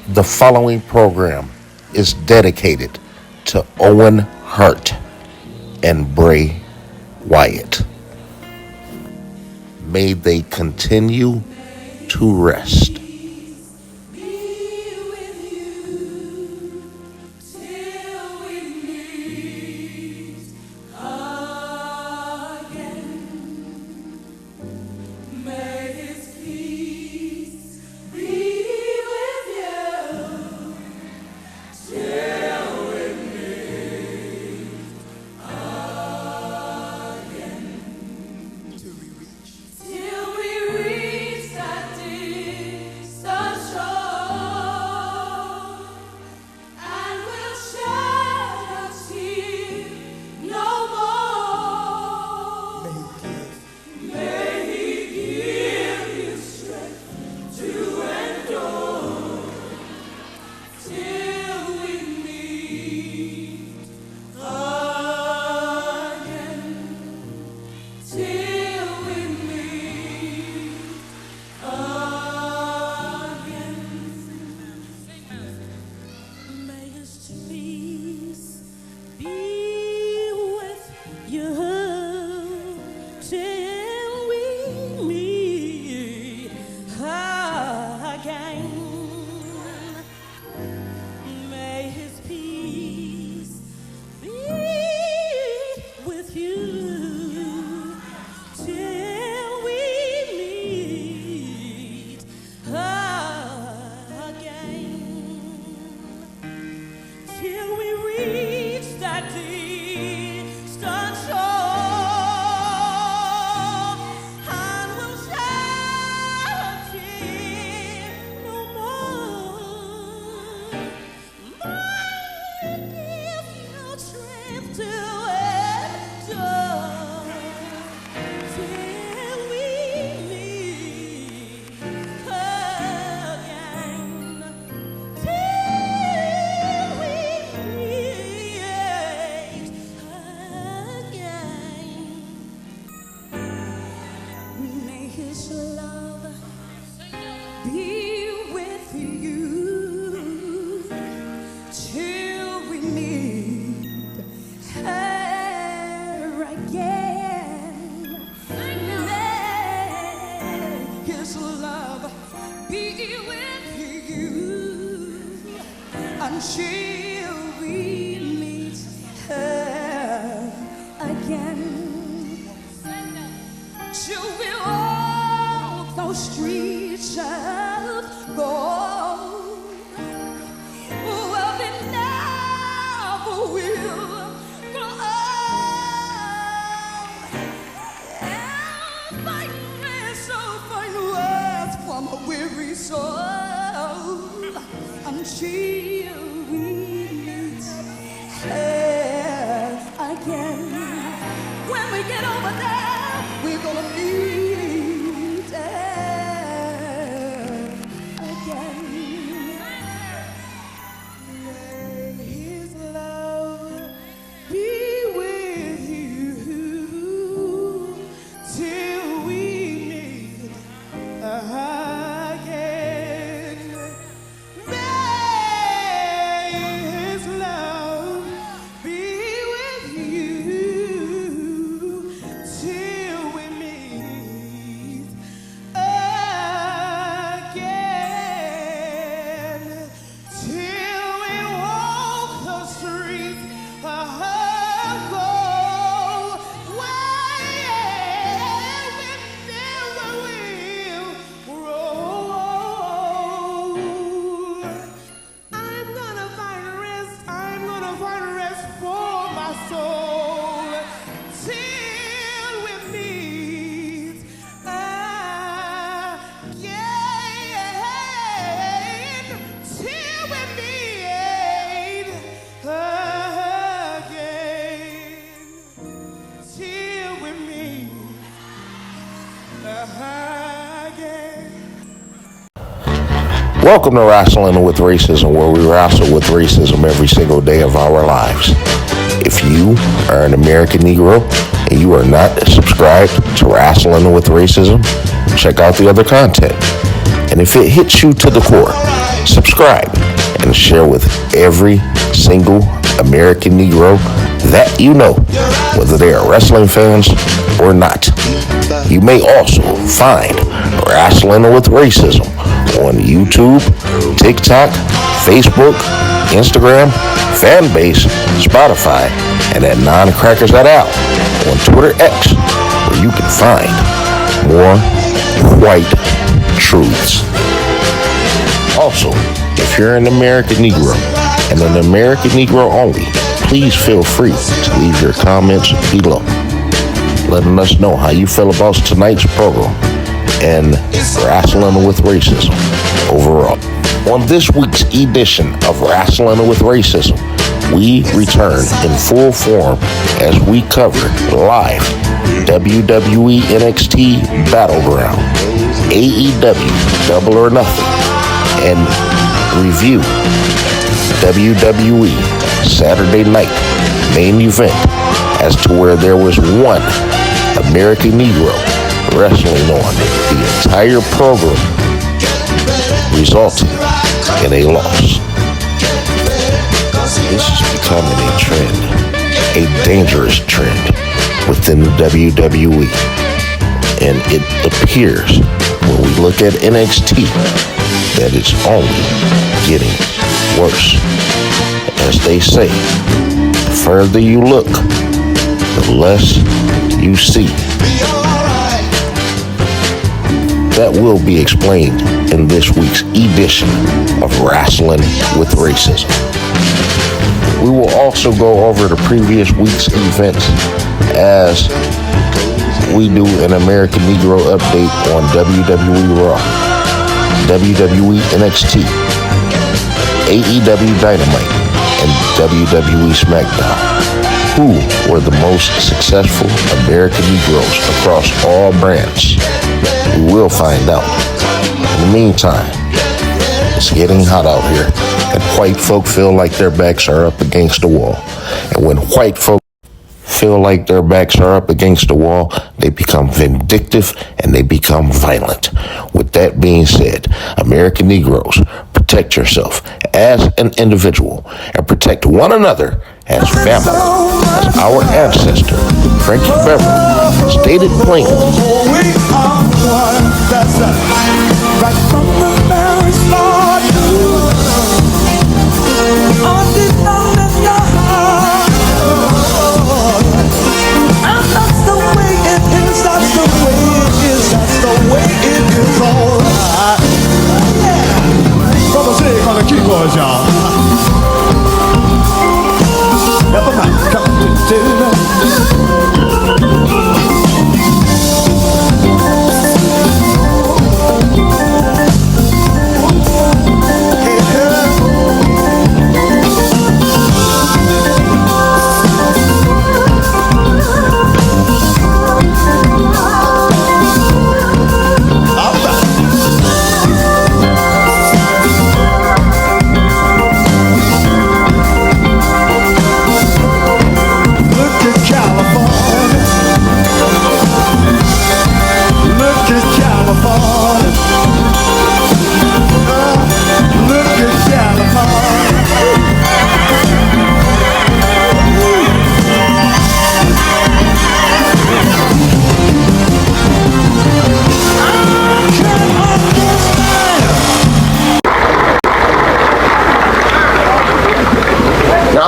The following program is dedicated to Owen, Hart, and Bray, Wyatt. May they continue to rest. Welcome to Rasslin with Racism, where we wrestle with racism every single day of our lives. If you are an American Negro and you are not subscribed to Rasslin with Racism, check out the other content. And if it hits you to the core, subscribe subscribe and share with every single American Negro that you know, whether they are wrestling fans or not. You may also find Rasslin with Racism on YouTube, TikTok, Facebook, Instagram, Fanbase, Spotify, and at NonCrackers.al on Twitter X, where you can find more white truths. Also, if you're an American Negro and an American Negro only, please feel free to leave your comments below, letting us know how you feel about tonight's program and Rasslin with Racism overall. On this week's edition of Rasslin with Racism, we return in full form as we cover live WWE NXT Battleground, AEW Double or Nothing, and review WWE Saturday night main event as to where there was one American Negro wrestling on the entire program, resulting in a loss. This is becoming a trend, a dangerous trend within the WWE. And it appears when we look at NXT that it's only getting worse. As they say, the further you look, the less you see. That will be explained in this week's edition of Rasslin with Racism. We will also go over the previous week's events as we do an American Negro update on WWE Raw, WWE NXT, AEW Dynamite, and WWE SmackDown. Who were the most successful American Negroes across all brands? We will find out. In the meantime, it's getting hot out here, and white folk feel like their backs are up against the wall. And when white folk feel like their backs are up against the wall, they become vindictive and they become violent. With that being said, American Negroes, protect yourself as an individual and protect one another as family, as our ancestor, Frankie Beverly, stated plainly. We are one, that's right from the very start. On the down in your heart, and that's the way it is, that's the way it is, that's the way it is, alright. Yeah, Brother Sig on the keyboards, y'all. Never mind, come to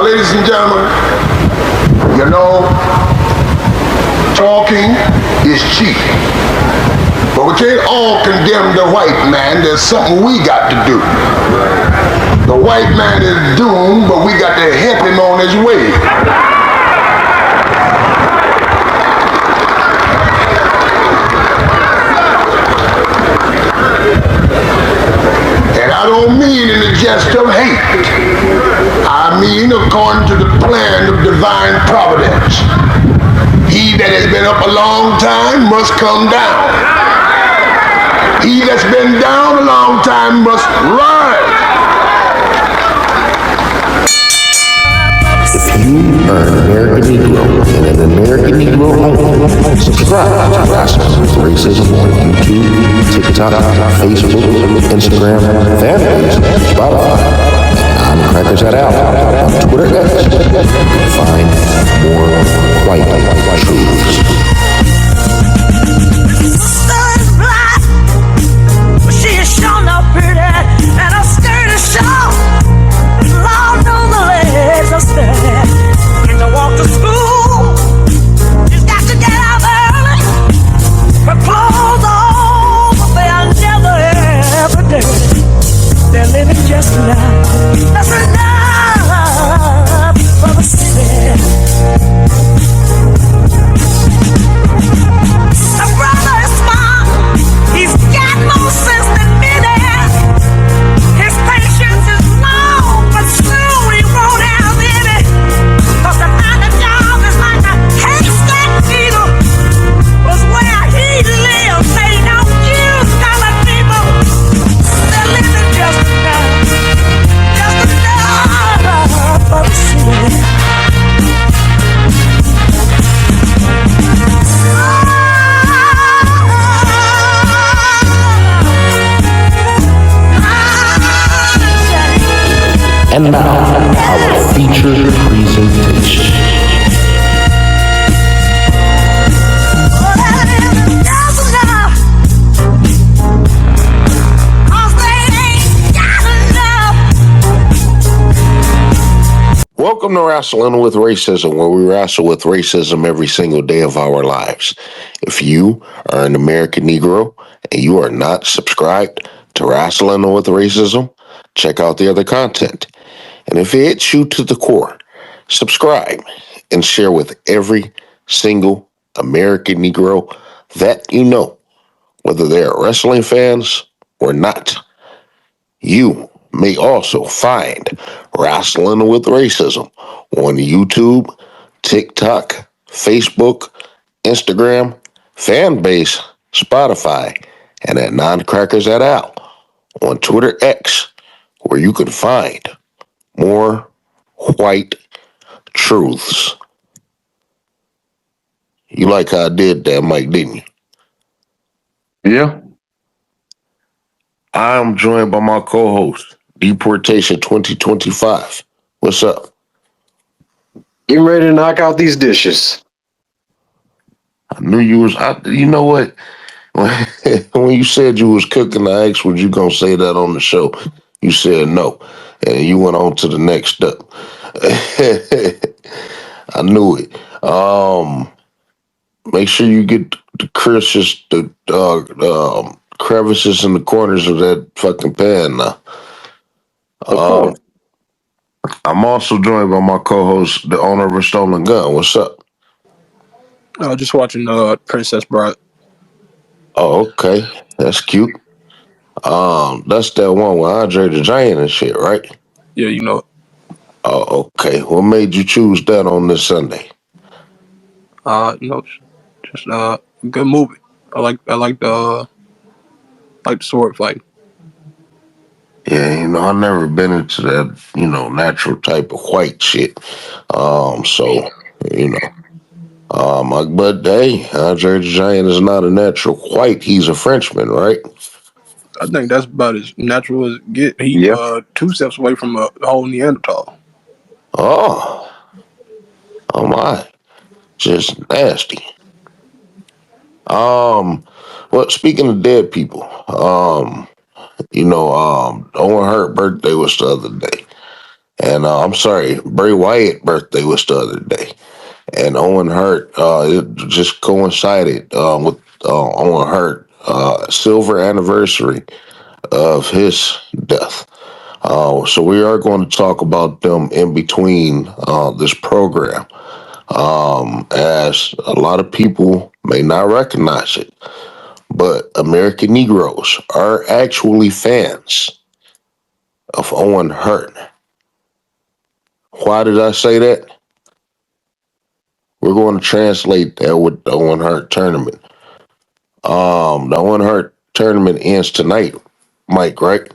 ladies and gentlemen, you know, talking is cheap. But we can't all condemn the white man. There's something we got to do. The white man is doomed, but we got to help him on his way. And I don't mean in the jest of hate. I mean according to the plan of divine providence. He that has been up a long time must come down. He that's been down a long time must rise. If you are an American Negro and an American Negro only, subscribe to Rasslin with Racism on YouTube, TikTok, TikTok, Facebook, Instagram, fanpage, Spotify, and Crackers That Out on Twitter X. Find more white truths. She is shown up pretty, and her skirt is short. Lord knows the legs are steady. And to walk to school, she's got to get up early. Her clothes on, but they are never ever dirty. They're living just enough. That's enough for the city. Her brother is smart. He's got more sense than many. His patience is long, but soon he won't have any. 'Cause to find a job is like a haystack needle. Was where he lives, they don't use colored people. They're living just enough for the city. And now, our featured presentation. Welcome to Rasslin with Racism, where we wrestle with racism every single day of our lives. If you are an American Negro and you are not subscribed to Rasslin with Racism, check out the other content. And if it hits you to the core, subscribe and share with every single American Negro that you know, whether they're wrestling fans or not. You may also find Rasslin with Racism on YouTube, TikTok, Facebook, Instagram, Fanbase, Spotify, and at Non-Crackers That Out on Twitter X, where you can find more white truths. You like how I did that, Mike, didn't you? Yeah. I'm joined by my co-host, Deportation 2025. What's up? Getting ready to knock out these dishes. I knew you was. You know what? When you said you was cooking, I asked, "Was you gonna say that on the show?" You said no, and you went on to the next step. I knew it. Make sure you get the crevices, the crevices in the corners of that fucking pan now. I'm also joined by my co-host, the owner of a stolen gun. What's up? Just watching Princess Bride. Oh, okay. That's cute. That's that one with Andre the Giant and shit, right? Yeah, you know it. Oh, okay. What made you choose that on this Sunday? Just good movie. I like the sword fight. Yeah, I never been into that, natural type of white shit. So, but hey, Andre the Giant is not a natural white. He's a Frenchman, right? I think that's about as natural as it get. He 2 steps away from a whole Neanderthal. Oh my, just nasty. Well, speaking of dead people, Owen Hart birthday was the other day. And I'm sorry, Bray Wyatt birthday was the other day. And Owen Hart, it just coincided with Owen Hart, silver anniversary of his death. So we are going to talk about them in between this program, as a lot of people may not recognize it. But American Negroes are actually fans of Owen Hart. Why did I say that? We're going to translate that with the Owen Hart tournament. The Owen Hart tournament ends tonight, Mike, right?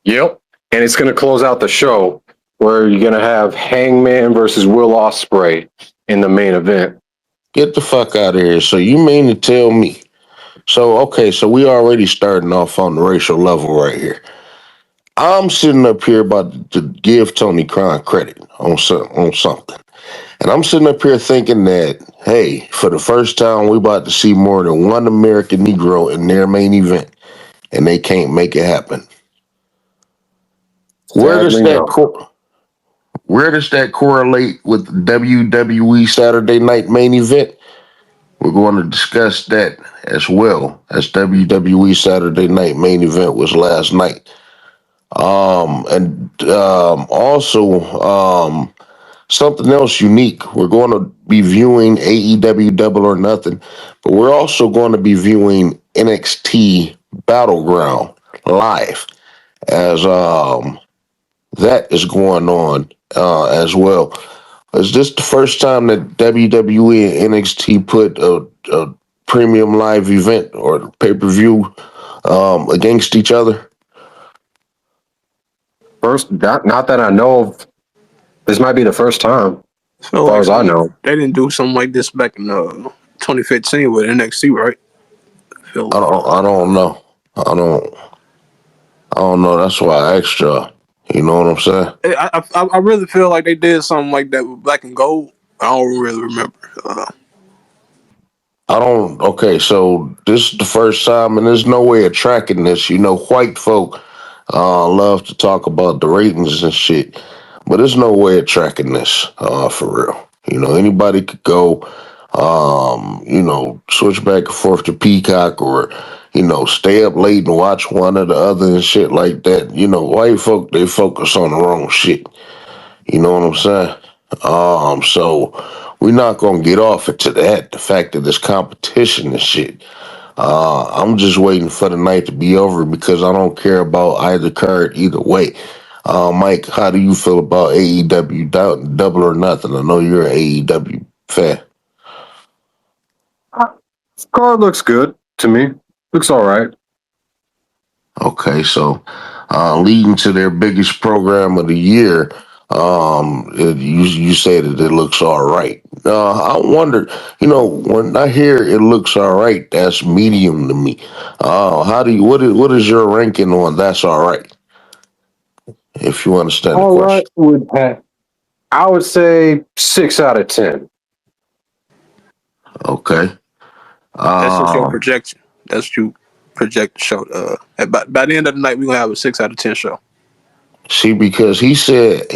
Yep. And it's going to close out the show where you're going to have Hangman versus Will Ospreay in the main event. Get the fuck out of here. So you mean to tell me So we already starting off on the racial level right here. I'm sitting up here about to give Tony Khan credit on something. And I'm sitting up here thinking that, hey, for the first time, we about to see more than one American Negro in their main event, and they can't make it happen. Where does Sadly, that no. where does that correlate with WWE Saturday Night Main Event? We're going to discuss that as well, as WWE Saturday Night Main Event was last night. Also, something else unique. We're going to be viewing AEW Double or Nothing, but we're also going to be viewing NXT Battleground live as that is going on as well. Is this the first time that WWE and NXT put a premium live event or pay-per-view against each other? First, not that I know of. This might be the first time, I as feel far like as I know. they didn't do something like this back in 2015 with NXT, right? I feel like. I don't know. I don't know. That's why I asked y'all. You know what I'm saying? I really feel like they did something like that with Black and Gold. I don't really remember. I don't. Okay, so this is the first time, and there's no way of tracking this. You know, white folk love to talk about the ratings and shit, but there's no way of tracking this for real. You know, anybody could go, switch back and forth to Peacock or, stay up late and watch one or the other and shit like that. You know, white folk, they focus on the wrong shit. You know what I'm saying? So we're not gonna get off into that. The fact that there's competition and shit. I'm just waiting for the night to be over because I don't care about either card either way. Mike, how do you feel about AEW Double or Nothing? I know you're an AEW fan. Card looks good to me. Looks all right. Okay, so leading to their biggest program of the year, you say that it looks all right. I wonder, when I hear it looks all right, that's medium to me. What is your ranking on that's all right? If you understand the All right question. I would say 6 out of 10. Okay. That's just your Um, projection. That's you project the show. By the end of the night, we're gonna have a 6 out of 10 show. see, because he said,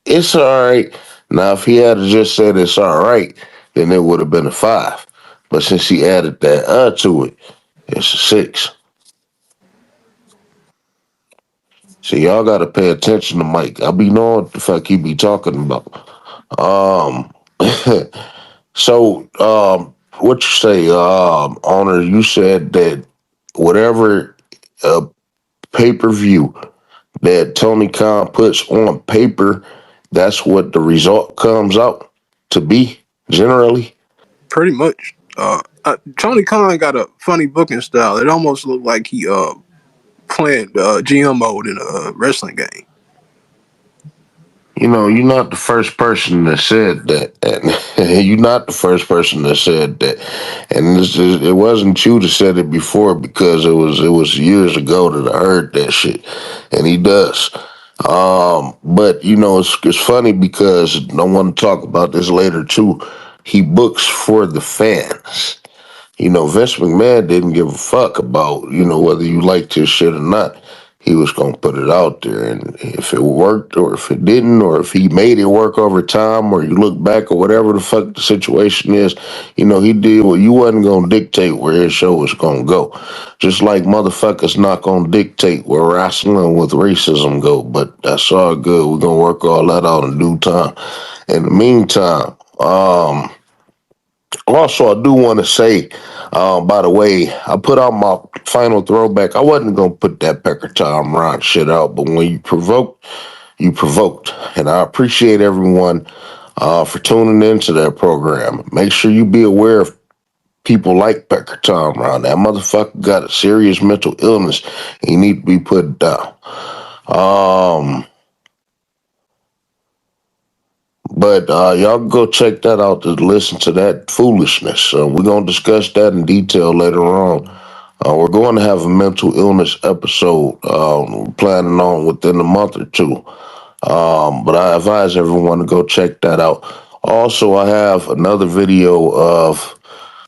it's all right. Now, if he had just said it's all right, then it would have been a 5. But since he added that to it, it's a 6. So y'all got to pay attention to Mike. I be knowing what the fuck he be talking about. Um, what you say, owner? You said that whatever pay-per-view that Tony Khan puts on paper, that's what the result comes out to be generally. Pretty much. Tony Khan got a funny booking style. It almost looked like he playing GM mode in a wrestling game. You know, you're not the first person that said that, and you're not the first person that said that, and it wasn't you that said it before because it was years ago that I heard that shit, and he does. But it's funny because I want to talk about this later too. He books for the fans. Vince McMahon didn't give a fuck about, whether you liked his shit or not. He was going to put it out there. And if it worked or if it didn't, or if he made it work over time, or you look back or whatever the fuck the situation is, he did what you wasn't going to dictate where his show was going to go. Just like motherfuckers not going to dictate where wrestling with racism go. But that's all good. We're going to work all that out in due time. In the meantime, also, I do want to say, by the way, I put out my final throwback. I wasn't going to put that Pecker Tom Ron shit out, but when you provoked, you provoked. And I appreciate everyone for tuning into that program. Make sure you be aware of people like Pecker Tom Ron. That motherfucker got a serious mental illness. He need to be put down. But y'all can go check that out to listen to that foolishness. We're going to discuss that in detail later on. We're going to have a mental illness episode planning on within a month or two. But I advise everyone to go check that out. Also, I have another video of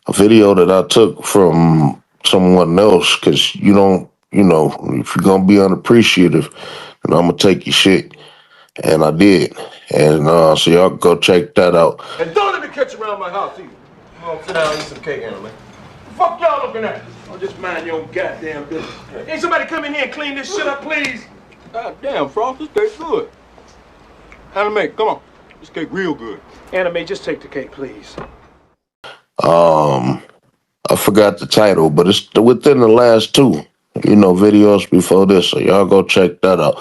a video that I took from someone else because you don't, if you're going to be unappreciative, then I'm going to take your shit. And I did. And so y'all can go check that out. And don't let me catch you around my house either. Come on, sit down and eat some cake, man. Fuck y'all looking at? Oh, just mind your own goddamn business. Ain't somebody come in here and clean this shit up, please? God damn, Frost, this tastes good. Anime, come on. This cake real good. Anime, just take the cake, please. I forgot the title, but it's within the last two, videos before this. So y'all go check that out.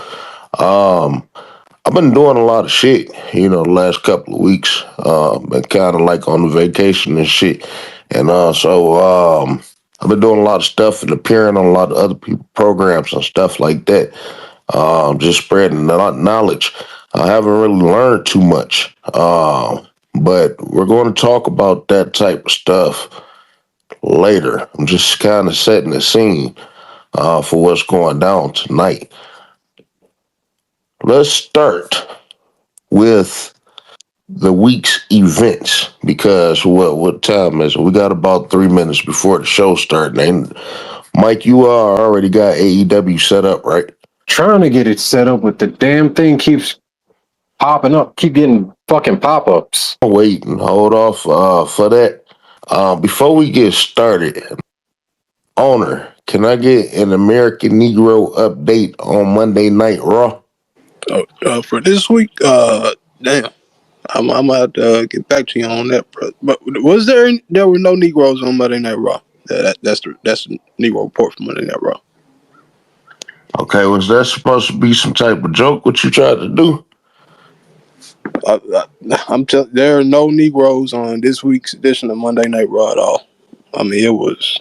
I've been doing a lot of shit, the last couple of weeks. Been kind of like on vacation and shit. And so I've been doing a lot of stuff and appearing on a lot of other people's programs and stuff like that. Just spreading knowledge. I haven't really learned too much. But we're going to talk about that type of stuff later. I'm just kind of setting the scene for what's going down tonight. Let's start with the week's events because what time is it? We got about 3 minutes before the show starts. And Mike, you already got AEW set up, right? Trying to get it set up, but the damn thing keeps popping up, keep getting fucking pop-ups. Wait and hold off for that. Before we get started, owner, can I get an American Negro update on Monday Night Raw? For this week, damn, I'm gonna have to get back to you on that, bro. But there were no Negroes on Monday Night Raw? That's the Negro report from Monday Night Raw. Okay, was that supposed to be some type of joke? What you tried to do? There are no Negroes on this week's edition of Monday Night Raw at all. I mean, it was,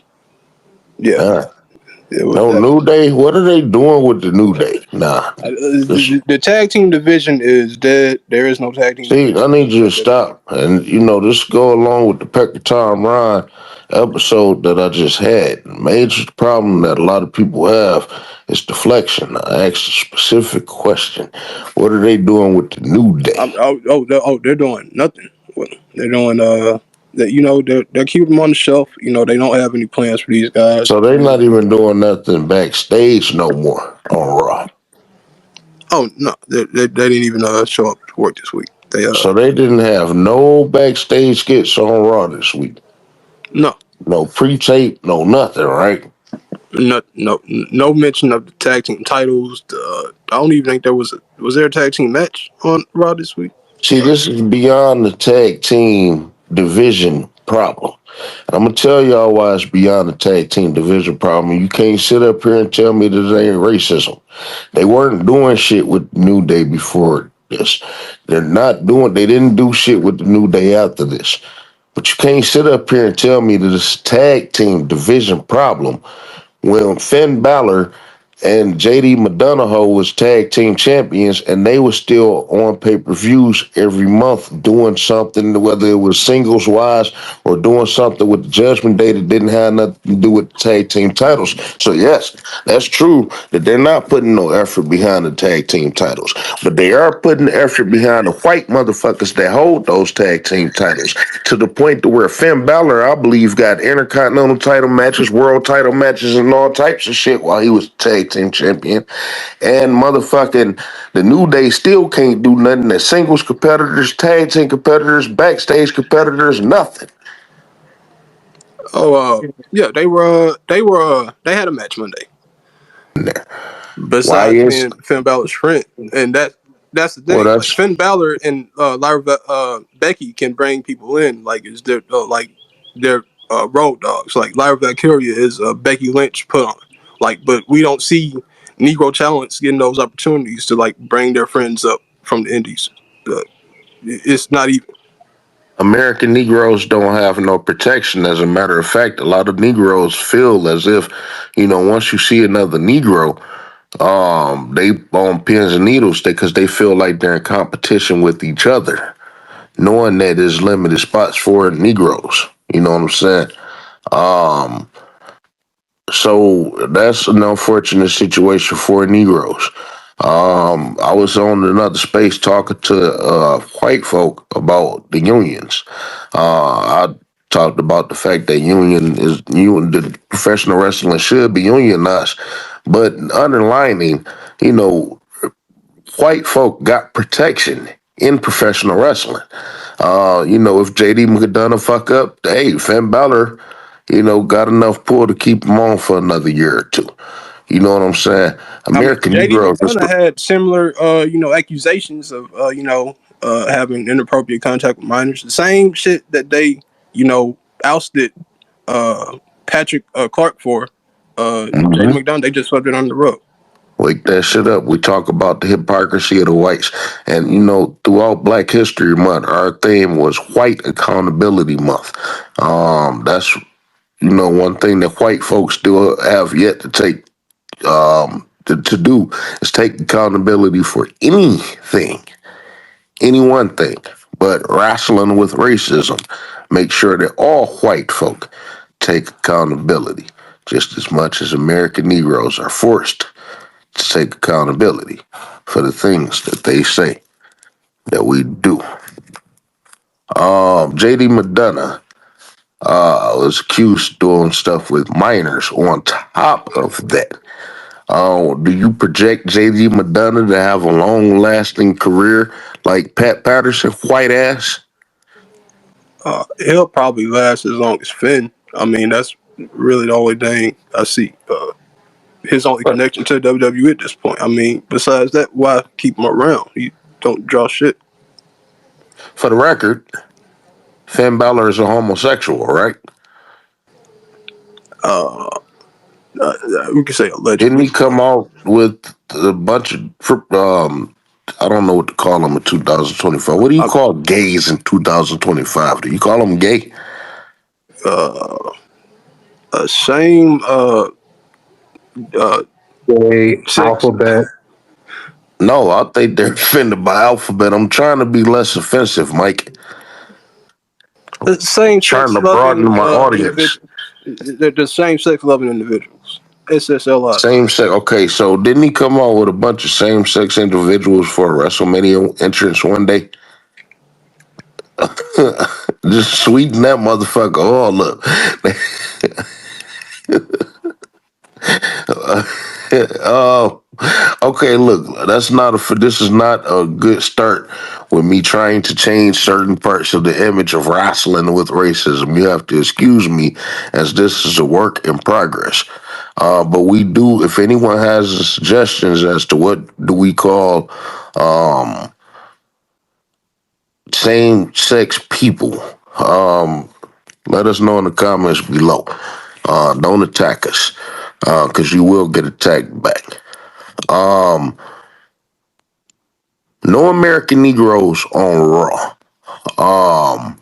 yeah. It was no New Day? What are they doing with the New Day? Nah. The tag team division is dead. There is no tag team division. I need you to stop. And, this go along with the Pecker Tom Ryan episode that I just had. The major problem that a lot of people have is deflection. I asked a specific question. What are they doing with the New Day? They're doing nothing. They're doing, they're keeping them on the shelf. They don't have any plans for these guys. So they're not even doing nothing backstage no more on Raw. Oh, no. They didn't even show up to work this week. So they didn't have no backstage skits on Raw this week? No. No pre-tape, no nothing, right? No mention of the tag team titles. I don't even think was there a tag team match on Raw this week? See, this is beyond the tag team division problem. And I'm going to tell y'all why it's beyond the tag team division problem. You can't sit up here and tell me that it ain't racism. They weren't doing shit with New Day before this. They didn't do shit with the New Day after this. But you can't sit up here and tell me that it's a tag team division problem when Finn Balor and JD McDonough was tag team champions, and they were still on pay-per-views every month doing something, whether it was singles-wise or doing something with the Judgment Day that didn't have nothing to do with the tag team titles. So, yes, that's true that they're not putting no effort behind the tag team titles, but they are putting effort behind the white motherfuckers that hold those tag team titles to the point to where Finn Balor, I believe, got intercontinental title matches, world title matches, and all types of shit while he was tag team champion. And motherfucking the New Day still can't do nothing. As singles competitors, tag team competitors, backstage competitors, nothing. Yeah, they had a match Monday. Besides being Finn Balor's friend, and that's the thing. Like Finn Balor and Becky can bring people in, like is their road dogs. Like Lyra Valkyria is Becky Lynch put on. But we don't see Negro talents getting those opportunities to bring their friends up from the indies. It's not even. American Negroes don't have no protection. As a matter of fact, a lot of Negroes feel as if, once you see another Negro, they on pins and needles because they feel like they're in competition with each other. knowing that there's limited spots for Negroes. You know what I'm saying? Um, so that's an unfortunate situation for Negroes. I was on another space talking to white folk about the unions. I talked about the fact that the professional wrestling should be unionized, but underlining, you know, white folk got protection in professional wrestling. If JD McDonough fuck up, hey, Finn Balor, got enough pull to keep him on for another year or two. You know what I'm saying? I mean, American JD Negroes. McDonough had similar, accusations of, having inappropriate contact with minors. The same shit that they, ousted Patrick Clark for. JD McDonough, they just swept it under the rug. Wake that shit up. We talk about the hypocrisy of the whites. And, throughout Black History Month, our theme was White Accountability Month. That's, one thing that white folks still have yet to take, to do is take accountability for anything, any one thing. But wrestling with racism, make sure that all white folk take accountability just as much as American Negroes are forced to take accountability for the things that they say that we do. JD McDonough was accused of doing stuff with minors. On top of that, do you project JD McDonough to have a long-lasting career like Pat Patterson, white ass? He'll probably last as long as Finn. I mean, that's really the only thing I see. His only connection to WWE at this point. I mean, besides that, why keep him around? He don't draw shit. For the record, Finn Balor is a homosexual, right? We could say Didn't allegedly. he come out with a bunch of I don't know what to call them in 2025. What do you call gays in 2025? Do you call them gay? Same sex. Alphabet. No, I think they're offended by alphabet. I'm trying to be less offensive, Mike. Same Trying sex to broaden loving my audience. individuals. They're the same sex loving individuals. SSLIs. Same sex. Okay, so didn't he come out with a bunch of same sex individuals for a WrestleMania entrance one day? Just sweeten that motherfucker all up. Oh, okay. Look, this is not a good start with me trying to change certain parts of the image of wrestling with racism. You have to excuse me, as this is a work in progress. But we do. If anyone has suggestions as to what do we call same-sex people, let us know in the comments below. Don't attack us, because you will get attacked back. No American Negroes on Raw.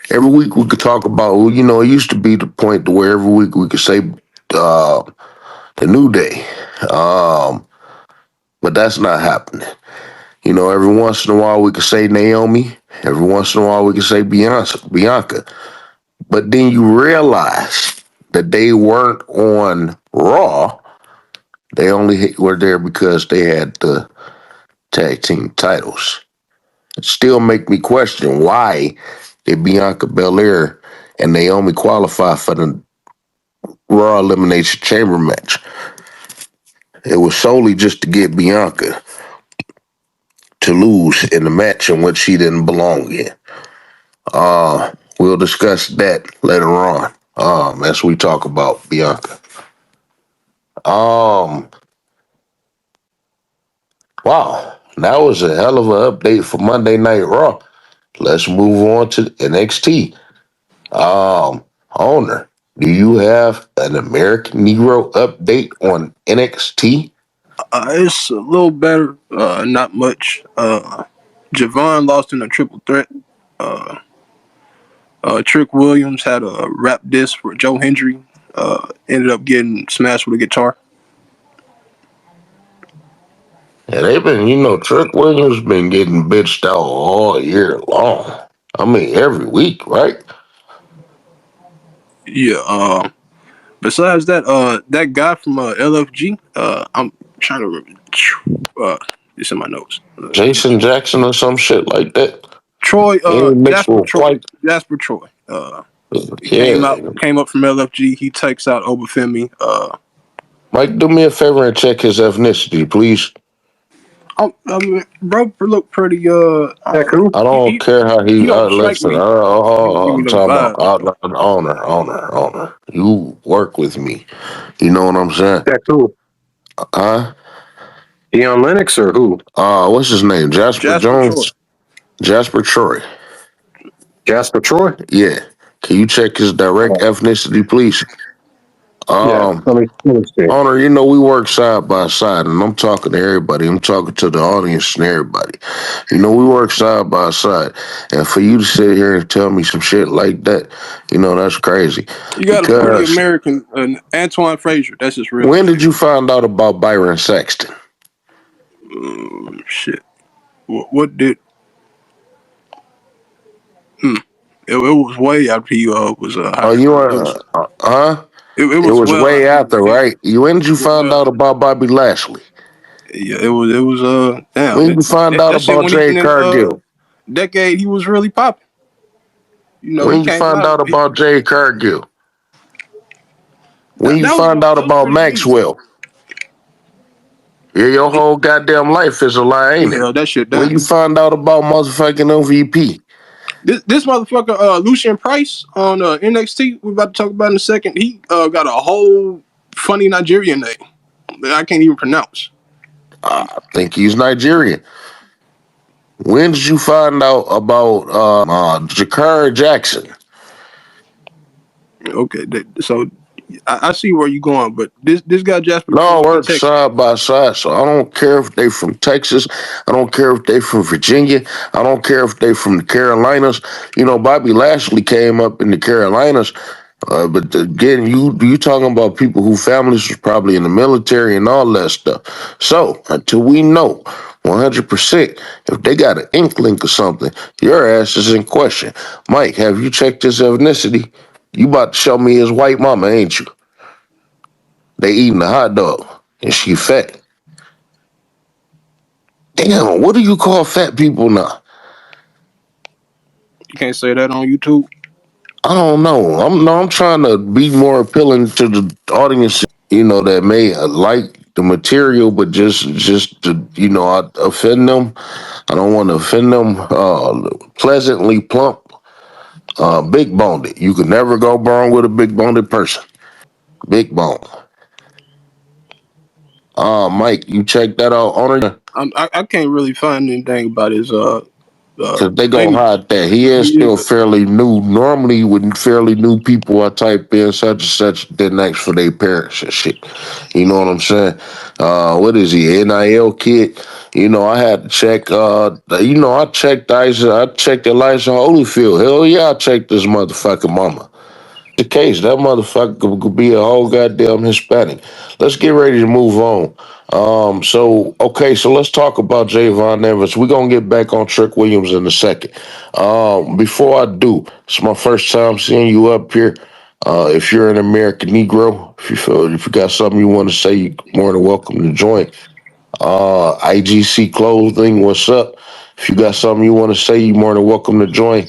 Every week we could talk about, well, it used to be the point to where every week we could say the New Day. But that's not happening. Every once in a while we could say Naomi. Every once in a while we could say Bianca. But then you realize that they weren't on Raw. They only were there because they had the tag team titles. It still make me question, why did Bianca Belair and Naomi qualify for the Raw Elimination Chamber match? It was solely just to get Bianca to lose in the match in which she didn't belong in. We'll discuss that later on, as we talk about Bianca. Wow, that was a hell of an update for Monday Night Raw. Let's move on to NXT. Owner, do you have an American Negro update on NXT? It's a little better, not much. Javon lost in a triple threat. Trick Williams had a rap diss for Joe Hendry. Ended up getting smashed with a guitar. Yeah, they've been, Trick Williams been getting bitched out all year long. I mean, every week, right? Yeah. Besides that, that guy from LFG, I'm trying to remember. It's in my notes. Jason Jackson or some shit like that. Troy, He mixed Jasper with Troy, White. Jasper Troy. He Yeah. came up from LFG. He takes out Obafemi. Mike, do me a favor and check his ethnicity, please. I mean, bro, look pretty. That cool? I don't care how He he. don't strike Listen, me. He don't give me I'm those talking about vibes. owner. You work with me. You know what I'm saying? That cool. Huh? He on Linux or who? What's his name? Jasper Jasper Troy. Jones? Jasper Troy. Jasper Troy? Yeah. Can you check his direct Oh, ethnicity, please? yeah. Let me see. Owner, we work side by side, and I'm talking to everybody. I'm talking to the audience and everybody. We work side by side. And for you to sit here and tell me some shit like that, that's crazy. You got a pretty Because American, Antoine Frazier. That's his real when name. did you find out about Byron Sexton? Shit. What did? It was way after he was Oh, hired. you It was are, huh? it It was was well way after he after, was here. right? When did you It was find well out after. about Bobby Lashley? Yeah, it was damn When did you find out that shit about when he Jay in his Cargill? decade he was really popping. He When did you came find out. out about Jay Cargill? When That you was find out those about early D's. Maxwell? Yeah, your whole goddamn life is a lie, ain't it? Yeah, that shit When done. you find out about motherfucking MVP? This motherfucker Lucian Price on NXT we're about to talk about in a second. He got a whole funny Nigerian name that I can't even pronounce. I think he's Nigerian. When did you find out about Jakar Jackson? Okay, so I see where you're going, but this guy Jasper No, Troy, he work Texas. side by side. So I don't care if they from Texas. I don't care if they from Virginia. I don't care if they from the Carolinas. Bobby Lashley came up in the Carolinas. But again, you talking about people who families was probably in the military and all that stuff. So until we know 100% if they got an inkling or something, your ass is in question. Mike, have you checked his ethnicity? You about to show me his white mama, ain't you? They eating a hot dog and she fat. Damn, what do you call fat people now? You can't say that on YouTube. I don't know. I'm trying to be more appealing to the audience, that may like the material, but just to, I offend them. I don't want to offend them. Pleasantly plump, big boned. You could never go wrong with a big boned person. Big bone. Mike, you check that out on her. I can't really find anything about his Cause they gonna lineage. hide that. He is Yeah, still fairly new. Normally, when fairly new people, I type in such and such, then ask for their parents and shit. You know what I'm saying? What is he? NIL kid? I had to check. I checked I checked Elijah Holyfield. Hell yeah, I checked this motherfucking mama. The case, that motherfucker could be a whole goddamn Hispanic. Let's get ready to move on. So let's talk about Javon Evans. We're gonna get back on Trick Williams in a second. Before I do, it's my first time seeing you up here. If you're an American Negro, if you got something you want to say, you're more than welcome to join. IGC Clothing, what's up? If you got something you want to say, you're more than welcome to join.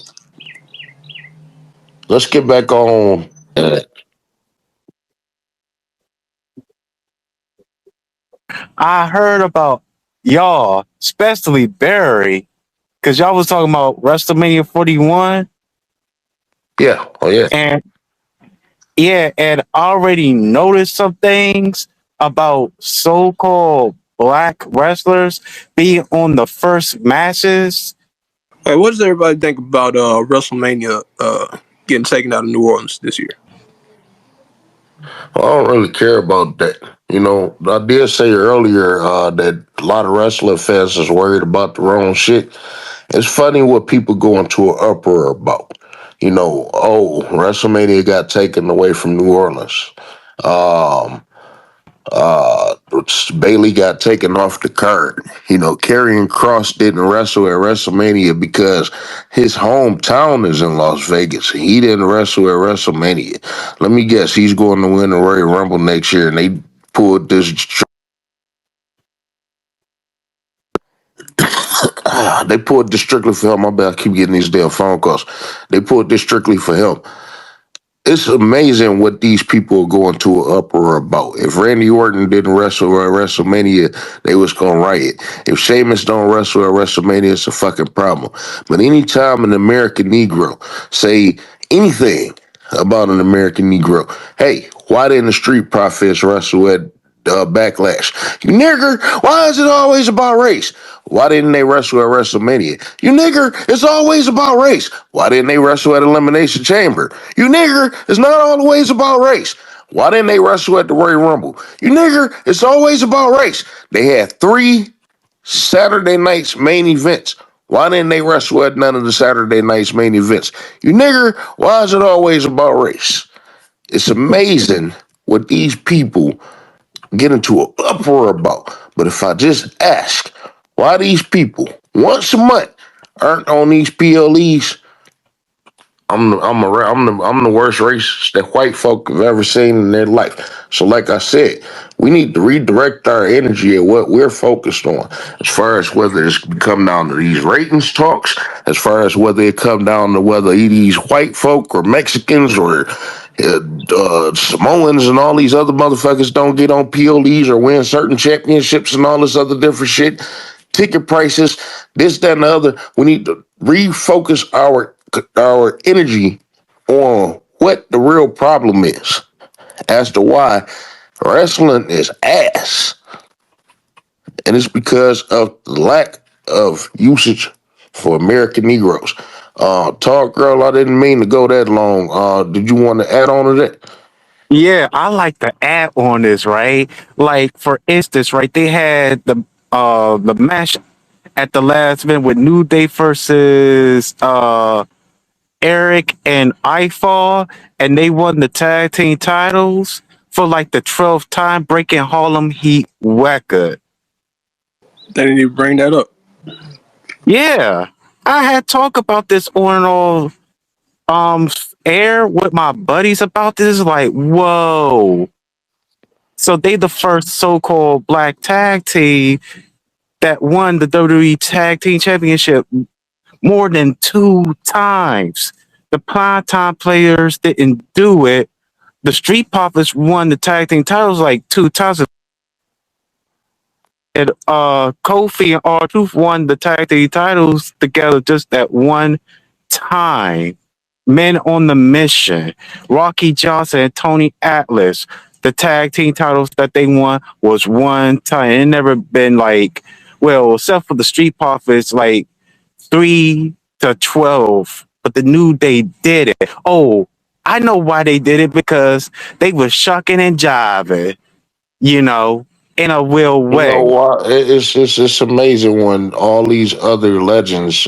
Let's get back on. I heard about y'all, especially Barry, because y'all was talking about WrestleMania 41, Yeah, oh yeah. and yeah, and I already noticed some things about so-called black wrestlers being on the first matches. Hey, what does everybody think about WrestleMania getting taken out of New Orleans this year? I don't really care about that. I did say earlier that a lot of wrestling fans is worried about the wrong shit. It's funny what people go into an uproar about. WrestleMania got taken away from New Orleans. Um, Bailey got taken off the card. You know, Karrion Kross didn't wrestle at WrestleMania because his hometown is in Las Vegas. He didn't wrestle at WrestleMania. Let me guess, he's going to win the Royal Rumble next year, and they pulled this. They pulled this strictly for him. My bad, I keep getting these damn phone calls. They pulled this strictly for him. It's amazing what these people are going to an uproar about. If Randy Orton didn't wrestle at WrestleMania, they was gonna riot. If Sheamus don't wrestle at WrestleMania, it's a fucking problem. But anytime an American Negro say anything about an American Negro, hey, why didn't the Street Profits wrestle at Backlash? You nigger, why is it always about race? Why didn't they wrestle at WrestleMania? You nigger, it's always about race. Why didn't they wrestle at Elimination Chamber? You nigger, it's not always about race. Why didn't they wrestle at the Royal Rumble? You nigger, it's always about race. They had 3 Saturday nights main events. Why didn't they wrestle at none of the Saturday nights main events? You nigger, why is it always about race? It's amazing what these people get into an uproar about. But if I just ask why these people once a month aren't on these PLEs, I'm the worst racist that white folk have ever seen in their life. So, like I said, we need to redirect our energy at what we're focused on, as far as whether it's come down to these ratings talks, as far as whether it come down to whether these white folk or Mexicans or Samoans and all these other motherfuckers don't get on PLEs or win certain championships and all this other different shit. Ticket prices, this, that, and the other. We need to refocus our energy on what the real problem is as to why wrestling is ass. And it's because of the lack of usage for American Negroes. Talk girl, I didn't mean to go that long. Did you want to add on to that? Yeah, I like to add on this, right? Like for instance, right, they had the match at the last minute with New Day versus Eric and Ifall, and they won the tag team titles for like the 12th time, breaking Harlem Heat record. They didn't even bring that up. Yeah, I had talk about this on air with my buddies about this. Like, whoa! So they the first so-called black tag team that won the WWE Tag Team Championship more than 2 times. The primetime players didn't do it. The Street Profits won the tag team titles like 2 times. And Kofi and R-Truth won the tag team titles together just that one time. Men on the Mission, Rocky Johnson and Tony Atlas, the tag team titles that they won was one time. It never been like, well, except for the Street Profits, like 3 to 12. But the New Day did it. Oh, I know why they did it, because they were shucking and jiving, in a real You know way. what? It's amazing when all these other legends,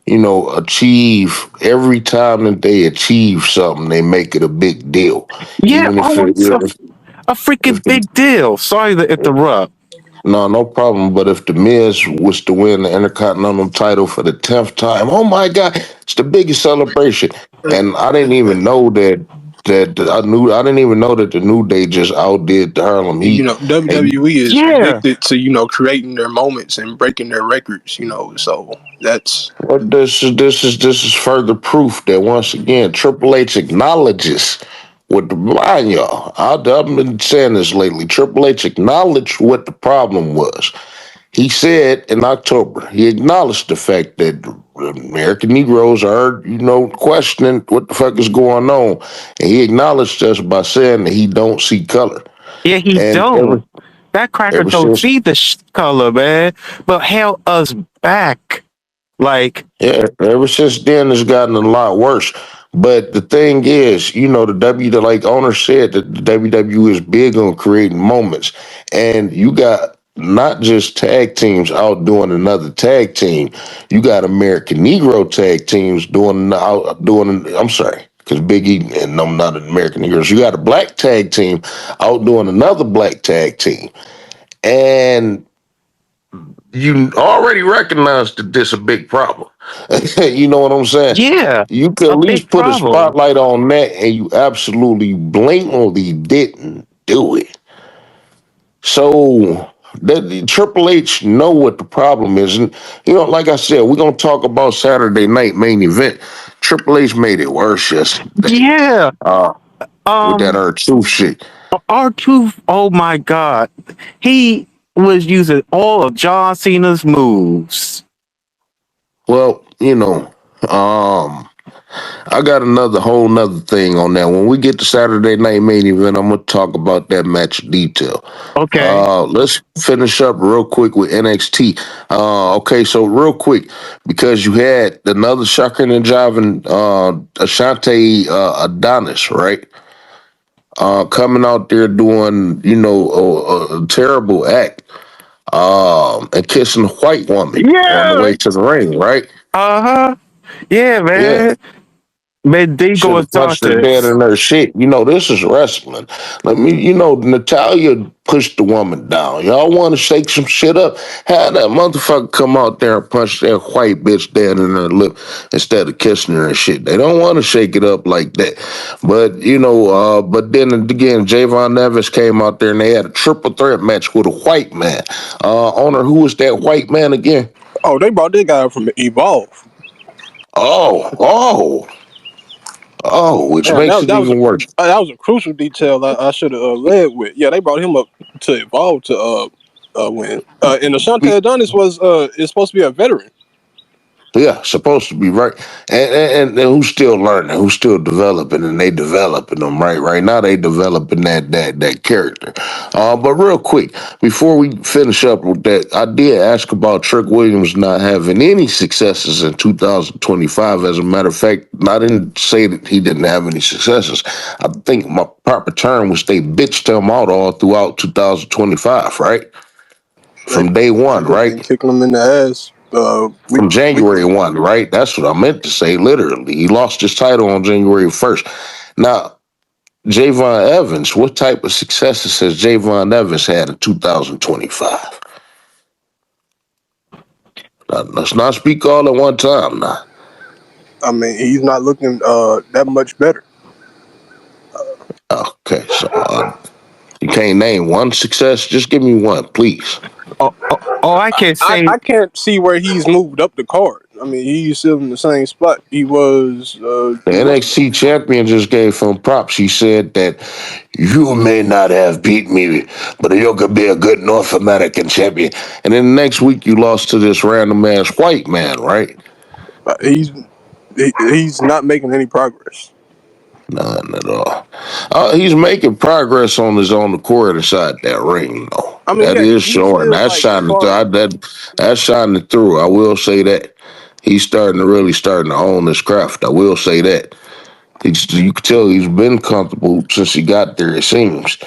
achieve every time that they achieve something, they make it a big deal. Yeah, Even if oh, it, it's a if freaking the, big deal. Sorry to interrupt. no problem. But if the Miz was to win the Intercontinental title for the 10th time, oh my God, it's the biggest celebration. And I didn't even know I didn't even know that the New Day just outdid the Harlem Heat. And WWE is Yeah, addicted to creating their moments and breaking their records. So that's what this is further proof that once again Triple H acknowledges what the mind y'all. I've been saying this lately. Triple H acknowledged what the problem was. He said in October, he acknowledged the fact that American Negroes are, questioning what the fuck is going on. And he acknowledged us by saying that he don't see color. yeah, he And don't. That cracker ever don't since see the color, man, but held us back. Like, ever since then it's gotten a lot worse. But the thing is, like owner said that the WWE is big on creating moments. And you got not just tag teams out doing another tag team. You got American Negro tag teams I'm sorry. because Big E and them not an American Negroes. You got a black tag team outdoing another black tag team. And you already recognize that this is a big problem. You know what I'm saying? Yeah, You could a at big least put a problem. spotlight on that, and you absolutely blatantly didn't do it. So that Triple H know what the problem is, and like I said, we're gonna talk about Saturday night main event. Triple H made it worse yesterday. Yeah. With that R-Truth shit. R-Truth, oh my God. He was using all of John Cena's moves. Well, I got whole nother thing on that. When we get to Saturday night main event, I'm gonna talk about that match in detail. Okay. Let's finish up real quick with NXT. Okay, so real quick, because you had another shocking and jiving Ashante Adonis, right? Coming out there doing, a terrible act, and kissing a white woman on the Yeah. way to the ring, right? Uh-huh. Yeah, Yeah. man. Mendigo Should have punched her dead Sanchez. in her shit. This is wrestling. Natalia pushed the woman down. Y'all want to shake some shit up? Have that motherfucker come out there and punch that white bitch dead in her lip instead of kissing her and shit. They don't want to shake it up like that. But then again, Javon Nevis came out there and they had a triple threat match with a white man. Owner, who was that white man again? Oh, they brought that guy from Evolve. Oh, which Man, makes that, it that was even worse. that was a crucial detail I should have led with. Yeah, they brought him up to Evolve to win. And Ashante Adonis is supposed to be a veteran. Yeah, supposed to be right, and who's still learning, who's still developing, and they developing them right now. They developing that character. But real quick, before we finish up with that, I did ask about Trick Williams not having any successes in 2025. As a matter of fact, I didn't say that he didn't have any successes. I think my proper term was they bitched him out all throughout 2025, right? They From day one, they've been right? kicking him in the ass. From January 1, right? That's what I meant to say, literally. He lost his title on January 1st. Now, Javon Evans, what type of successes has Javon Evans had in 2025? Now, let's not speak all at one time now. I mean, he's not looking that much better. Okay, so you can't name one success? Just give me one, please. I can say I can't see where he's moved up the card. I mean, he's still in the same spot he was. The NXT champion just gave him props. He said that you may not have beat me, but you could be a good North American champion. And then the next week you lost to this random ass white man, right? He's not making any progress. None at all. He's making progress on his own accord inside that ring, though. I mean, That yeah, is he's showing. still That's like as shining far through. That's shining through. I will say that. He's starting to own his craft. I will say that. You can tell he's been comfortable since he got there, it seems.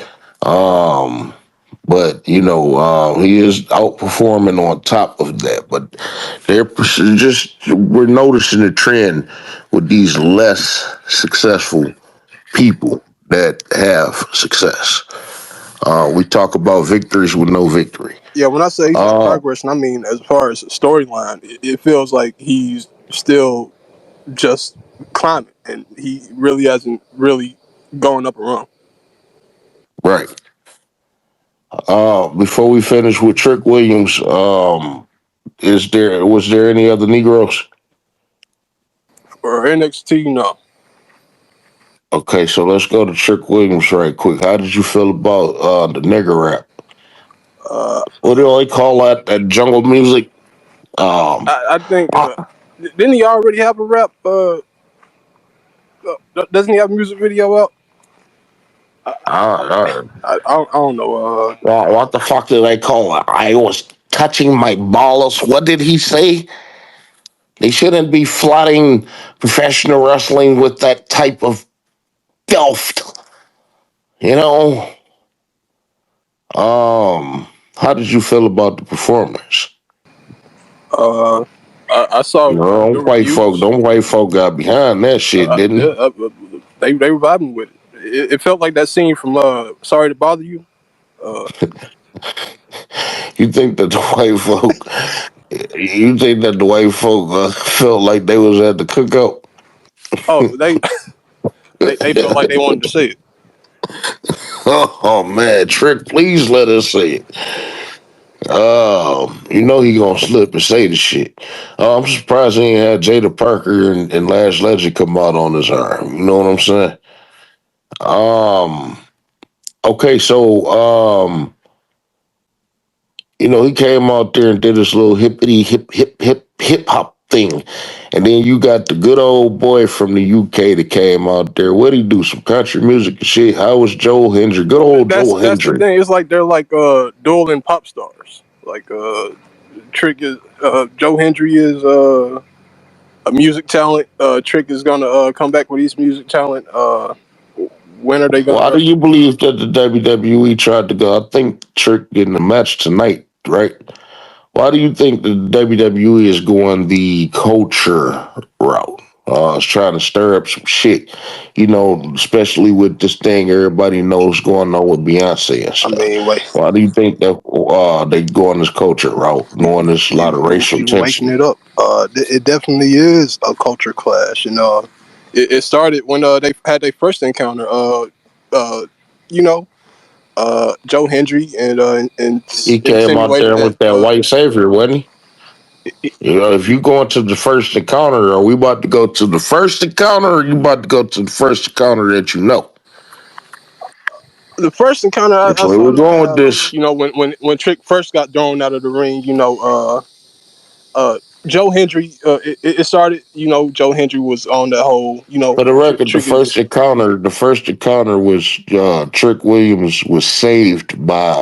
But he is outperforming on top of that. But we're noticing a trend with these less successful people that have success. We talk about victories with no victory. yeah. When I say he's in progress, and I mean as far as storyline, it feels like he's still just climbing, and he really hasn't really gone up a run. Right. Before we finish with Trick Williams, was there any other Negroes? For NXT, no. Okay, so let's go to Trick Williams right quick. How did you feel about the nigger rap? What do they call that? That jungle music? I think I, didn't he already have a rap? Doesn't he have a music video out? I, I don't know. what the fuck do they call it? I was touching my balls. What did he say? They shouldn't be flooding professional wrestling with that type of filth. You know? How did you feel about the performance? I saw the Them white folk reviews. got behind that shit, didn't Yeah, they? They were vibing with it. It felt like that scene from Sorry to Bother You. You think that the white folk? You think that the white folk felt like they was at the cookout? Oh, they felt like they wanted to say it. Oh man, Trick, please let us say it. You know he gonna slip and say the shit. I'm surprised he ain't had Jada Parker and Lash Legend come out on his arm. You know what I'm saying? Um, okay, so he came out there and did this little hippity hip hop thing. And then you got the good old boy from the UK that came out there. What'd he do? Some country music and shit. How was Joe Hendry? Good old Joe That's the Hendry. thing. It's like they're like dueling pop stars. Like Trick is Joe Hendry is a music talent. Trick is gonna come back with his music talent. When are they gonna Why do wrestle? you believe that the WWE tried to go? I think Trick getting a match tonight, right? Why do you think the WWE is going the culture route? It's trying to stir up some shit, especially with this thing everybody knows going on with Beyonce and I stuff. mean, wait, Why do you think that they go on this culture route, knowing there's a lot of racial you waking tension? it up. It definitely is a culture clash, and it started when they had their first encounter. You know, Joe Hendry and He came out insinuated there that with that white savior, wasn't he? If you going to the first encounter, are we about to go to the first encounter, or you about to go to the first encounter that you know? the first encounter Which I way saw we're them going with have, this? when Trick first got thrown out of the ring, Joe Hendry, it started, Joe Hendry was on that whole, For the record, Trick is, the first encounter was Trick Williams was saved by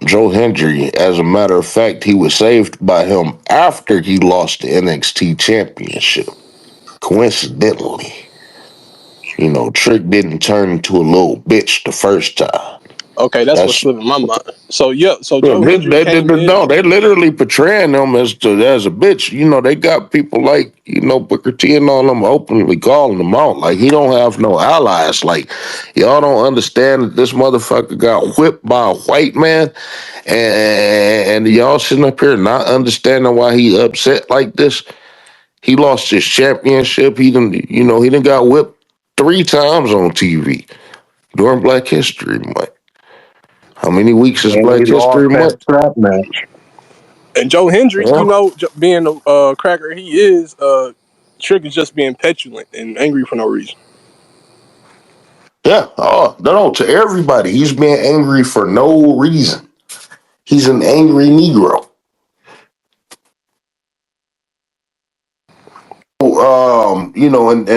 Joe Hendry. As a matter of fact, he was saved by him after he lost the NXT championship. Coincidentally, Trick didn't turn into a little bitch the first time. okay, that's what That's slipped in my mind. So, yeah, so Yeah, Joe Hendry came in. they literally portraying them as a bitch. They got people like Booker T and all them openly calling them out. Like he don't have no allies. Like y'all don't understand that this motherfucker got whipped by a white man, and y'all sitting up here not understanding why he upset like this. He lost his championship. He done got whipped 3 times on TV during Black History Month. How many weeks is And he Black lost History that Month? strap match. And Joe Hendry, Huh? being the cracker he is, Trick is just being petulant and angry for no reason. Yeah. Oh, no, to everybody. He's being angry for no reason. He's an angry Negro.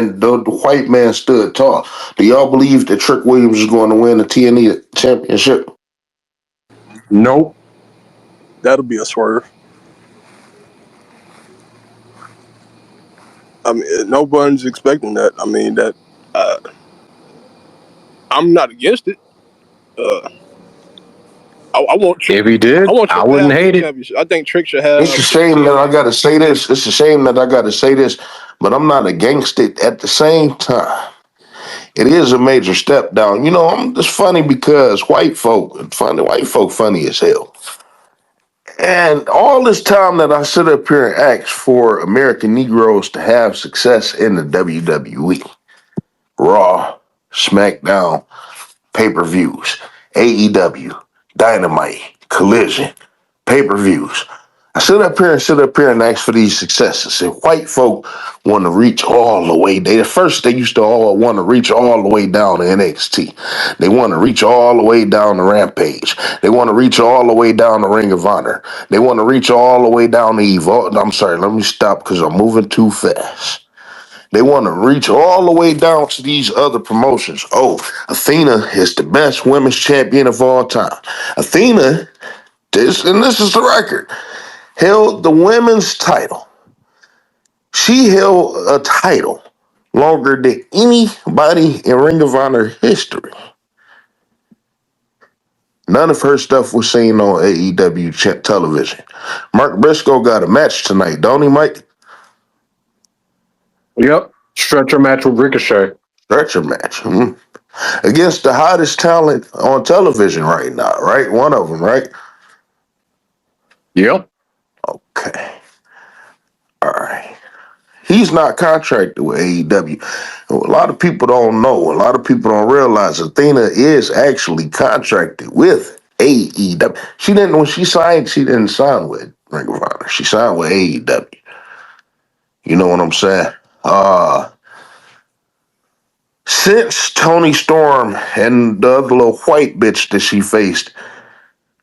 And the white man stood tall. Do y'all believe that Trick Williams is going to win the TNT championship? Nope. That'll be a swerve. I mean, nobody's expecting that. I mean, uh, I'm not against it. Uh, I want Trick. If he I did, want I Trick to wouldn't have the hate it. championship. I think Trick should It's a have the shame that I TNT. got to say this. It's a shame that I got to say this, but I'm not against it at the same time. It is a major step down. It's funny because white folk funny as hell. And all this time that I sit up here and ask for American Negroes to have success in the WWE, Raw, SmackDown, pay-per-views, AEW, Dynamite, Collision, pay-per-views. I sit up here and ask for these successes. If white folk want to reach all the way, they used to all want to reach all the way down to NXT. They want to reach all the way down to Rampage. They want to reach all the way down to Ring of Honor. They want to reach all the way down to Evo. I'm sorry, let me stop because I'm moving too fast. They want to reach all the way down to these other promotions. Oh, Athena is the best women's champion of all time. Athena, this is the record, held the women's title. She held a title longer than anybody in Ring of Honor history. None of her stuff was seen on AEW television. Mark Briscoe got a match tonight, don't he, Mike? Yep. Stretcher match with Ricochet. Stretcher match. Against the hottest talent on television right now, right? One of them, right? Yep. Okay. All right. He's not contracted with AEW. A lot of people don't know. A lot of people don't realize Athena is actually contracted with AEW. She didn't, when she signed, she didn't sign with Ring of Honor. She signed with AEW. You know what I'm saying? Since Tony Storm and the other little white bitch that she faced,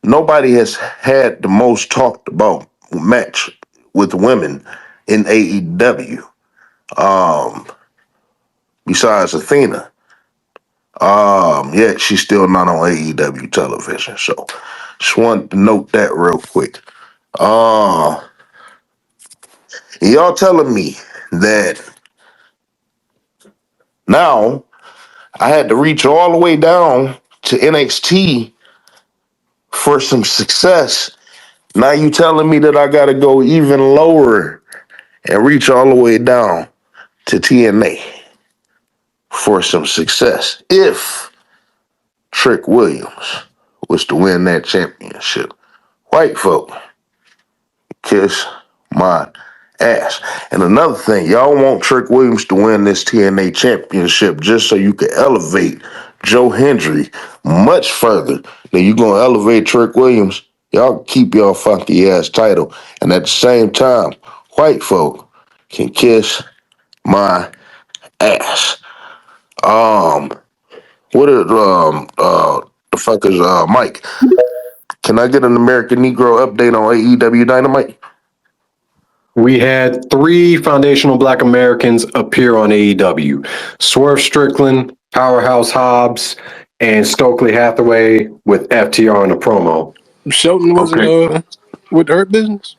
nobody has had the most talked about match with women in AEW. Besides Athena. Yet she's still not on AEW television. So just wanted to note that real quick. Y'all telling me that now I had to reach all the way down to NXT for some success. Now you telling me that I gotta go even lower and reach all the way down to TNA for some success. If Trick Williams was to win that championship. White folk, kiss my ass. And another thing, y'all want Trick Williams to win this TNA championship just so you can elevate Joe Hendry much further than you gonna elevate Trick Williams. Y'all keep your funky ass title. And at the same time, white folk can kiss my ass. What is the fuck is Mike? Can I get an American Negro update on AEW Dynamite? We had 3 foundational Black Americans appear on AEW. Swerve Strickland, Powerhouse Hobbs, and Stokely Hathaway with FTR in a promo. Shelton wasn't with the Hurt Business?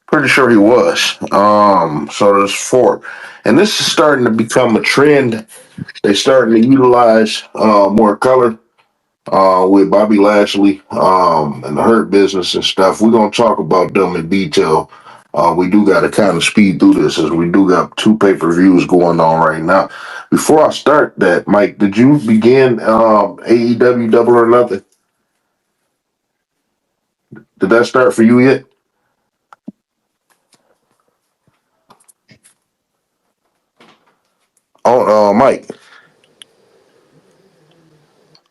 Pretty sure he was. So there's 4. And this is starting to become a trend. They're starting to utilize more color with Bobby Lashley and the Hurt Business and stuff. We're going to talk about them in detail. We do got to kind of speed through this as we do got 2 pay-per-views going on right now. Before I start that, Mike, did you begin AEW Double or Nothing? Did that start for you yet? Oh, Mike.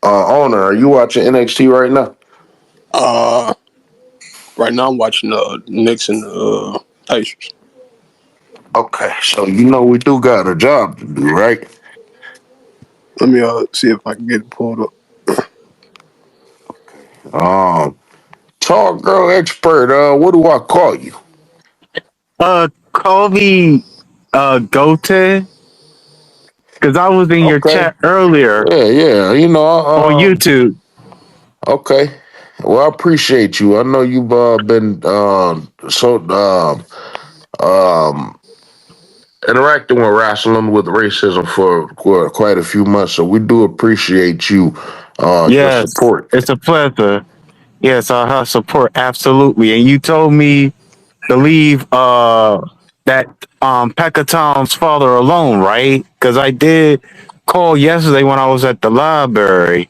Owner, are you watching NXT right now? Right now I'm watching Knicks and Pacers. Okay, so you know we do got a job to do, right? Let me see if I can get it pulled up. Tall girl expert, what do I call you? Call me Goten, because I was in your Okay. chat earlier Yeah, you know, on YouTube. okay. Well, I appreciate you. I know you've been interacting with Rasslin with racism for quite a few months, so we do appreciate you, your Yes, support. it's a pleasure. Yes, I have support absolutely. And you told me to leave that Pekka Tom's father alone, right? Because I did call yesterday when I was at the library,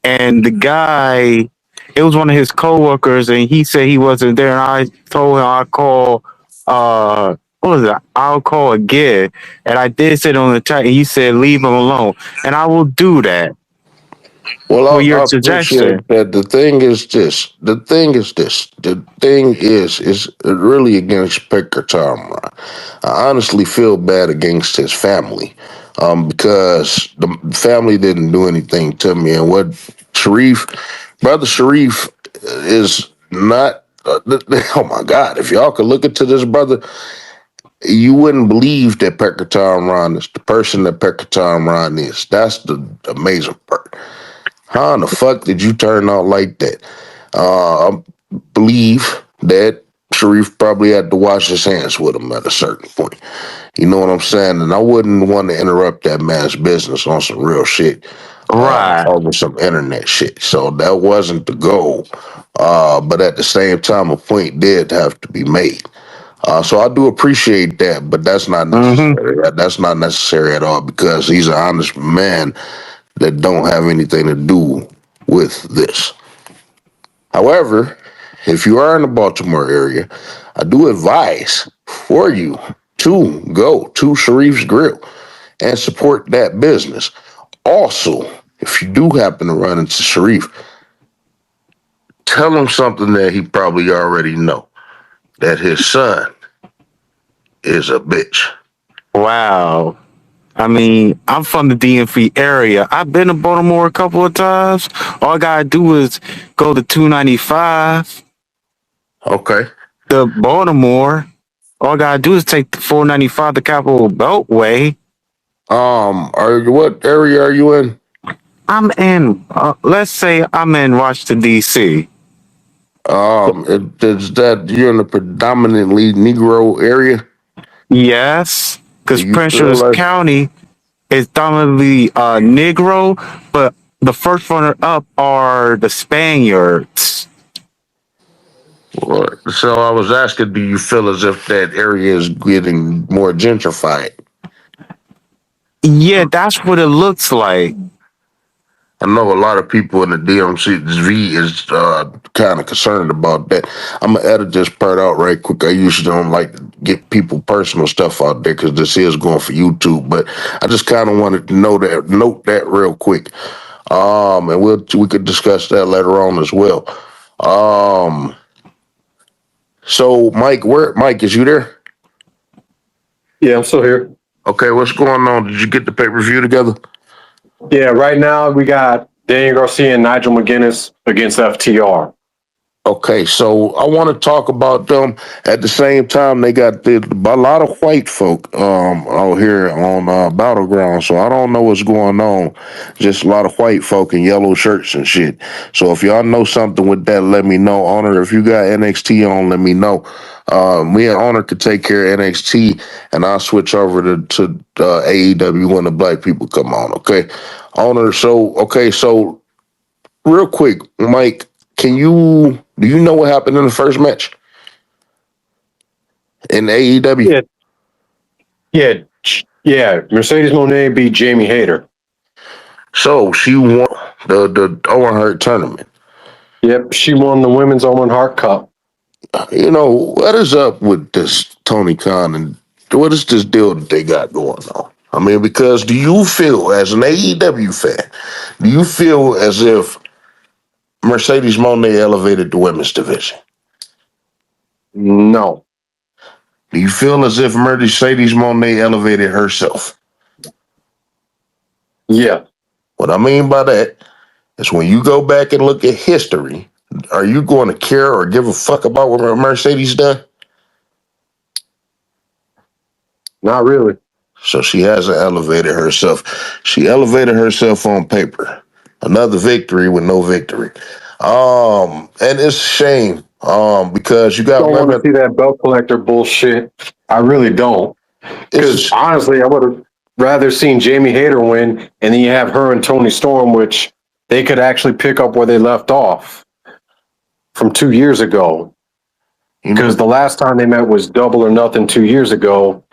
and the guy, it was one of his coworkers, and he said he wasn't there, and I told him I'd call what was it? I'll call again. And I did say it on the chat, and he said leave him alone. And I will do that for Well, your I suggestion. appreciate that. The thing is this. The thing is really against Picker Tom. I honestly feel bad against his family, because the family didn't do anything to me. And what brother Sharif is not. Oh my God! If y'all could look into this brother, you wouldn't believe that Pecker Tom Ron is the person that Pecker Tom Ron is. That's the amazing part. How in the fuck did you turn out like that? I believe that Sharif probably had to wash his hands with him at a certain point. You know what I'm saying? And I wouldn't want to interrupt that man's business on some real shit. Right. over some internet shit. So that wasn't the goal. But at the same time, a point did have to be made. So I do appreciate that, but that's not Mm-hmm. necessary. That's not necessary at all because he's an honest man that don't have anything to do with this. However, if you are in the Baltimore area, I do advise for you to go to Sharif's Grill and support that business. Also, if you do happen to run into Sharif, tell him something that he probably already know, that his son is a bitch. Wow. I mean, I'm from the DMV area. I've been to Baltimore a couple of times. All I gotta do is go to 295 Okay. to Baltimore. All I gotta do is take the 495, the Capitol Beltway. What area are you in? I'm in, let's say I'm in Washington, D.C. Is that you're in a predominantly Negro area? Yes, Do because you Prince feel George's like County is dominantly Negro, but the first runner up are the Spaniards. so I was asking, do you feel as if that area is getting more gentrified? Yeah, that's what it looks like. I know a lot of people in the DMV is kind of concerned about that. I'm gonna edit this part out right quick. I usually don't like to get people personal stuff out there because this is going for YouTube, but I just kind of wanted to note that real quick. And we could discuss that later on as well. Um, so Mike, is you there? Yeah, I'm still here. Okay, what's going on? Did you get the pay-per-view together? Yeah, right now we got Daniel Garcia and Nigel McGuinness against FTR. Okay, so I want to talk about them. At the same time, they got a lot of white folk out here on battleground. So I don't know what's going on. Just a lot of white folk in yellow shirts and shit. So if y'all know something with that, let me know. Honor, if you got NXT on, let me know. Me and Honor could take care of NXT, and I'll switch over to AEW when the black people come on. Okay, Honor. So real quick, Mike, do you know what happened in the first match in AEW? Yeah, yeah. Mercedes Moné beat Jamie Hayter. So she won the Owen Hart tournament. Yep, she won the Women's Owen Hart Cup. You know, what is up with this Tony Khan and what is this deal that they got going on? I mean, because do you feel, as an AEW fan, do you feel as if Mercedes Moné elevated the women's division? No. Do you feel as if Mercedes Moné elevated herself? Yeah. What I mean by that is when you go back and look at history, are you going to care or give a fuck about what Mercedes done? Not really. So she hasn't elevated herself. She elevated herself on paper. Another victory with no victory. And it's a shame. Because you got Don't want to women. see that belt collector bullshit. I really don't. Because honestly, I would have rather seen Jamie Hayter win, and then you have her and Tony Storm, which they could actually pick up where they left off from 2 years ago. Because the last time they met was Double or Nothing 2 years ago,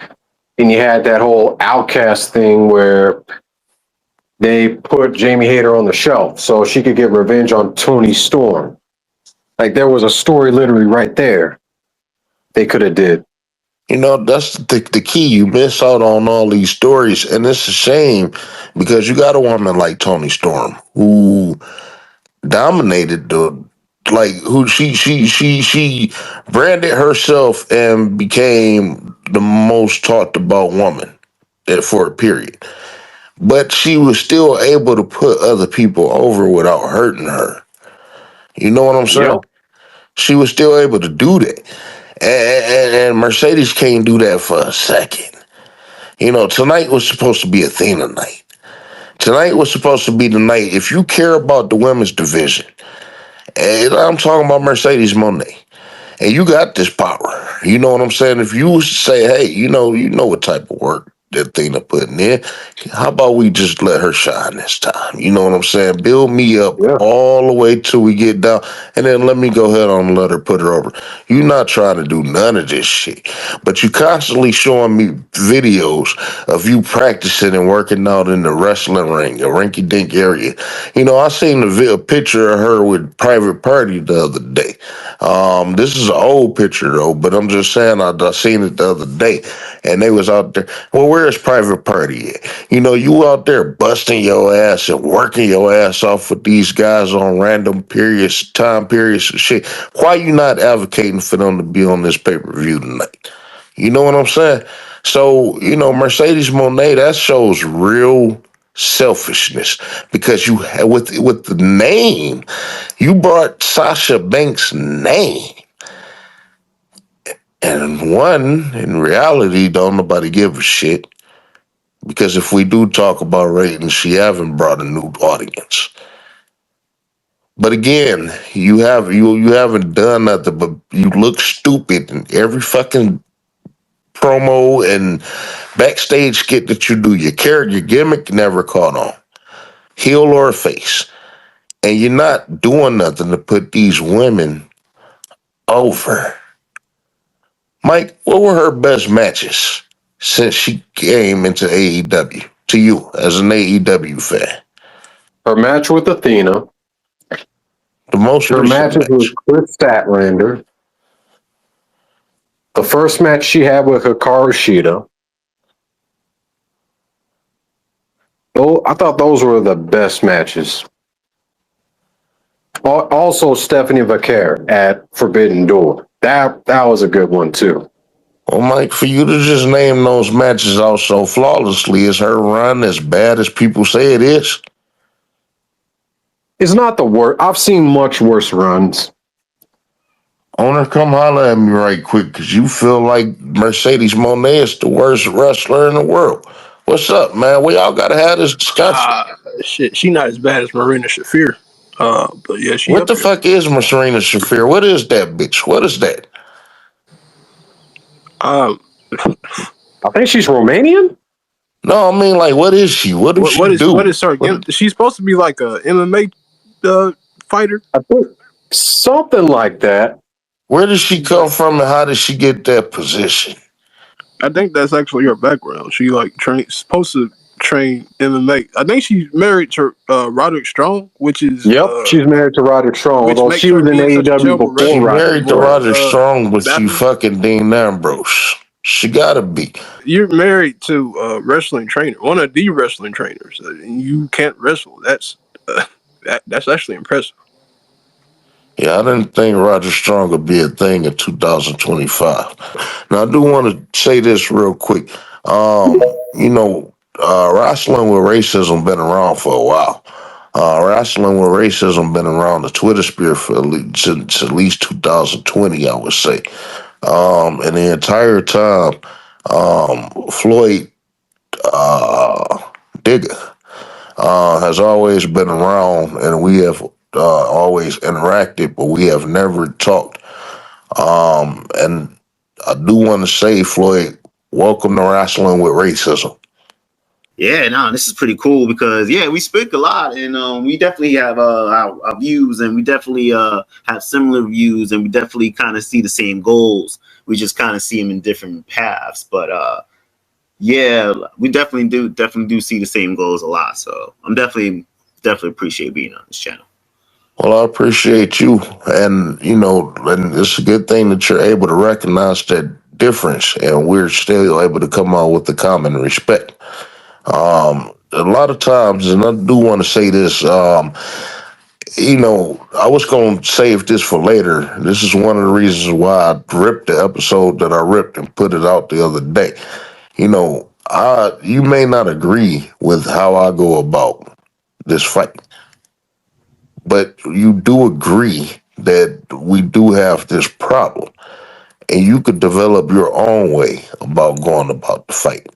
and you had that whole Outcast thing where they put Jamie Hayter on the shelf so she could get revenge on Tony Storm. Like there was a story literally right there they could have did. You know, that's the key. You miss out on all these stories, and it's a shame because you got a woman like Tony Storm who dominated who she branded herself and became the most talked about woman for a period. But she was still able to put other people over without hurting her. You know what I'm saying? Yep. She was still able to do that. And Mercedes can't do that for a second. You know, tonight was supposed to be Athena night. Tonight was supposed to be the night. If you care about the women's division, and I'm talking about Mercedes Moné, and you got this power. You know what I'm saying? If you say, hey, you know what type of work that Athena putting in. How about we just let her shine this time? You know what I'm saying? Build me up all the way till we get down, and then let me go ahead on and let her put her over. You're not trying to do none of this shit, but you constantly showing me videos of you practicing and working out in the wrestling ring, a rinky-dink area. You know, I seen a picture of her with Private Party the other day. This is an old picture though, but I'm just saying I seen it the other day, and they was out there. Well, where's Private Party at? You know, you out there busting your ass and working your ass off with these guys on random time periods and shit. Why you not advocating for them to be on this pay-per-view tonight? You know what I'm saying? So, you know, Mercedes Moné, that shows real selfishness because you with the name, you brought Sasha Banks' name. And one, in reality, don't nobody give a shit. Because if we do talk about ratings, she haven't brought a new audience. But again, you haven't done nothing, but you look stupid in every fucking promo and backstage skit that you do. Your character, your gimmick never caught on, heel or face, and you're not doing nothing to put these women over. Mike, what were her best matches since she came into AEW? To you, as an AEW fan, Her match with Athena. the most Her recent matches with Chris Statlander. The first match she had with Hikaru Shida. Oh, I thought those were the best matches. Also, Stephanie Vaquer at Forbidden Door. That was a good one too. Well, Mike, for you to just name those matches out so flawlessly, is her run as bad as people say it is? It's not the worst. I've seen much worse runs. Owner, come holler at me right quick, because you feel like Mercedes Moné is the worst wrestler in the world. What's up, man? We all got to have this discussion. Shit, she not as bad as Marina Shafir. But yeah, she What up the here. fuck is Marina Shafir? What is that bitch? What is that? I think she's Romanian. No, I mean, like, what is she? What does she do? What is her? She's supposed to be like a MMA fighter. I think something like that. Where does she come from, and how did she get that position? I think that's actually her background. She supposed to train MMA. I think she's married to Roderick Strong, which is she's married to Roderick Strong. Although she was in AEW before She married to Roderick Strong. Strong, but she fucking Dean Ambrose. She gotta be. You're married to a wrestling trainer, one of the wrestling trainers, and you can't wrestle. That's actually impressive. Yeah, I didn't think Roger Strong would be a thing in 2025. Now, I do want to say this real quick. You know, wrestling with racism been around for a while. Wrestling with racism been around the Twitter sphere for since at least 2020, I would say. And the entire time, Floyd Digger has always been around, and we have always interacted, but we have never talked. And I do want to say, Floyd, welcome to Wrestling with Racism. Yeah, no, this is pretty cool because we speak a lot, and we definitely have our views, and we definitely have similar views, and we definitely kind of see the same goals. We just kind of see them in different paths, but we definitely do see the same goals a lot. So I'm definitely appreciate being on this channel. Well, I appreciate you, and and it's a good thing that you're able to recognize that difference, and we're still able to come out with the common respect. A lot of times, and I do want to say this, I was going to save this for later. This is one of the reasons why I ripped the episode that I ripped and put it out the other day. You may not agree with how I go about this fight, but you do agree that we do have this problem, and you could develop your own way about going about the fight.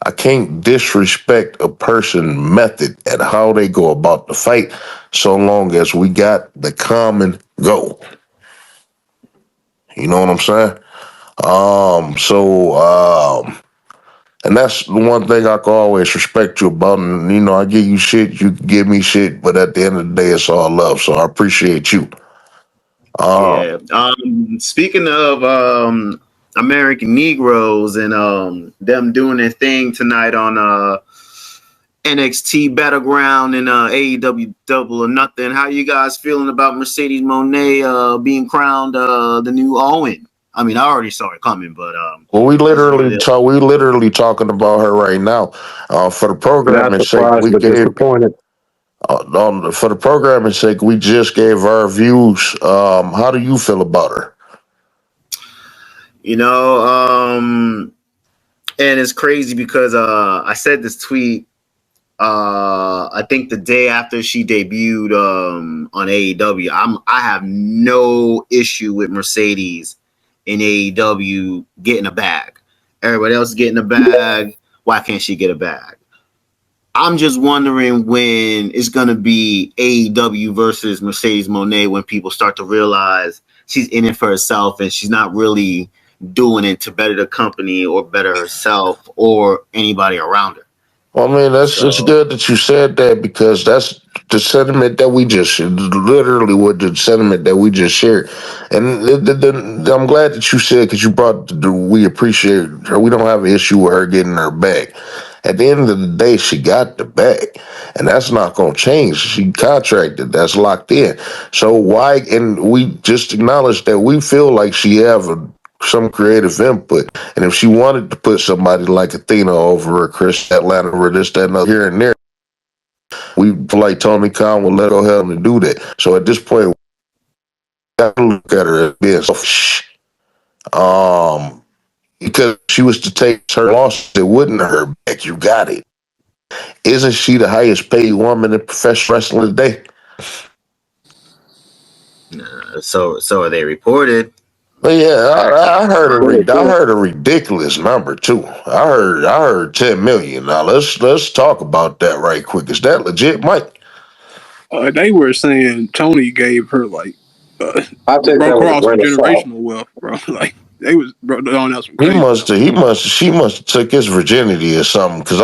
I can't disrespect a person's method and how they go about the fight so long as we got the common goal. You know what I'm saying? And that's the one thing I can always respect you about. And, you know, I give you shit, you give me shit, but at the end of the day, it's all love. So I appreciate you. Yeah. Speaking of American Negroes and them doing their thing tonight on NXT Battleground and AEW Double or Nothing, how you guys feeling about Mercedes Moné being crowned the new Owen? I mean, I already saw it coming, but well, we literally talking about her right now. For the Not programming's sake, surprised, we but gave disappointed. for the programming's sake, we just gave our views. How do you feel about her? You know, and it's crazy because I said this tweet. I think the day after she debuted on AEW, I have no issue with Mercedes in AEW getting a bag. Everybody else is getting a bag. Why can't she get a bag? I'm just wondering when it's going to be AEW versus Mercedes Moné when people start to realize she's in it for herself and she's not really doing it to better the company or better herself or anybody around her. Well, I mean, it's good that you said that because that's the sentiment that we just shared, literally what the sentiment that we just shared. And I'm glad that you said, because you brought we appreciate her. We don't have an issue with her getting her back. At the end of the day, she got the bag, and that's not going to change. She contracted, that's locked in. So why, and we just acknowledged that we feel like she have some creative input. And if she wanted to put somebody like Athena over her, Chris Atlanta, or this, that, and other here and there, we feel like Tony Khan will let her go ahead and do that. So at this point, we got to look at her as being selfish. Because if she was to take her loss, it wouldn't hurt her back. You got it. Isn't she the highest paid woman in professional wrestling today? So are they reported. But yeah, I heard a ridiculous number too. I heard 10 million. Now let's talk about that right quick. Is that legit, Mike? They were saying Tony gave her like I take that with a across grain of salt. generational wealth, bro. Like they was on that some crazy. She must have took his virginity or something. Because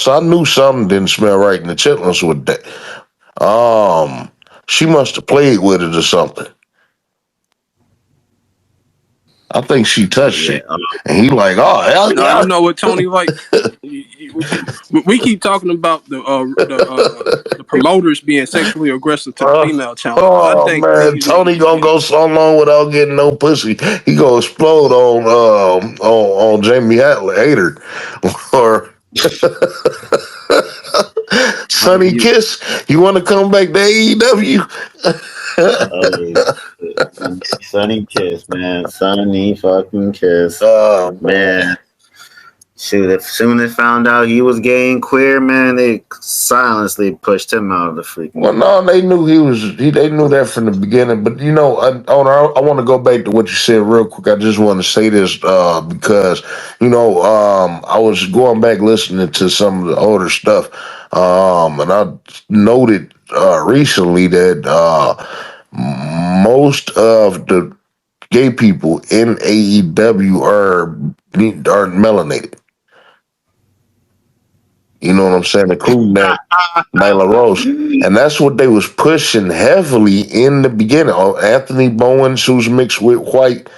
I knew something didn't smell right in the chitlins with that. She must have played with it or something. I think she touched it, and he like, oh hell yeah! You know what Tony like? We keep talking about the promoters being sexually aggressive to the female challenge. Oh man, Tony gonna go so long without getting no pussy. He gonna explode on Jamie Hater or Sonny Kiss. You want to come back to AEW? Sonny Kiss, man. Sonny fucking Kiss. Man. Shoot, as soon as they found out he was gay and queer, man, they silently pushed him out of the freaking. Well, no, they knew they knew that from the beginning. But you know, I want to go back to what you said real quick. I just want to say this because you know, I was going back listening to some of the older stuff, and I noted recently that most of the gay people in AEW are melanated. You know what I'm saying? Including that Nyla Rose. And that's what they was pushing heavily in the beginning. Anthony Bowens, who's mixed with white.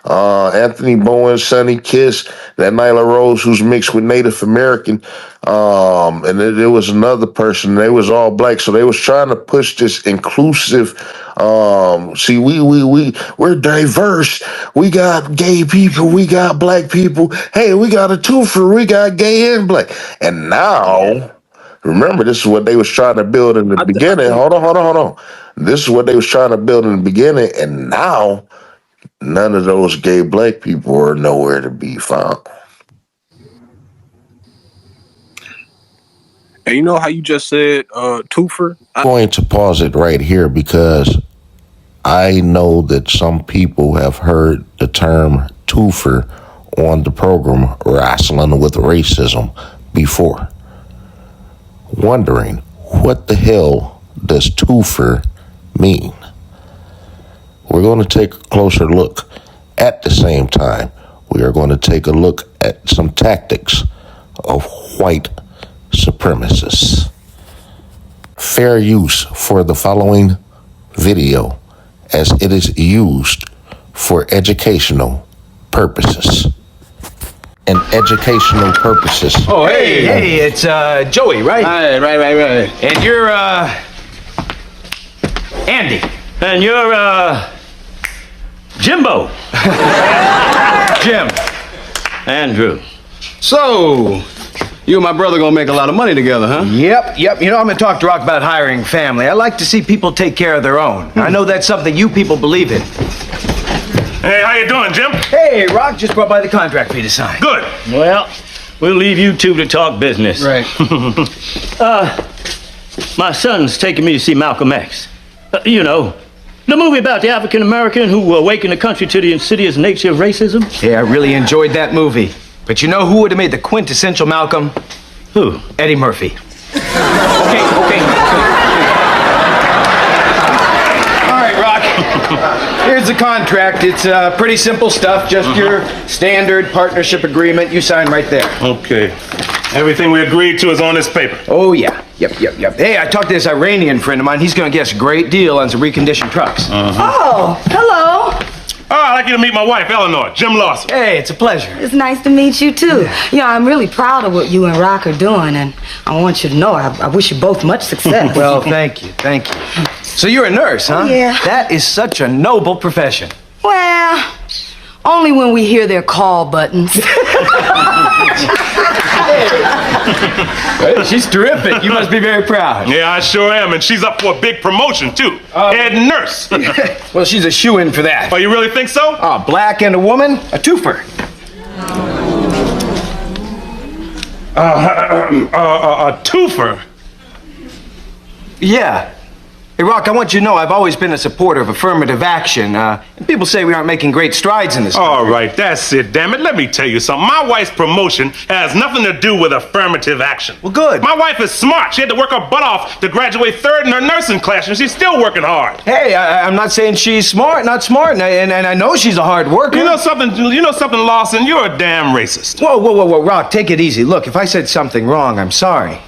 Anthony Bowen, Sonny Kiss, that Nyla Rose, who's mixed with Native American. And there was another person. They was all black. So they was trying to push this inclusive. See, we're diverse. We got gay people. We got black people. Hey, we got a twofer. We got gay and black. And now, remember, this is what they was trying to build in the beginning. Hold on. This is what they was trying to build in the beginning. And now, none of those gay black people are nowhere to be found. And you know how you just said twofer? I'm going to pause it right here because I know that some people have heard the term twofer on the program Rasslin with Racism before. Wondering, what the hell does twofer mean? We're going to take a closer look. At the same time, we are going to take a look at some tactics of white supremacists. Fair use for the following video as it is used for educational purposes. And educational purposes. Oh, hey, it's Joey, right? Right. And you're Andy. And you're, Jimbo. Jim. Andrew. So, you and my brother gonna make a lot of money together, huh? Yep. You know, I'm gonna talk to Rock about hiring family. I like to see people take care of their own. I know that's something you people believe in. Hey, how you doing, Jim? Hey, Rock just brought by the contract for you to sign. Good. Well, we'll leave you two to talk business. Right. My son's taking me to see Malcolm X. You know, the movie about the African American who awakened the country to the insidious nature of racism. Yeah, I really enjoyed that movie. But you know who would have made the quintessential Malcolm? Who? Eddie Murphy. Okay. All right, Rock. Here's the contract. It's pretty simple stuff. Just your standard partnership agreement. You sign right there. Okay. Everything we agreed to is on this paper. Oh, yeah. Yep. Hey, I talked to this Iranian friend of mine. He's going to get us a great deal on some reconditioned trucks. Oh, hello. Oh, I'd like you to meet my wife, Eleanor, Jim Lawson. Hey, it's a pleasure. It's nice to meet you, too. You know, I'm really proud of what you and Rock are doing, and I want you to know I wish you both much success. Well, thank you. So you're a nurse, huh? Oh, yeah. That is such a noble profession. Well, only when we hear their call buttons. Hey, she's terrific. You must be very proud. Yeah, I sure am, and she's up for a big promotion, too. Head nurse. Well, she's a shoo-in for that. Oh, you really think so? Oh, black and a woman, a twofer. A twofer? Yeah. Hey, Rock, I want you to know I've always been a supporter of affirmative action. And people say we aren't making great strides in this country. All right, that's it, damn it. Let me tell you something. My wife's promotion has nothing to do with affirmative action. Well, good. My wife is smart. She had to work her butt off to graduate third in her nursing class, and she's still working hard. Hey, I'm not saying she's not smart, and I know she's a hard worker. You know something, Lawson? You're a damn racist. Whoa, Rock, take it easy. Look, if I said something wrong, I'm sorry.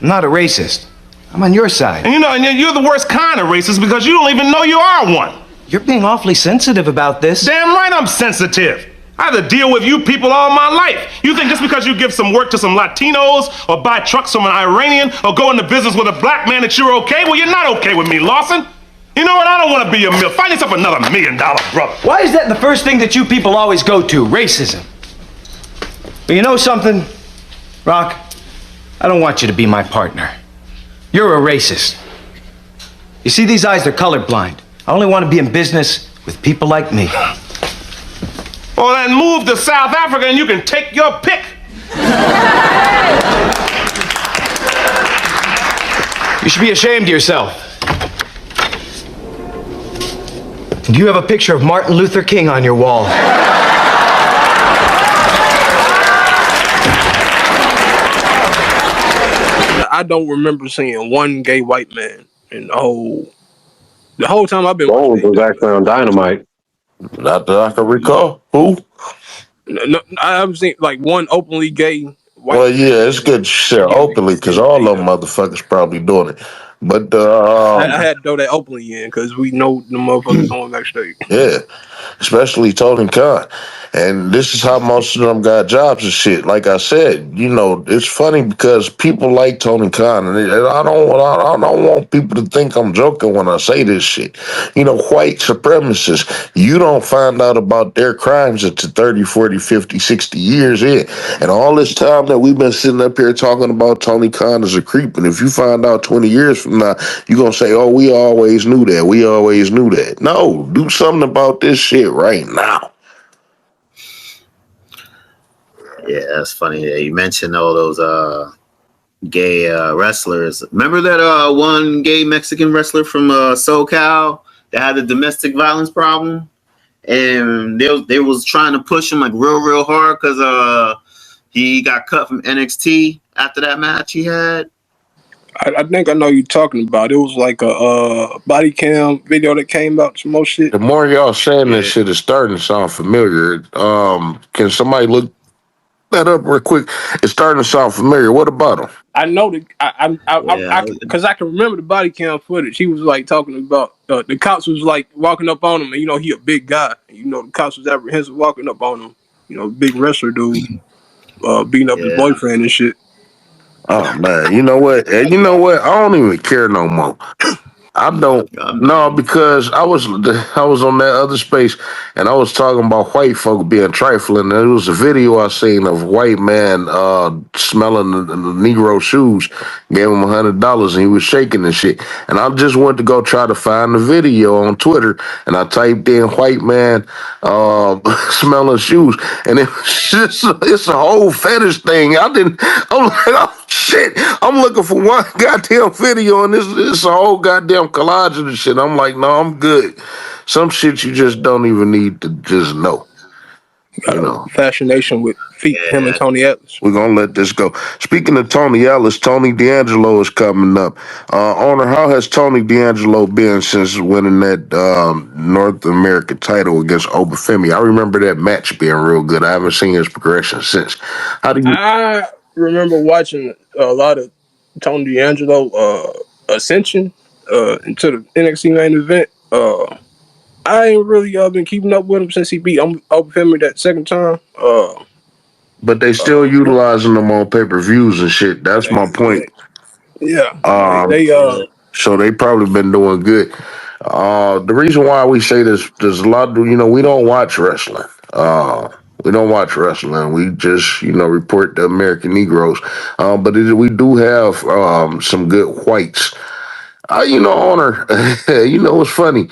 I'm not a racist. I'm on your side. And you're the worst kind of racist because you don't even know you are one. You're being awfully sensitive about this. Damn right I'm sensitive. I have to deal with you people all my life. You think just because you give some work to some Latinos or buy trucks from an Iranian or go into business with a black man that you're okay? Well, you're not okay with me, Lawson. You know what? I don't want to be your mill. Find yourself another $1 million brother. Why is that the first thing that you people always go to? Racism. But you know something, Rock? I don't want you to be my partner. You're a racist. You see, these eyes are colorblind. I only want to be in business with people like me. Well, then move to South Africa and you can take your pick. You should be ashamed of yourself. Do you have a picture of Martin Luther King on your wall? I don't remember seeing one gay white man in the whole time I've been watching. Bones was actually on Dynamite. Not that I can recall. Who? No, I haven't seen like one openly gay white. Well, yeah, it's good to share openly because all of them motherfuckers probably doing it. But I had to throw that openly in because we know the motherfuckers going backstage. yeah, especially Tony Khan. And this is how most of them got jobs and shit. Like I said, it's funny because people like Tony Khan, and I don't want people to think I'm joking when I say this shit. White supremacists, you don't find out about their crimes until 30, 40, 50, 60 years in. And all this time that we've been sitting up here talking about Tony Khan as a creep, and if you find out 20 years from now, you're going to say, oh, we always knew that. We always knew that. No, do something about this shit right now. Yeah, that's funny. You mentioned all those gay wrestlers. Remember that one gay Mexican wrestler from SoCal that had a domestic violence problem? And they was trying to push him like real hard because he got cut from NXT after that match he had. I think I know you're talking about. It was like a body cam video that came out, some more shit. The more y'all saying this shit is starting to sound familiar. Can somebody look that up real quick. It's starting to sound familiar. What about him? I know that Yeah, because I can remember the body cam footage. He was like talking about the cops was like walking up on him, and he a big guy. And, the cops was apprehensive walking up on him. Big wrestler dude, beating up his yeah. boyfriend and shit. Oh man, you know what? And you know what? I don't even care no more. I don't. No, because I was on that other space and I was talking about white folk being trifling. And there was a video I seen of a white man smelling the Negro shoes, gave him $100 and he was shaking and shit. And I just went to go try to find the video on Twitter and I typed in white man smelling shoes and it's a whole fetish thing. I'm like, oh shit, I'm looking for one goddamn video and it's a whole goddamn collage of the shit. I'm like, no, I'm good. Some shit you just don't even need to just know. Got a fascination with feet. Him and Tony Atlas. We're gonna let this go. Speaking of Tony Ellis, Tony D'Angelo is coming up. Owner, how has Tony D'Angelo been since winning that North American title against Obafemi? I remember that match being real good. I haven't seen his progression since. How do you? I remember watching a lot of Tony D'Angelo ascension into the NXT main event. I ain't really been keeping up with him since he beat Obafemi that second time. But they still utilizing them on pay-per-views and shit. That's my point. Yeah. So they probably been doing good. The reason why we say this, there's a lot of, we don't watch wrestling. We don't watch wrestling. We just, report the American Negroes. But we do have some good whites. Owner, it's funny.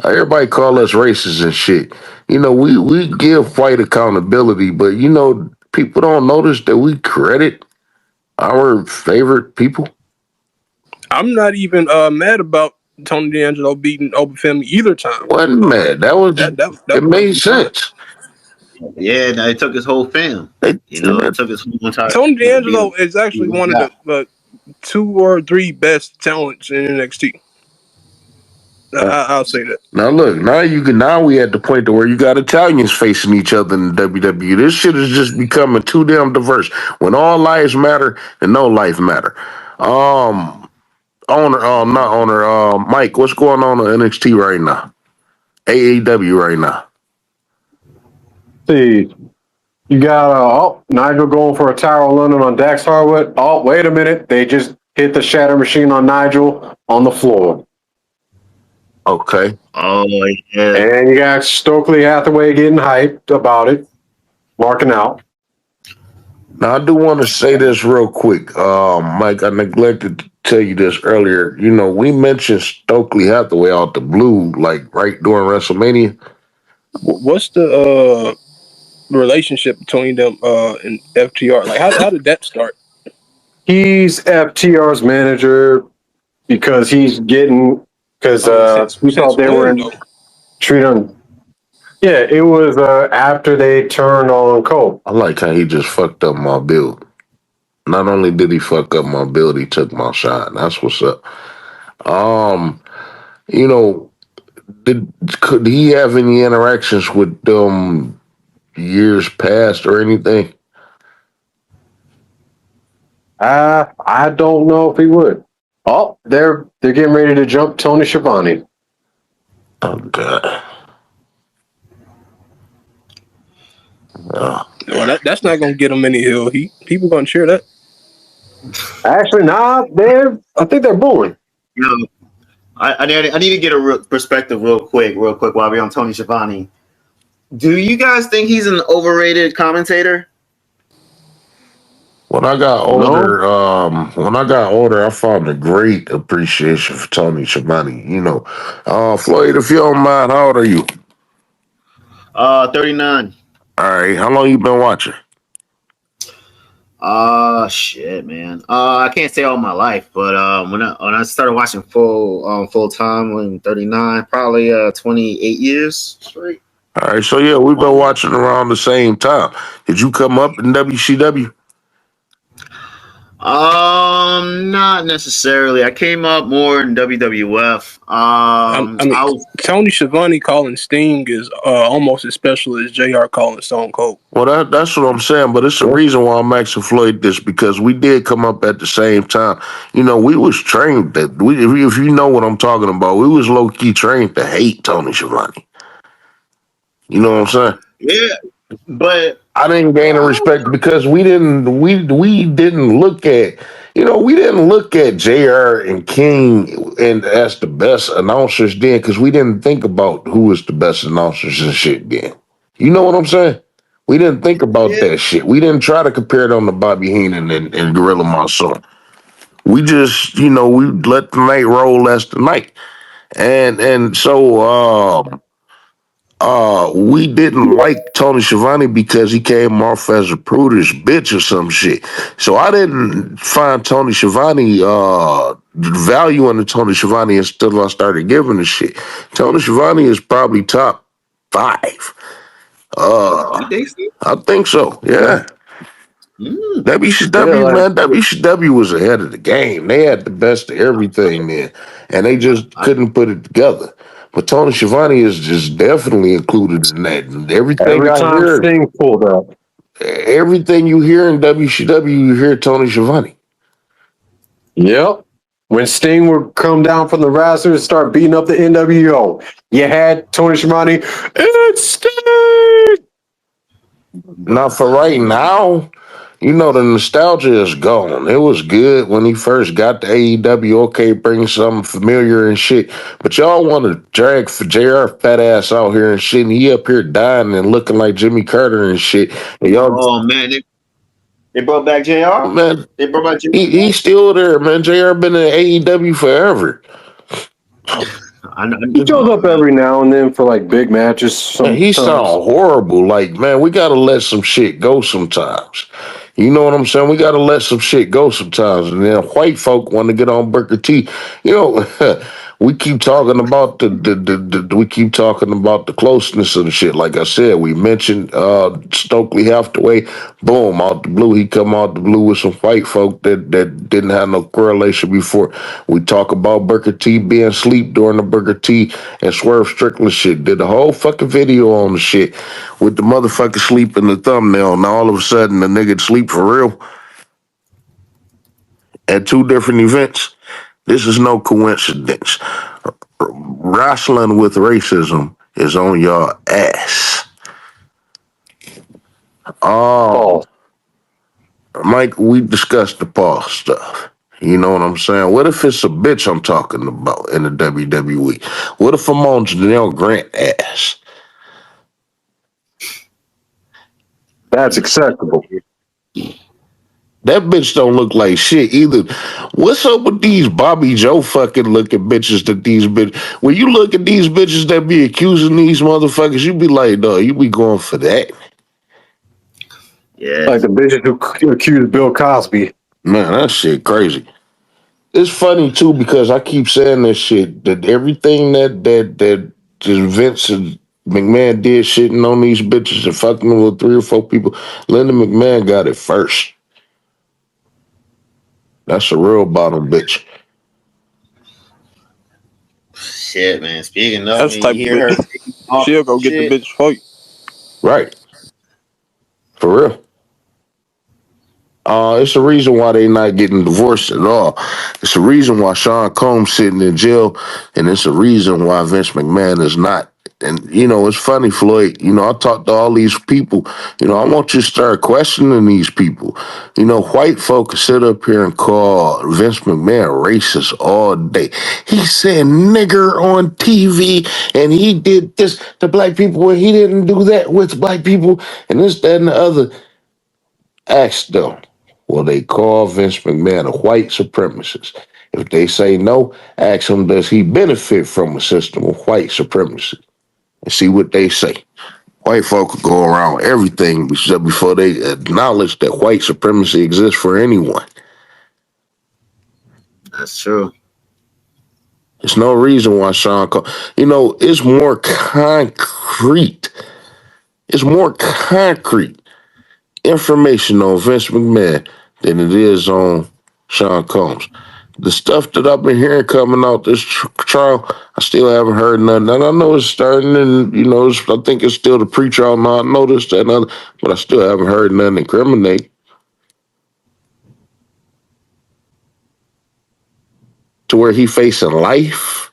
Everybody call us racist and shit. We give white accountability, but people don't notice that we credit our favorite people. I'm not even mad about Tony D'Angelo beating Obafemi either time. Wasn't mad. That was it made sense. Yeah, it took his whole fam. It took his whole entire. Tony D'Angelo is actually one of the 2 or 3 best talents in NXT. I'll say that. Now look, now we at the point to where you got Italians facing each other in the WWE. This shit is just becoming too damn diverse. When all lives matter and no life matter. Mike, what's going on NXT right now? AEW right now. See, you got Nigel going for a Tower of London on Dax Harwood. Oh, wait a minute. They just hit the shatter machine on Nigel on the floor. Okay. Oh, yeah. And you got Stokely Hathaway getting hyped about it, marking out. Now, I do want to say this real quick. Mike, I neglected to tell you this earlier. We mentioned Stokely Hathaway out the blue, like right during WrestleMania. What's the relationship between them and FTR? Like, how did that start? He's FTR's manager because we thought they were in treating. Yeah, it was after they turned on Cole. I like how he just fucked up my build. Not only did he fuck up my build, he took my shot. That's what's up. Could he have any interactions with them years past or anything? I don't know if he would. Oh, they're getting ready to jump Tony Schiavone. Oh God. Well, that's not gonna get him any hill heat. People gonna cheer that. Actually, nah. I think they're booing. I need to get a perspective real quick while we're on Tony Schiavone. Do you guys think he's an overrated commentator? When I got older, I found a great appreciation for Tony Schiavone. Floyd, if you don't mind, how old are you? 39. All right, how long you been watching? Shit, man. I can't say all my life, but when I started watching full time when 39, probably 28 years straight. All right, so yeah, we've been watching around the same time. Did you come up in WCW? Not necessarily. I came up more in WWF. I mean, Tony Schiavone calling Sting is almost as special as JR calling Stone Cold. Well, that's what I'm saying, but it's the reason why I'm asking Floyd this, because we did come up at the same time. You know, we was trained that if you know what I'm talking about, we was low key trained to hate Tony Schiavone. You know what I'm saying? Yeah, but I didn't gain a respect because we didn't look at, we didn't look at JR and King and as the best announcers then, because we didn't think about who was the best announcers and shit then. You know what I'm saying? We didn't think about that shit. We didn't try to compare it on to Bobby Heenan and Gorilla Monsoon. We just, we let the night roll as the night. And so we didn't like Tony Schiavone because he came off as a prudish bitch or some shit. So I didn't find Tony Schiavone value in the Tony Schiavone until I started giving a shit. Tony Schiavone is probably top 5. you think so? I think so, yeah. WCW, man, WCW was ahead of the game. They had the best of everything there, and they just couldn't put it together. But Tony Schiavone is just definitely included in that. And everything I time hear, Sting pulled up. everything you hear in WCW, you hear Tony Schiavone. Yep. When Sting would come down from the rafters and start beating up the NWO, you had Tony Schiavone. It's Sting. Now, for right now, the nostalgia is gone. It was good when he first got to AEW. Okay, bring something familiar and shit. But y'all want to drag for JR fat ass out here and shit, and he up here dying and looking like Jimmy Carter and shit. And y'all, oh man, they brought back JR. Man, they brought back JR. He's still there, man. JR been in AEW forever. He shows up every now and then for like big matches. Man, he sound horrible. Like, man, we gotta let some shit go sometimes. You know what I'm saying? We gotta let some shit go sometimes. And then white folk want to get on Booker T. We keep talking about the closeness of the shit. Like I said, we mentioned Stokely Hathaway. Boom, out the blue, he come out the blue with some white folk that didn't have no correlation before. We talk about Booker T being asleep during the Booker T and Swerve Strickland shit. Did the whole fucking video on the shit with the motherfucker sleep in the thumbnail. Now all of a sudden the nigga sleep for real at 2 different events. This is no coincidence. Rasslin with racism is on your ass. Oh, Mike, we discussed the Paul stuff. You know what I'm saying? What if it's a bitch I'm talking about in the WWE? What if I'm on Janelle Grant ass? That's acceptable. That bitch don't look like shit either. What's up with these Bobby Joe fucking looking bitches that these bitches... When you look at these bitches that be accusing these motherfuckers, you be like, no, you be going for that. Yeah. Like the bitches who accused Bill Cosby. Man, that shit crazy. It's funny, too, because I keep saying this shit, that everything that Vince and McMahon did shitting on these bitches and fucking with 3 or 4 people, Linda McMahon got it first. That's a real bottom bitch. Shit, man. Speaking of, That's the type you hear of her. bitch. She'll go get the bitch for you. Right. For real. It's the reason why they not getting divorced at all. It's the reason why Sean Combs sitting in jail, and it's the reason why Vince McMahon is not. And, it's funny, Floyd. I talk to all these people. I want you to start questioning these people. White folk sit up here and call Vince McMahon racist all day. He said nigger on TV, and he did this to black people, and he didn't do that with black people, and this, that, and the other. Ask them, will they call Vince McMahon a white supremacist? If they say no, ask him, does he benefit from a system of white supremacy? And see what they say. White folk will go around everything before they acknowledge that white supremacy exists for anyone. That's true. There's no reason why Sean it's more concrete. It's more concrete information on Vince McMahon than it is on Sean Combs. The stuff that I've been hearing coming out this trial, I still haven't heard nothing. And I know it's starting, and I think it's still the pre-trial. Now I noticed that, but I still haven't heard nothing incriminating. To where he facing life.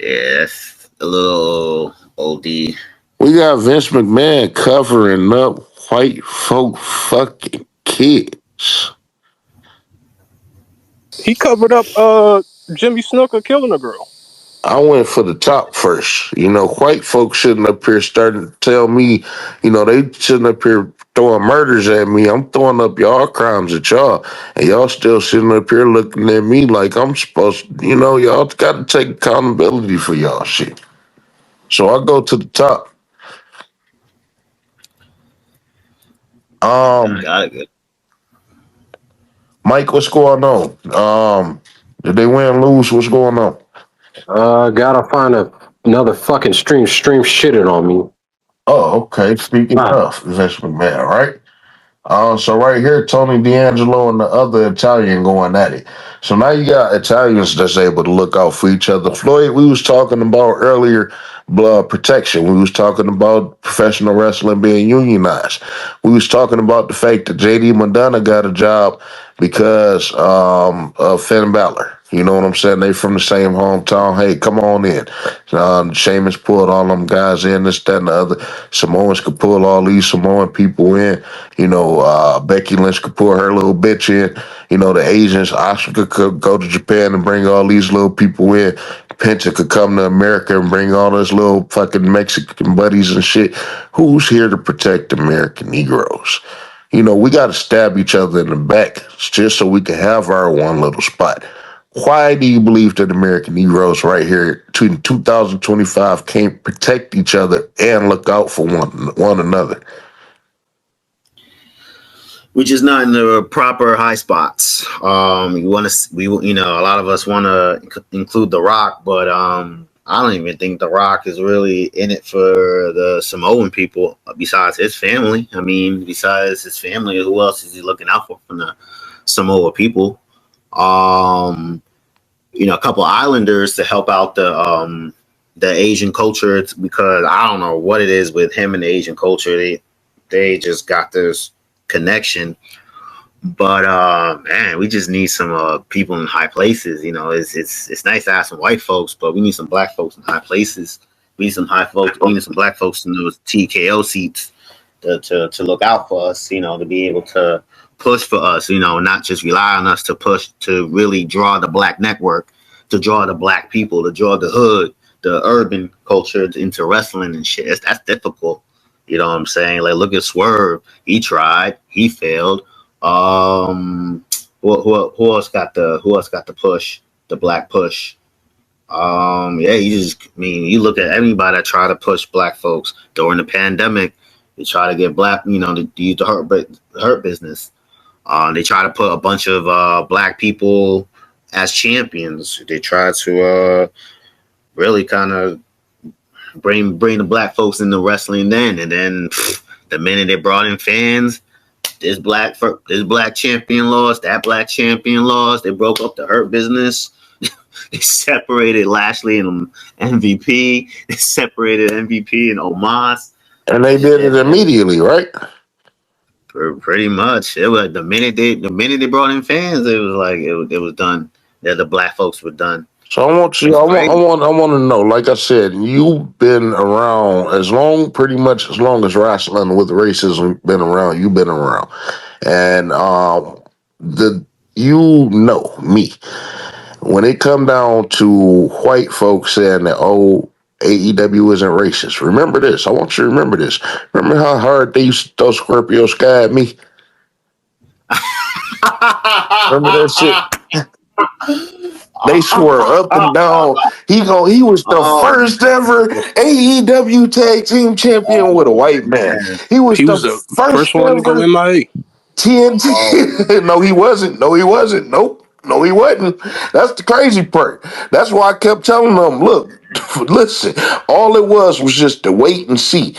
Yeah, that's a little OD. We got Vince McMahon covering up white folk fucking kids. He covered up Jimmy Snuka killing a girl. I went for the top first. White folks sitting up here starting to tell me, they sitting up here throwing murders at me. I'm throwing up y'all crimes at y'all. And y'all still sitting up here looking at me like I'm supposed to, y'all got to take accountability for y'all shit. So I go to the top. Got it. Mike, what's going on? Did they win, lose? What's going on? Gotta find another fucking stream shitting on me. Oh, okay. Speaking of Vince McMahon, right? So right here, Tony D'Angelo and the other Italian going at it. So now you got Italians that's able to look out for each other. Floyd, we was talking about earlier blood protection. We was talking about professional wrestling being unionized. We was talking about the fact that JD Madonna got a job because of Finn Balor. You know what I'm saying? They from the same hometown. Hey, come on in. Sheamus pulled all them guys in, this, that, and the other. Samoans could pull all these Samoan people in. Becky Lynch could pull her little bitch in. The Asians, Asuka could go to Japan and bring all these little people in. Penta could come to America and bring all those little fucking Mexican buddies and shit. Who's here to protect American Negroes? We got to stab each other in the back just so we can have our one little spot. Why do you believe that American Negroes right here in 2025 can't protect each other and look out for one another? We're just not in the proper high spots. A lot of us want to include The Rock, but I don't even think The Rock is really in it for the Samoan people besides his family. I mean, besides his family, who else is he looking out for from the Samoa people? A couple Islanders to help out the Asian culture, because I don't know what it is with him and the Asian culture. They just got this connection. But man, we just need some people in high places. It's nice to have some white folks, but we need some black folks in high places. We need some black folks in those TKO seats to look out for us, to be able to push for us, not just rely on us to push, to really draw the black network, to draw the black people, to draw the hood, the urban culture into wrestling and shit. That's difficult. You know what I'm saying? Like, look at Swerve. He tried. He failed. Who else got the push? The black push. You look at anybody that try to push black folks during the pandemic. They try to get black, to use the hurt business. They try to put a bunch of black people as champions. They try to really kind of bring the black folks into wrestling then, and then the minute they brought in fans, this black champion lost, that black champion lost. They broke up the hurt business. They separated Lashley and MVP. They separated MVP and Omos. And they did it immediately, right? Pretty much. It was the minute they brought in fans, it was like it was done. That the black folks were done. So I want to know. Like I said, you've been around pretty much as long as wrestling with racism been around. You've been around, and me. When it come down to white folks saying that AEW isn't racist, remember this. I want you to remember this. Remember how hard they used to throw Scorpio Sky at me? Remember that shit? They swore up and down. He was the first ever AEW Tag Team Champion with a white man. He was the first one to go MIA. TNT. No, he wasn't. Nope. No, he wasn't. That's the crazy part. That's why I kept telling them, look, listen, all it was just to wait and see.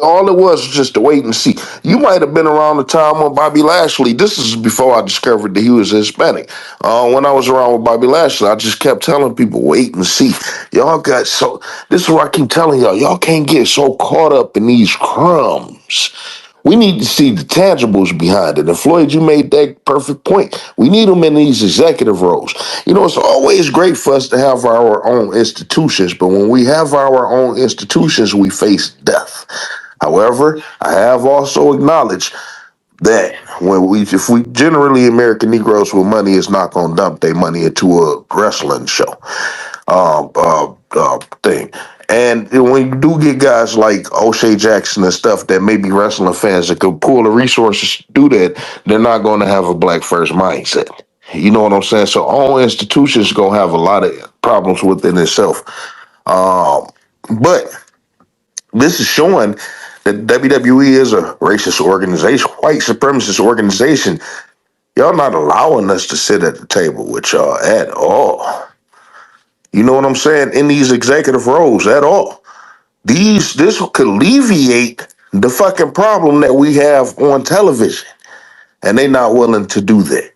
all it was just to wait and see. You might have been around the time when Bobby Lashley. This is before I discovered that he was Hispanic. When I was around with Bobby Lashley, I just kept telling people, wait and see. Y'all got so. This is what I keep telling y'all. Y'all can't get so caught up in these crumbs. We need to see the tangibles behind it. And Floyd, you made that perfect point. We need them in these executive roles. You know, it's always great for us to have our own institutions, but when we have our own institutions, we face death. However, I have also acknowledged that if we generally American Negroes with money is not going to dump their money into a wrestling show thing. And when you do get guys like O'Shea Jackson and stuff that may be wrestling fans that could pull the resources to do that, they're not going to have a black first mindset. You know what I'm saying? So all institutions going to have a lot of problems within itself. But this is showing that WWE is a racist organization, white supremacist organization. Y'all not allowing us to sit at the table with y'all at all. You know what I'm saying? In these executive roles at all. This could alleviate the fucking problem that we have on television. And they not willing to do that.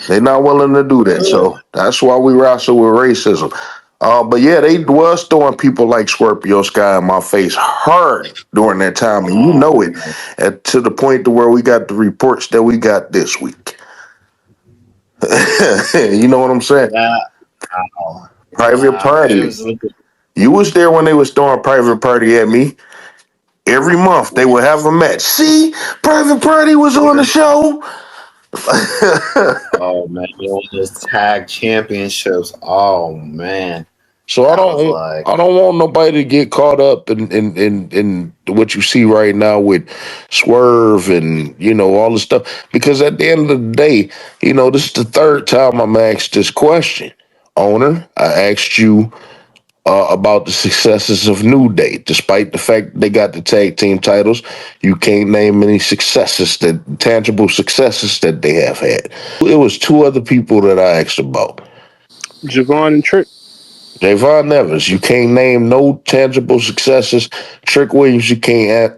They're not willing to do that. So that's why we wrestle with racism. But yeah, they was throwing people like Scorpio Sky in my face hard during that time. And you know it. To the point to where we got the reports that we got this week. You know what I'm saying? Private Party. You was there when they was throwing Private Party at me. Every month they would have a match. See, Private Party was on the show. Oh man, those tag championships. Oh man. So I don't want nobody to get caught up in what you see right now with Swerve and all this stuff. Because at the end of the day, this is the third time I'm asked this question. Owner, I asked you about the successes of New Day. Despite the fact that they got the tag team titles, you can't name any tangible successes that they have had. It was two other people that I asked about. Javon and Trick. Javon Nevers, you can't name no tangible successes. Trick Williams, you can't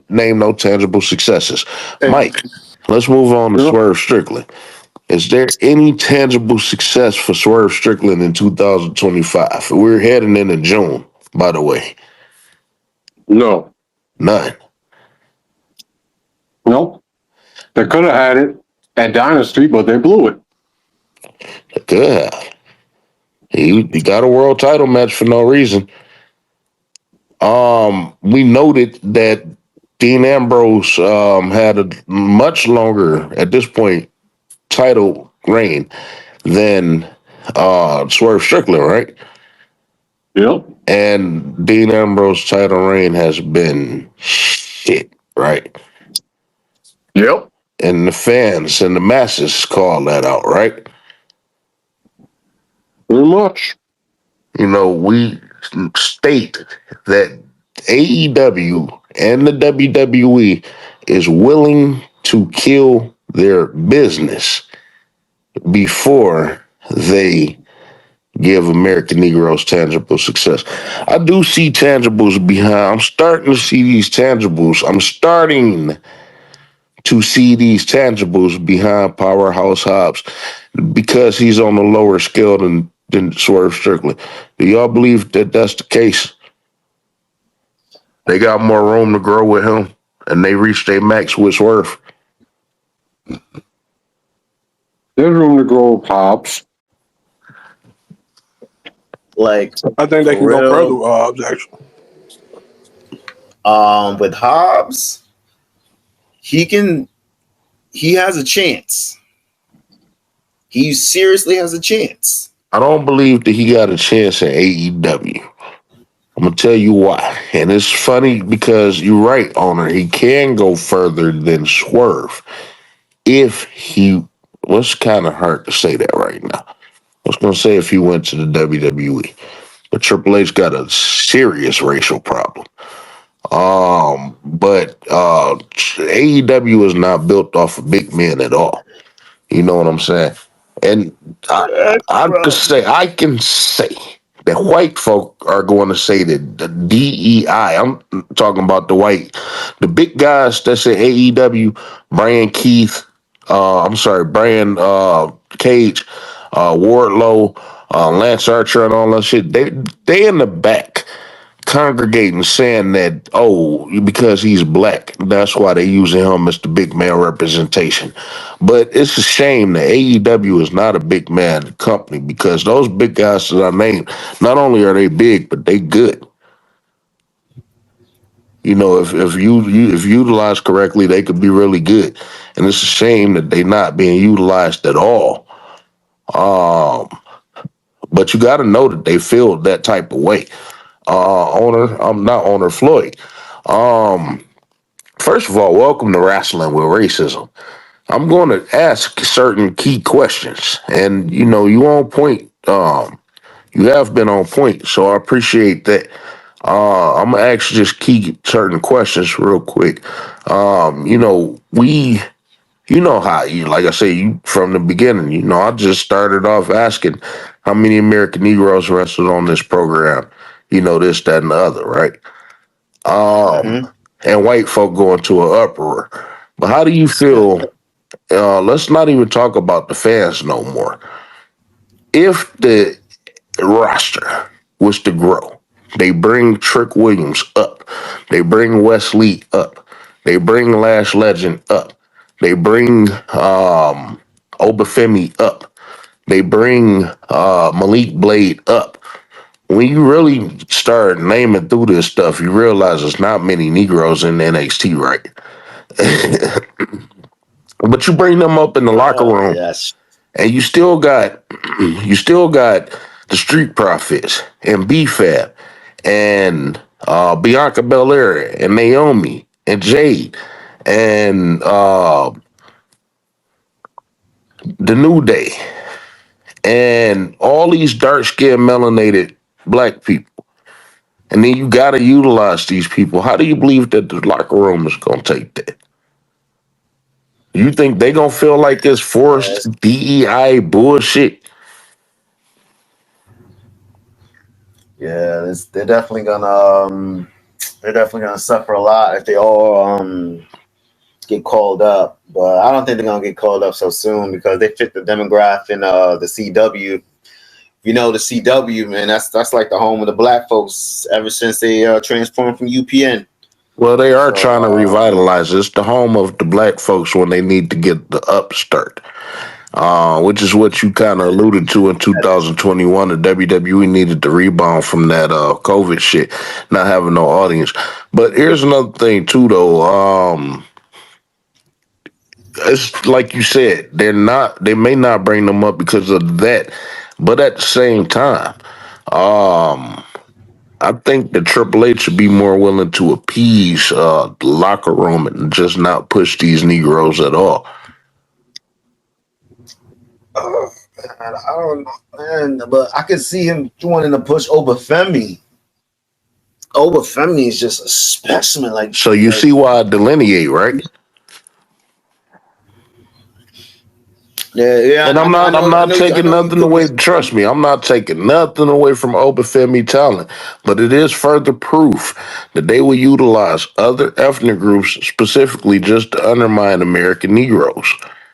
name no tangible successes. Mike, let's move on to Swerve Strickland. Is there any tangible success for Swerve Strickland in 2025? We're heading into June, by the way. No. None. Nope. They could have had it at Dynasty, but they blew it. They could have. He got a world title match for no reason. We noted that Dean Ambrose had a much longer, at this point, title reign than Swerve Strickland, right? Yep. And Dean Ambrose title reign has been shit, right? Yep. And the fans and the masses call that out, right? Pretty much. We state that AEW and the WWE is willing to kill their business before they give American Negroes tangible success. I do see tangibles behind. I'm starting to see these tangibles. I'm starting to see these tangibles behind Powerhouse Hobbs because he's on a lower scale than Swerve Strickland. Do y'all believe that that's the case? They got more room to grow with him, and they reached their max with Swerve. There's room to grow with Hobbs. Like, I think they can go further with Hobbs, actually. With Hobbs, he has a chance. He seriously has a chance. I don't believe that he got a chance in AEW. I'm going to tell you why. And it's funny because you're right, owner. He can go further than Swerve if he... Well, it's kind of hard to say that right now. I was going to say if he went to the WWE. But Triple H got a serious racial problem. But AEW is not built off of big men at all. You know what I'm saying? And I can say that white folk are going to say that the DEI, I'm talking about the big guys that's in AEW, Brian Keith, Brian Cage, Wardlow, Lance Archer, and all that shit. They in the back congregating saying that, because he's black, that's why they using him as the big man representation. But it's a shame that AEW is not a big man company, because those big guys that I named, not only are they big, but they good. You know, if utilized correctly, they could be really good. And it's a shame that they not being utilized at all. But you got to know that they feel that type of way. I'm not owner Floyd. First of all, welcome to Wrestling with Racism. I'm going to ask certain key questions, and you on point. You have been on point, so I appreciate that. I'm gonna ask you just key certain questions real quick. How you, like I say, you from the beginning. I just started off asking how many American Negroes wrestled on this program. This, that, and the other, right? And white folk go into an uproar. But how do you feel? Let's not even talk about the fans no more. If the roster was to grow, they bring Trick Williams up, they bring Wesley up, they bring Lash Legend up, they bring Obafemi up, they bring Malik Blade up. When you really start naming through this stuff, you realize there's not many Negroes in NXT, right? But you bring them up in the locker room, Yes. and you still got the Street Profits and B-Fab and Bianca Belair and Naomi and Jade and the New Day and all these dark-skinned melanated black people. And then you got to utilize these people. How do you believe that the locker room is going to take that? You think they going to feel like this forced DEI bullshit? Yeah, they're definitely gonna suffer a lot if they all get called up. But I don't think they're gonna get called up so soon, because they fit the demographic in the CW. The CW, man, that's like the home of the black folks ever since they transformed from UPN. Well, they are trying to revitalize it. It's the home of the black folks when they need to get the upstart, which is what you kind of alluded to in 2021. The WWE needed to rebound from that COVID shit, not having no audience. But here's another thing, too, though. It's like you said, they may not bring them up because of that, but at the same time, I think that Triple H should be more willing to appease the locker room and just not push these Negroes at all. I don't know, man, but I could see him wanting to push Obafemi. Obafemi is just a specimen. So you see why I delineate, right? Yeah. And I'm not taking nothing away. Trust me, I'm not taking nothing away from Obafemi talent, but it is further proof that they will utilize other ethnic groups specifically just to undermine American Negroes.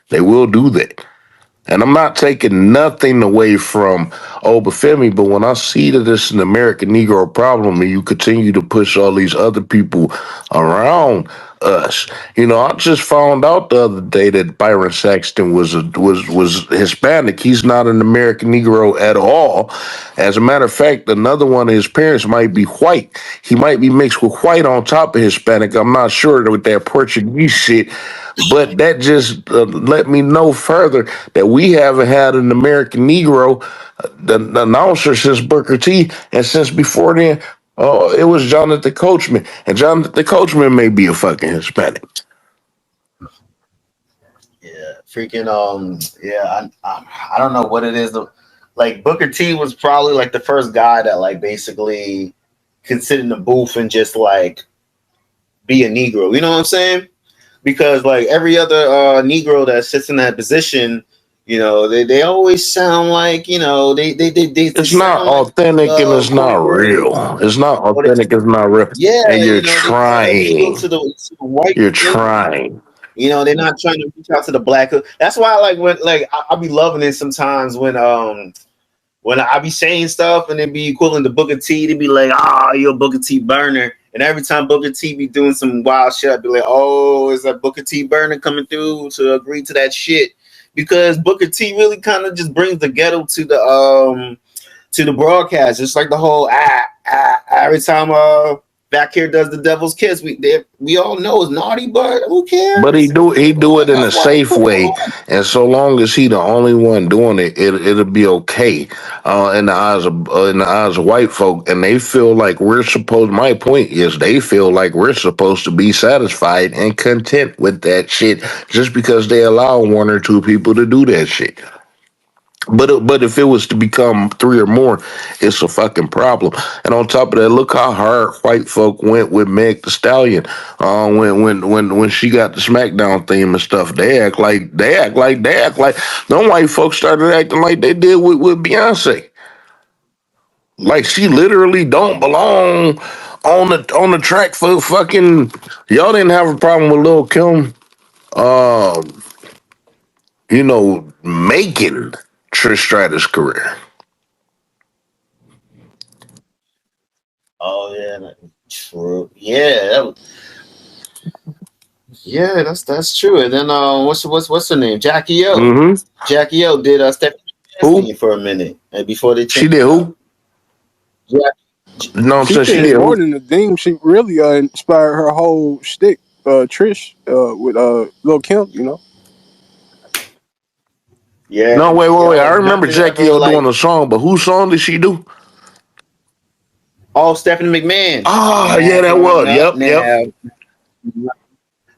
They will do that. And I'm not taking nothing away from Obafemi, but when I see that it's an American Negro problem and you continue to push all these other people around us, I just found out the other day that Byron Saxton was Hispanic. He's not an American Negro at all. As a matter of fact, another one of his parents might be white. He might be mixed with white on top of Hispanic. I'm not sure with that Portuguese shit. But that just let me know further that we haven't had an American Negro, the announcer, since Booker T, and since before then, it was Jonathan Coachman, and Jonathan Coachman may be a fucking Hispanic. Yeah, freaking I don't know what it is. Like Booker T was probably like the first guy that like basically could sit in the booth and just like be a Negro. You know what I'm saying? Because like every other Negro that sits in that position, You know, they always sound like, you know, they It's not sound like authentic and it's not cornbread. real. It's not Or they, authentic. It's not real. yeah, And you're you know, they try to appeal trying. to the white You're community. trying. You know, they're not trying to reach out to the black. That's why I like when, like, I be loving it sometimes when I be saying stuff and it be equivalent to Booker T. They be like, you're a Booker T burner. And every time Booker T be doing some wild shit, I be like, oh, is that Booker T burner coming through to agree to that shit? Because Booker T really kind of just brings the ghetto to the broadcast. It's like the whole every time back here does the devil's kiss. We all know it's naughty, but who cares? But he do it in a That's why he safe put it way, on. and so long as he the only one doing it, it'll be okay. In the eyes of white folk, and they feel like we're supposed. My point is, they feel like we're supposed to be satisfied and content with that shit, just because they allow one or two people to do that shit. But if it was to become three or more, it's a fucking problem. And on top of that, look how hard white folk went with Meg the Stallion. When she got the SmackDown theme and stuff, they act like them white folks started acting like they did with Beyonce. Like she literally don't belong on the track for fucking. Y'all didn't have a problem with Lil Kim. Um, making Trish Stratus' career. Oh yeah, true. Yeah, yeah, that's true. And then what's her name? Jackie O. Mm-hmm. Jackie O did Stephanie Who? for a minute, and before they She changed did it who? up. No, I'm She saying she did did more who? than the theme. She really inspired her whole shtick, Trish, with Lil Kim. You know. Yeah, No, wait. I yo, remember nothing Jackie ever O like. doing a song, but whose song did she do? Oh, Stephanie McMahon. Ah, yeah, that Backing was. up Yep. now.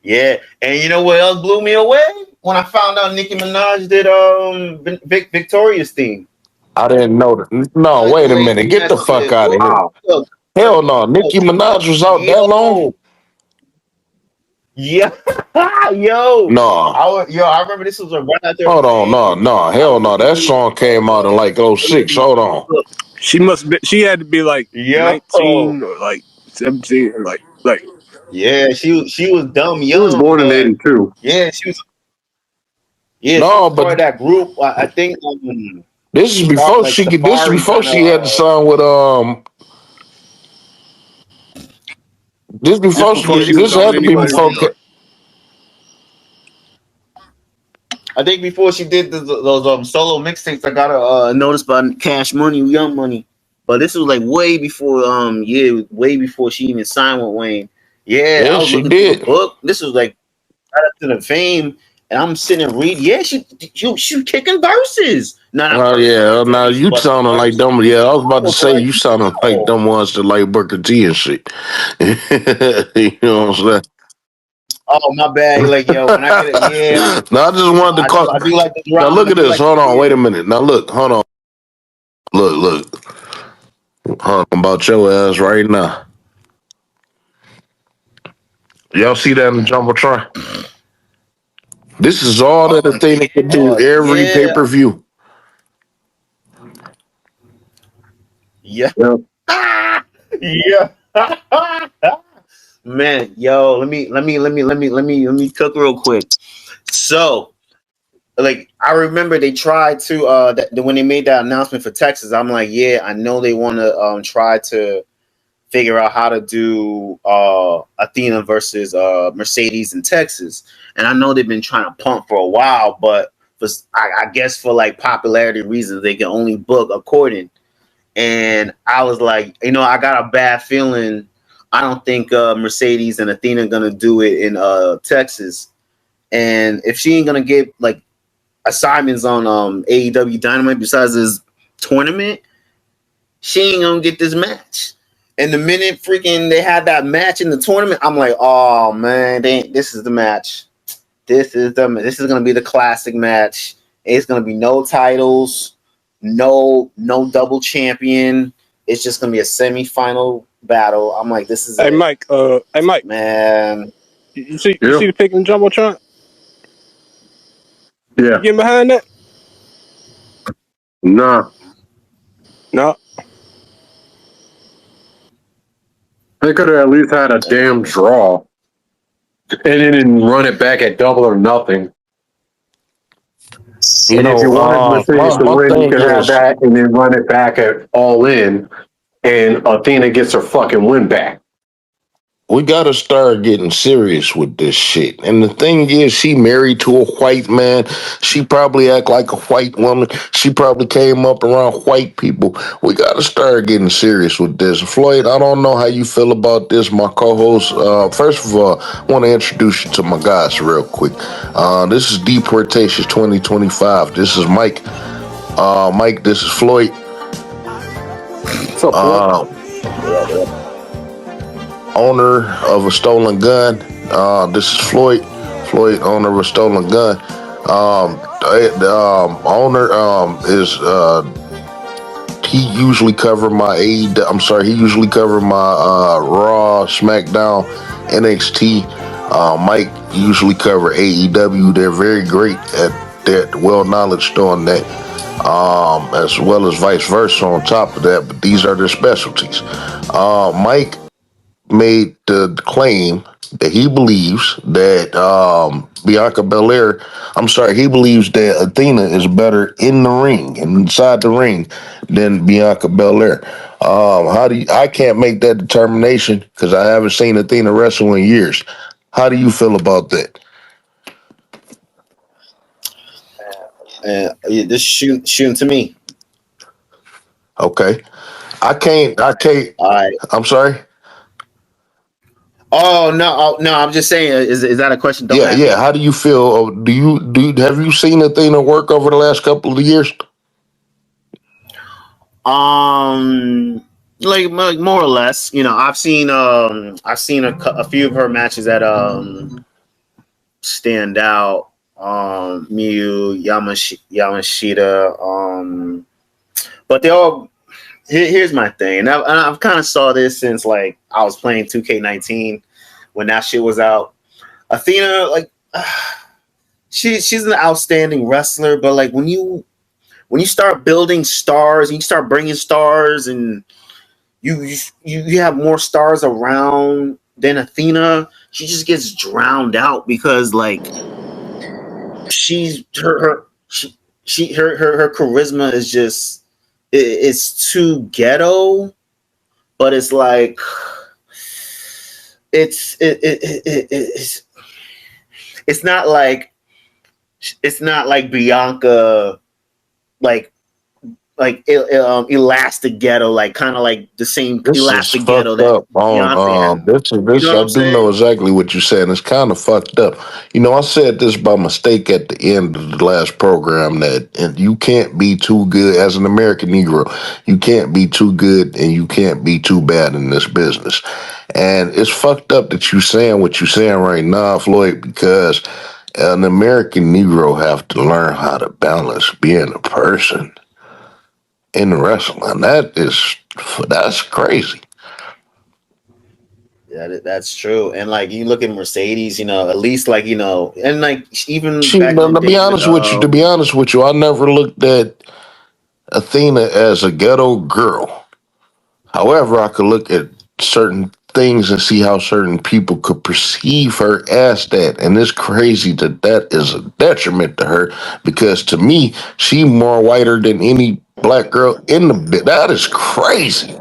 Yeah, and you know what else blew me away? When I found out Nicki Minaj did Victoria's theme. I didn't know that. I No, like the wait a way minute. Get that the fuck shit. out of here. Wow. Look, Hell no. Nicki Minaj was out that long? yo, yeah, yo. No. I remember this was right after Hold on. Fame. No. I Hell was no. That literally, song came out in like '06. Hold on. look, She had to be like yo, 19 or like 17 or like. yeah, she was dumb He was young, born in but '82. yeah, she No, was part of but that group. I think this is before like this is Safari before kind she had the of. song with this This before before she she was this on had to be anybody's before radar. I think before she did those solo mixtapes, I got a notice by Cash Money, Young Money. But this was like way before, way before she even signed with Wayne. Yeah, I Yeah, was she looking through the did. book. This was like right after the Fame, and I'm sitting and reading. Yeah, she kicking verses. No, not Oh verses, yeah, now verse, you but sounding like verse. them. Yeah, I was I about to was say like, you sounding like wow. them ones that like Booker T and shit. You know what I'm Oh my bad. Like yo, when I get it, yeah, saying? Now I just wanted to call. I do like the Now rhyme. look I at do this. like the Hold on, wait a yeah. minute. Now look, hold on. Look. Hold on about your ass right now. Y'all see that in the jumbotron? This is all that the thing that can do every pay Yeah, per view. yeah. Yeah. Yeah. Man, yo, let me cook real quick. So, like, I remember they tried to when they made that announcement for Texas. I'm like, yeah, I know they want to try to figure out how to do Athena versus Mercedes in Texas, and I know they've been trying to pump for a while, but I guess for like popularity reasons, they can only book according. And I was like, I got a bad feeling. I don't think Mercedes and Athena are gonna do it in Texas. And if she ain't gonna get like assignments on AEW Dynamite besides this tournament, she ain't gonna get this match. And the minute freaking they had that match in the tournament, I'm like, oh man, this is the match. This is gonna be the classic match. It's gonna be no titles, no double champion. It's just gonna be a semifinal battle. I'm like, this is Hey it, Mike, man. you see Yeah. the pick in the jumbotron? Yeah. You getting behind that? Nah. No. They could have at least had a damn draw. And then run it back at Double or Nothing. You And if you wanted know, Mercedes to my win, you thing could have is, that and then run it back at All In. And Athena gets her fucking win back. we gotta start getting serious with this shit. And the thing is, she married to a white man. She probably act like a white woman. She probably came up around white people. We gotta start getting serious with this. Floyd, I don't know how you feel about this, my co-host. First of all, I want to introduce you to my guys real quick. This is Deportations 2025. This is Mike. Mike, this is Floyd. What's up, Floyd? Owner of a stolen gun. This is Floyd. Floyd, owner of a stolen gun. Owner is he usually cover my AEW. I'm sorry, he usually cover my Raw, SmackDown, NXT. Mike usually cover AEW. They're very great at that, well knowledge on that. As well as vice versa on top of that, but these are their specialties. Mike made the claim that he believes that Bianca Belair, he believes that Athena is better in the ring and inside the ring than Bianca Belair. I can't make that determination because I haven't seen Athena wrestle in years. How do you feel about that? This shooting to me. Okay. I can't. All right. I'm sorry. Oh no! I'm just saying. Is that a question? Don't ask me. How do you feel? Have you seen Athena work over the last couple of years? Like more or less. I've seen a few of her matches that stand out. Miyu, Yamashita. But they all. Here's my thing, and I've kind of saw this since like I was playing 2K19 when that shit was out. Athena, like, she's an outstanding wrestler, but like when you start building stars, and you start bringing stars, and you have more stars around than Athena, she just gets drowned out because like her charisma is just. It's too ghetto, but it's like it's not like Bianca like elastic ghetto, like kind of like the same This elastic is ghetto fucked that up. This you know what I I'm do saying? know exactly what you're saying. It's kind of fucked up. I said this by mistake at the end of the last program and you can't be too good as an American Negro. You can't be too good and you can't be too bad in this business. And it's fucked up that you saying what you're saying right now, Floyd, because an American Negro have to learn how to balance being a person in wrestling. That's crazy. Yeah, that's true. And like you look at Mercedes, at least like and like even She, back in the to be day with honest with you, I never looked at Athena as a ghetto girl. However, I could look at certain things and see how certain people could perceive her as that. And it's crazy that is a detriment to her because to me, she more whiter than any black girl in the bit. That is crazy.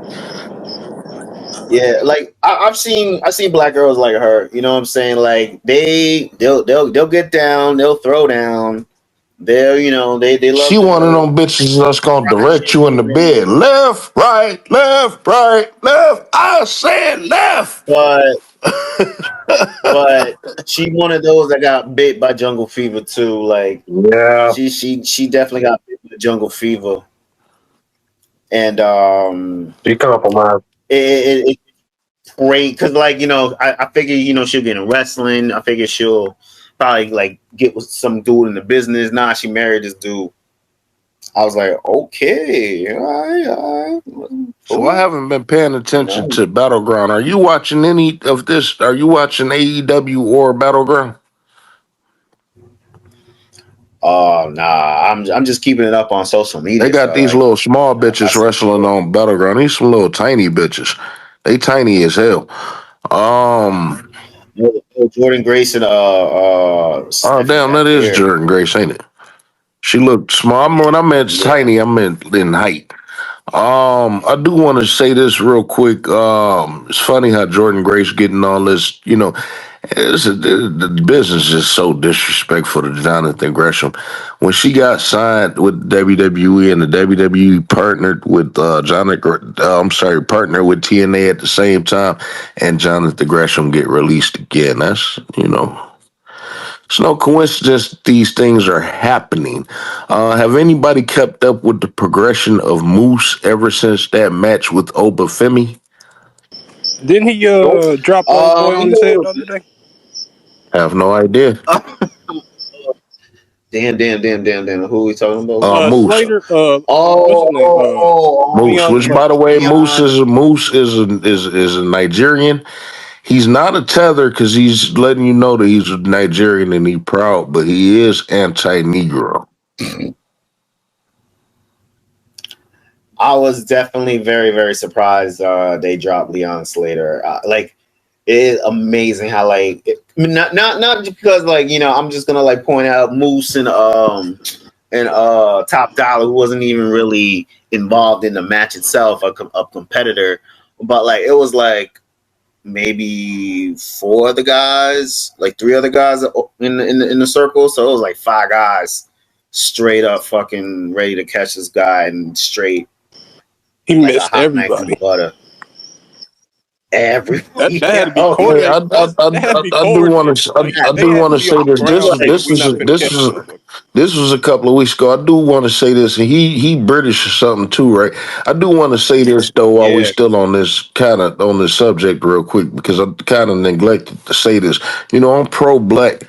Yeah, like I've seen black girls like her. You know what I'm saying? Like they'll get down, they'll throw down, they She love one of to them bitches that's gonna rock direct you in the shit. bed. Left, right, left, right, left. I said left. But she one of those that got bit by jungle fever too. Like Yeah. she definitely got bit by jungle fever, and She compromised. it's great because like I figure she'll get in wrestling. I figure she'll probably like get with some dude in the business. Nah, she married this dude. I was like, okay, all right. So I haven't been paying attention to Battleground. Are you watching any of this? Are you watching AEW or Battleground? Oh nah, I'm just keeping it up on social media. They got these little small bitches wrestling on battleground. These some little tiny bitches. They tiny as hell. Jordan Grace and oh damn, that is Jordan Grace, ain't it? She looked small. When I meant tiny, I meant in height. I do want to say this real quick. It's funny how Jordan Grace getting all this, the business is so disrespectful to Jonathan Gresham. When she got signed with WWE and the WWE partnered with partnered with TNA at the same time, and Jonathan Gresham get released again. That's it's no coincidence that these things are happening. Have anybody kept up with the progression of Moose ever since that match with Obafemi? Didn't he drop old boy on his head the other day? I have no idea. Damn. Who are we talking about? Moose. Slater. What's his name? Moose. Leon Which, by the way, Moose is a Nigerian. He's not a tether because he's letting you know that he's a Nigerian and he's proud, but he is anti-Negro. I was definitely very, very surprised they dropped Leon Slater. It is amazing how not because I'm just gonna point out Moose and Top Dollar, who wasn't even really involved in the match itself, a competitor, but it was maybe 4 other guys, 3 other guys in the circle, so it was 5 guys straight up fucking ready to catch this guy and straight. He missed everybody. Everybody. That had to be corny. I do want to say this. This was a couple of weeks ago. I do want to say this, and he British or something too, right? I do want to say this though while we're still on this subject real quick, because I kind of neglected to say this. I'm pro-black.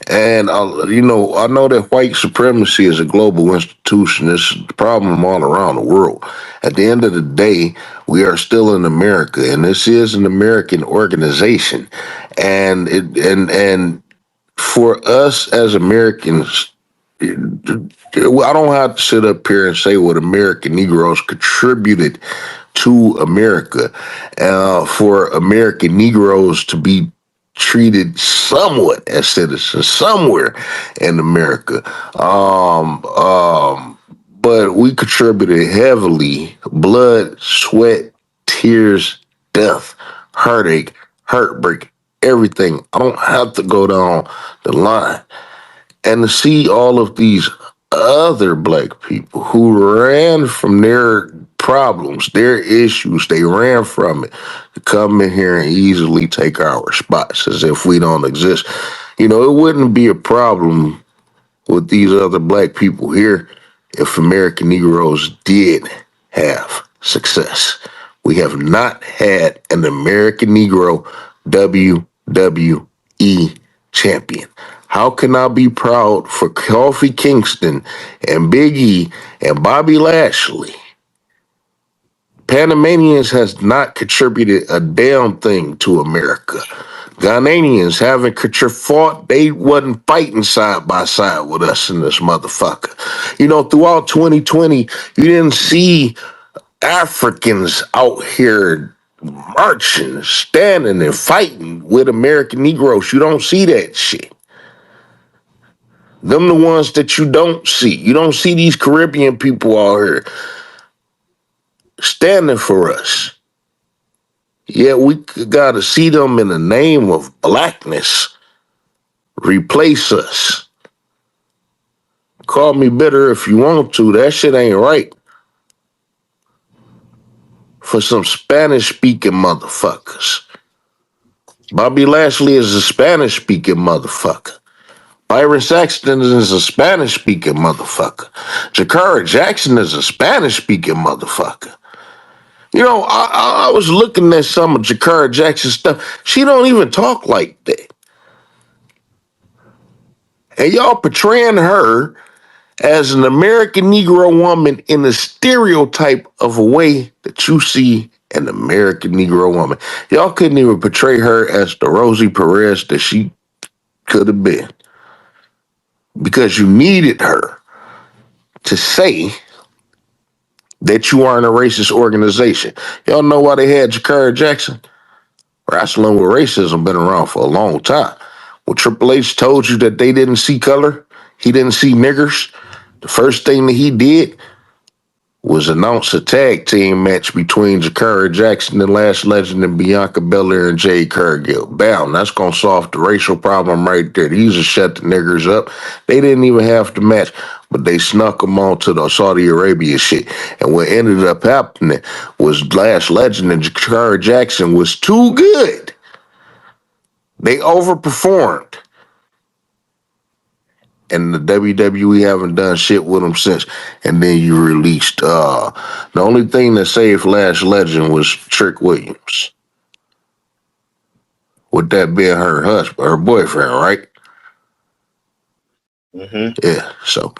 And, I know that white supremacy is a global institution. It's a problem all around the world. At the end of the day, we are still in America, and this is an American organization. And for us as Americans, I don't have to sit up here and say what American Negroes contributed to America. For American Negroes to be treated somewhat as citizens somewhere in America. But we contributed heavily: blood, sweat, tears, death, heartache, heartbreak, everything. I don't have to go down the line. And to see all of these other black people who ran from their problems, their issues, they ran from it, to come in here and easily take our spots as if we don't exist. It wouldn't be a problem with these other black people here if American Negroes did have success. We have not had an American Negro WWE champion. How can I be proud for Kofi Kingston and Big E and Bobby Lashley? Panamanians has not contributed a damn thing to America. Ghanaians haven't fought. They wasn't fighting side by side with us in this motherfucker. Throughout 2020, you didn't see Africans out here marching, standing, and fighting with American Negroes. You don't see that shit. Them the ones that you don't see. You don't see these Caribbean people out here standing for us. Yeah, we gotta see them in the name of blackness replace us. Call me bitter if you want to. That shit ain't right. For some Spanish-speaking motherfuckers. Bobby Lashley is a Spanish-speaking motherfucker. Byron Saxton is a Spanish-speaking motherfucker. Jakara Jackson is a Spanish-speaking motherfucker. I was looking at some of Jakara Jackson's stuff. She don't even talk like that. And y'all portraying her as an American Negro woman in the stereotype of a way that you see an American Negro woman. Y'all couldn't even portray her as the Rosie Perez that she could have been. because you needed her to say that you aren't a racist organization. Y'all know why they had Jakara Jackson? Wrestling with racism been around for a long time. When Triple H told you that they didn't see color, he didn't see niggers, the first thing that he did was announce a tag team match between Jakara Jackson, the Last Legend, and Bianca Belair and Jade Cargill. Bam, that's going to solve the racial problem right there. These are shut the niggers up. They didn't even have the match, but they snuck them onto the Saudi Arabia shit. And what ended up happening was Last Legend and Jakara Jackson was too good. They overperformed. And the WWE haven't done shit with them since. And then you released the only thing that saved Last Legend was Trick Williams. With that being her husband, her boyfriend, right? Yeah. So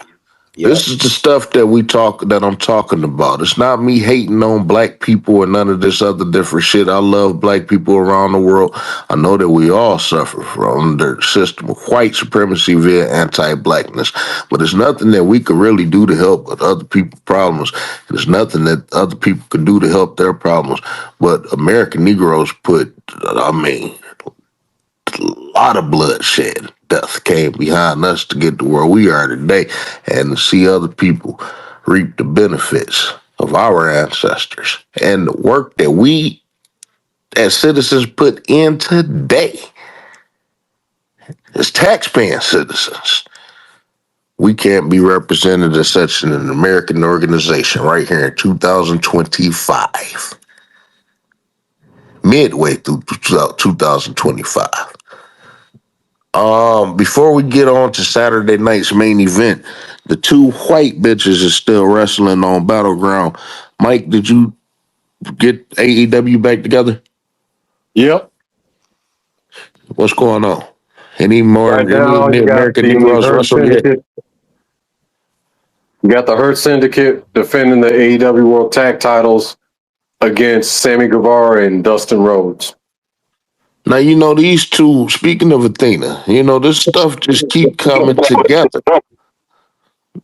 this is the stuff that I'm talking about. It's not me hating on black people or none of this other different shit. I love black people around the world. I know that we all suffer from the system of white supremacy via anti-blackness, but it's nothing that we could really do to help other people's problems. There's nothing that other people could do to help their problems. But American Negroes a lot of bloodshed. Death came behind us to get to where we are today and to see other people reap the benefits of our ancestors and the work that we as citizens put in today as taxpaying citizens. We can't be represented as such in an American organization right here in 2025. Midway through 2025. Before we get on to Saturday night's main event, the two white bitches is still wrestling on Battleground. Mike, did you get AEW back together? Yep. What's going on? Any Right now, you got American the Negroes Hurt wrestle yet? Syndicate. You got the Hurt Syndicate defending the AEW World Tag Titles against Sammy Guevara and Dustin Rhodes. Now, these two, speaking of Athena, this stuff just keep coming together.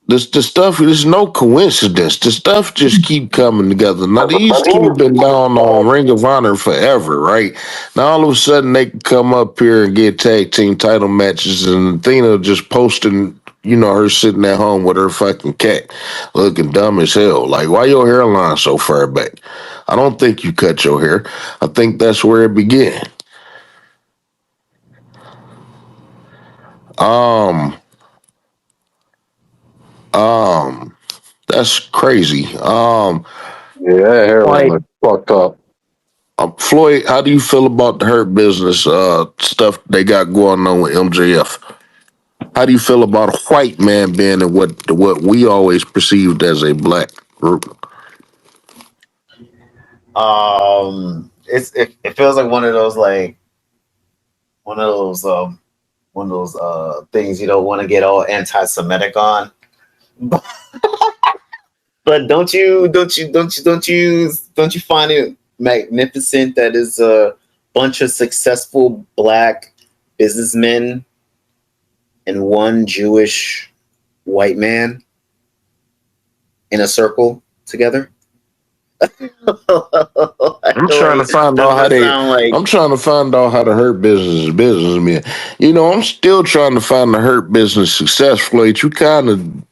The stuff, there's no coincidence. The stuff just keep coming together. Now, these two have been down on Ring of Honor forever, right? Now, all of a sudden, they can come up here and get tag team title matches, and Athena just posting, her sitting at home with her fucking cat, looking dumb as hell. Like, why your hairline so far back? I don't think you cut your hair. I think that's where it began. That's crazy. Yeah, that hairline looks fucked up. Floyd, how do you feel about the Hurt Business stuff they got going on with MJF? How do you feel about a white man being in what we always perceived as a black group? It feels like one of those things you don't want to get all anti-Semitic on. But don't you find it magnificent that is a bunch of successful black businessmen and one Jewish white man in a circle together? I'm trying to find out how the Hurt Business is businessmen. I'm still trying to find the Hurt Business success, Floyd. You kind of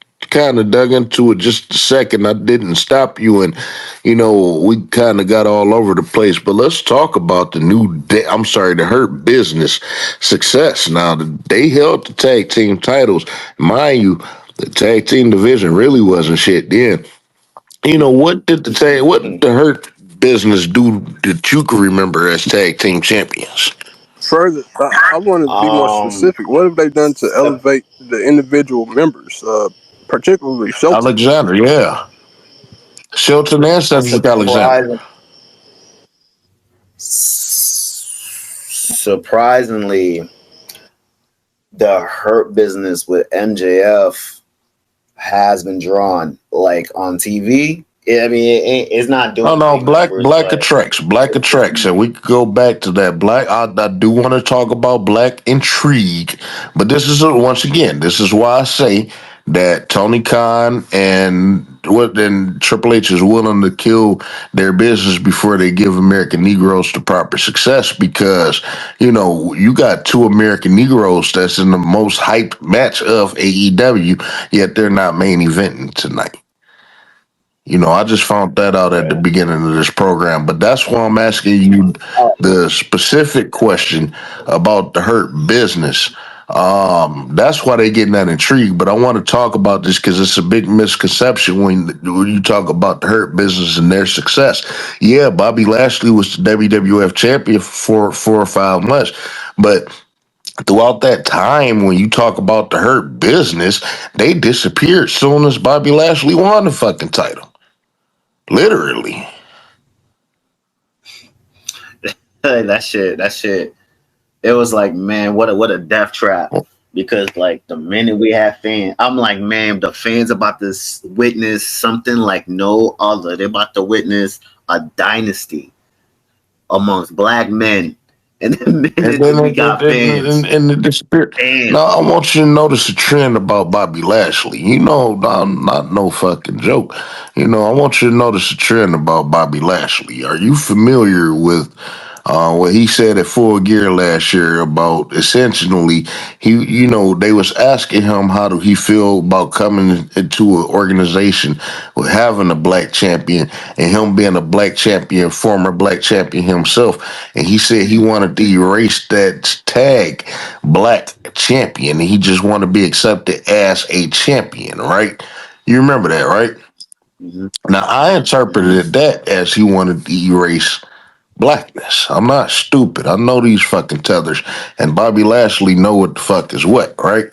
dug into it just a second. I didn't stop you, and we kind of got all over the place. But let's talk about the Hurt Business success. Now, they held the tag team titles, mind you. The tag team division really wasn't shit then. What did the Hurt Business do that you can remember as tag team champions? Further, I want to be more specific. What have they done to elevate the individual members, particularly Shelton? Alexander, yeah. Shelton and Cedric Alexander. Surprisingly, the Hurt Business with MJF has been drawn. Like on TV, I mean, it's not Oh doing no, big numbers, black but attracts, and we could go back to that black. I do want to talk about black intrigue, but once again, this is why I say that Tony Khan and Triple H is willing to kill their business before they give American Negroes the proper success, because you got two American Negroes that's in the most hyped match of AEW, yet they're not main eventing tonight. I just found that out at the beginning of this program, but that's why I'm asking you the specific question about the Hurt Business. That's why they're getting that intrigue. But I want to talk about this because it's a big misconception when you talk about the Hurt Business and their success. Yeah, Bobby Lashley was the WWF champion for 4 or 5 months, but throughout that time, when you talk about the Hurt Business, they disappeared soon as Bobby Lashley won the fucking title. Literally. that shit. It was like, man, what a death trap. Because like the minute we have fans, I'm like, man, the fans about to witness something like no other. They're about to witness a dynasty amongst black men. And then we got fans. And the spirit. Now, I want you to notice a trend about Bobby Lashley. Not no fucking joke. I want you to notice a trend about Bobby Lashley. Are you familiar with what he said at Full Gear last year about essentially they was asking him how do he feel about coming into an organization with having a black champion and him being a black champion, former black champion himself, and he said he wanted to erase that tag black champion and he just wanted to be accepted as a champion, right? You remember that, right? Mm-hmm. Now I interpreted that as he wanted to erase blackness. I'm not stupid. I know these fucking tethers, and Bobby Lashley know what the fuck is what, right?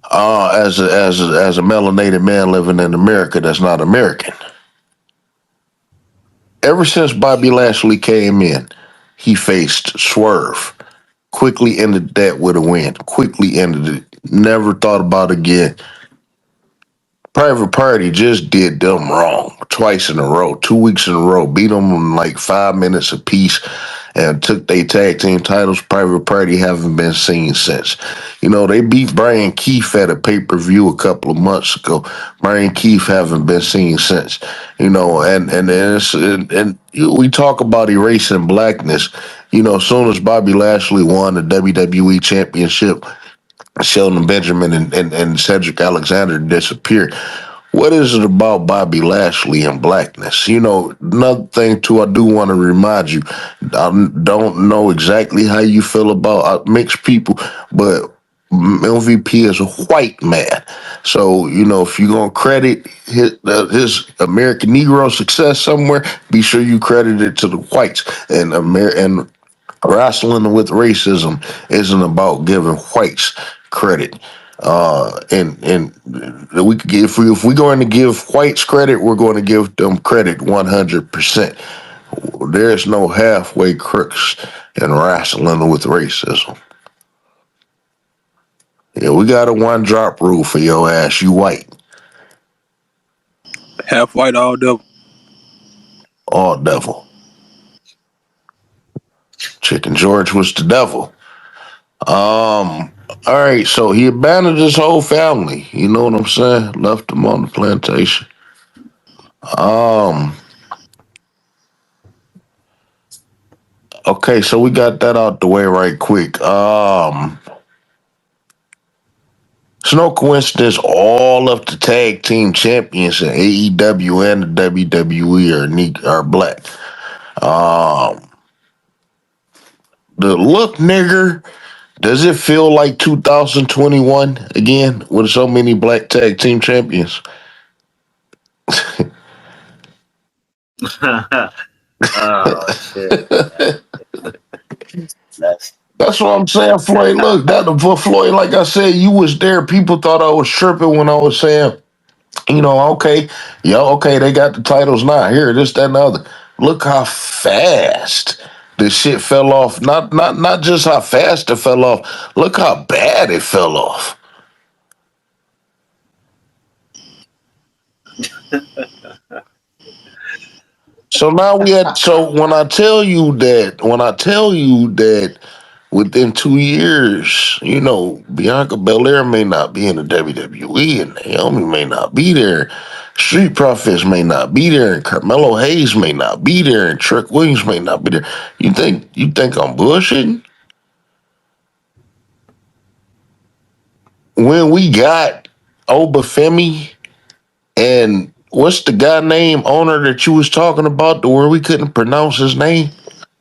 As a melanated man living in America that's not American. Ever since Bobby Lashley came in, he faced Swerve. Quickly ended that with a win. Quickly ended it. Never thought about it again. Private Party just did them wrong twice in a row, 2 weeks in a row, beat them in like 5 minutes apiece, and took their tag team titles. Private Party haven't been seen since. They beat Brian Keefe at a pay-per-view a couple of months ago. Brian Keefe haven't been seen since. And we talk about erasing blackness. As soon as Bobby Lashley won the WWE Championship, Shelton Benjamin and Cedric Alexander disappeared. What is it about Bobby Lashley and blackness? Another thing too, I do want to remind you, I don't know exactly how you feel about mixed people, but MVP is a white man. So, if you're going to credit his American Negro success somewhere, be sure you credit it to the whites. And wrestling with racism isn't about giving whites credit. And we could give, if we're going to give whites credit, we're going to give them credit 100%. There's no halfway crooks in wrestling with racism. Yeah, we got a 1-drop rule for your ass. You white. Half white, all devil. All devil. Chicken George was the devil. All right, so he abandoned his whole family. You know what I'm saying? Left them on the plantation. Okay, so we got that out the way right quick. It's no coincidence all of the tag team champions in AEW and the WWE are black. The look, nigger, does it feel like 2021 again with so many black tag team champions? Oh shit. That's what I'm saying, Floyd. Look, Floyd, like I said, you was there. People thought I was tripping when I was saying, okay, they got the titles now. Here, this, that, and the other. Look how fast this shit fell off. Not just how fast it fell off. Look how bad it fell off. So now we had. So when I tell you that within 2 years, Bianca Belair may not be in the WWE, and Naomi may not be there. Street Profits may not be there, and Carmelo Hayes may not be there, and Trick Williams may not be there. You think I'm bullshitting? When we got Obafemi and what's the guy name owner that you was talking about, to where we couldn't pronounce his name?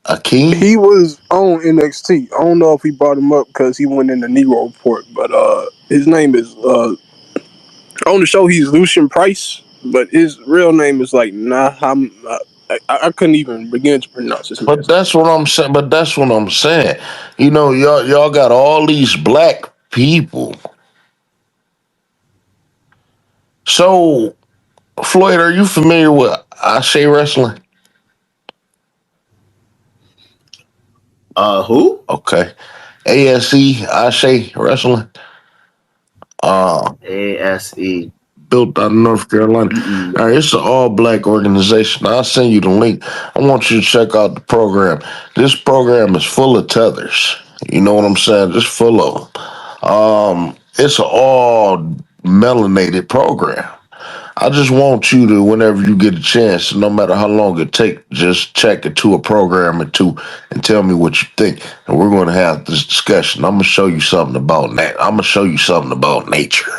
Akeem? He was on NXT. I don't know if he brought him up because he went in the Negro report, but his name is on the show. He's Lucian Price, but his real name is like Naham. I couldn't even begin to pronounce his name. But that's what I'm saying. Y'all got all these black people. So, Floyd, are you familiar with Ashe Wrestling? Who? Okay. ASE, Ashe Wrestling. ASE. Built out of North Carolina. All right, it's an all-black organization. I'll send you the link. I want you to check out the program. This program is full of tethers. You know what I'm saying? Just full of them. It's an all melanated program. I just want you to, whenever you get a chance, no matter how long it takes, just check into a program or two and tell me what you think. And we're going to have this discussion. I'm going to show you something about that. I'm going to show you something about nature.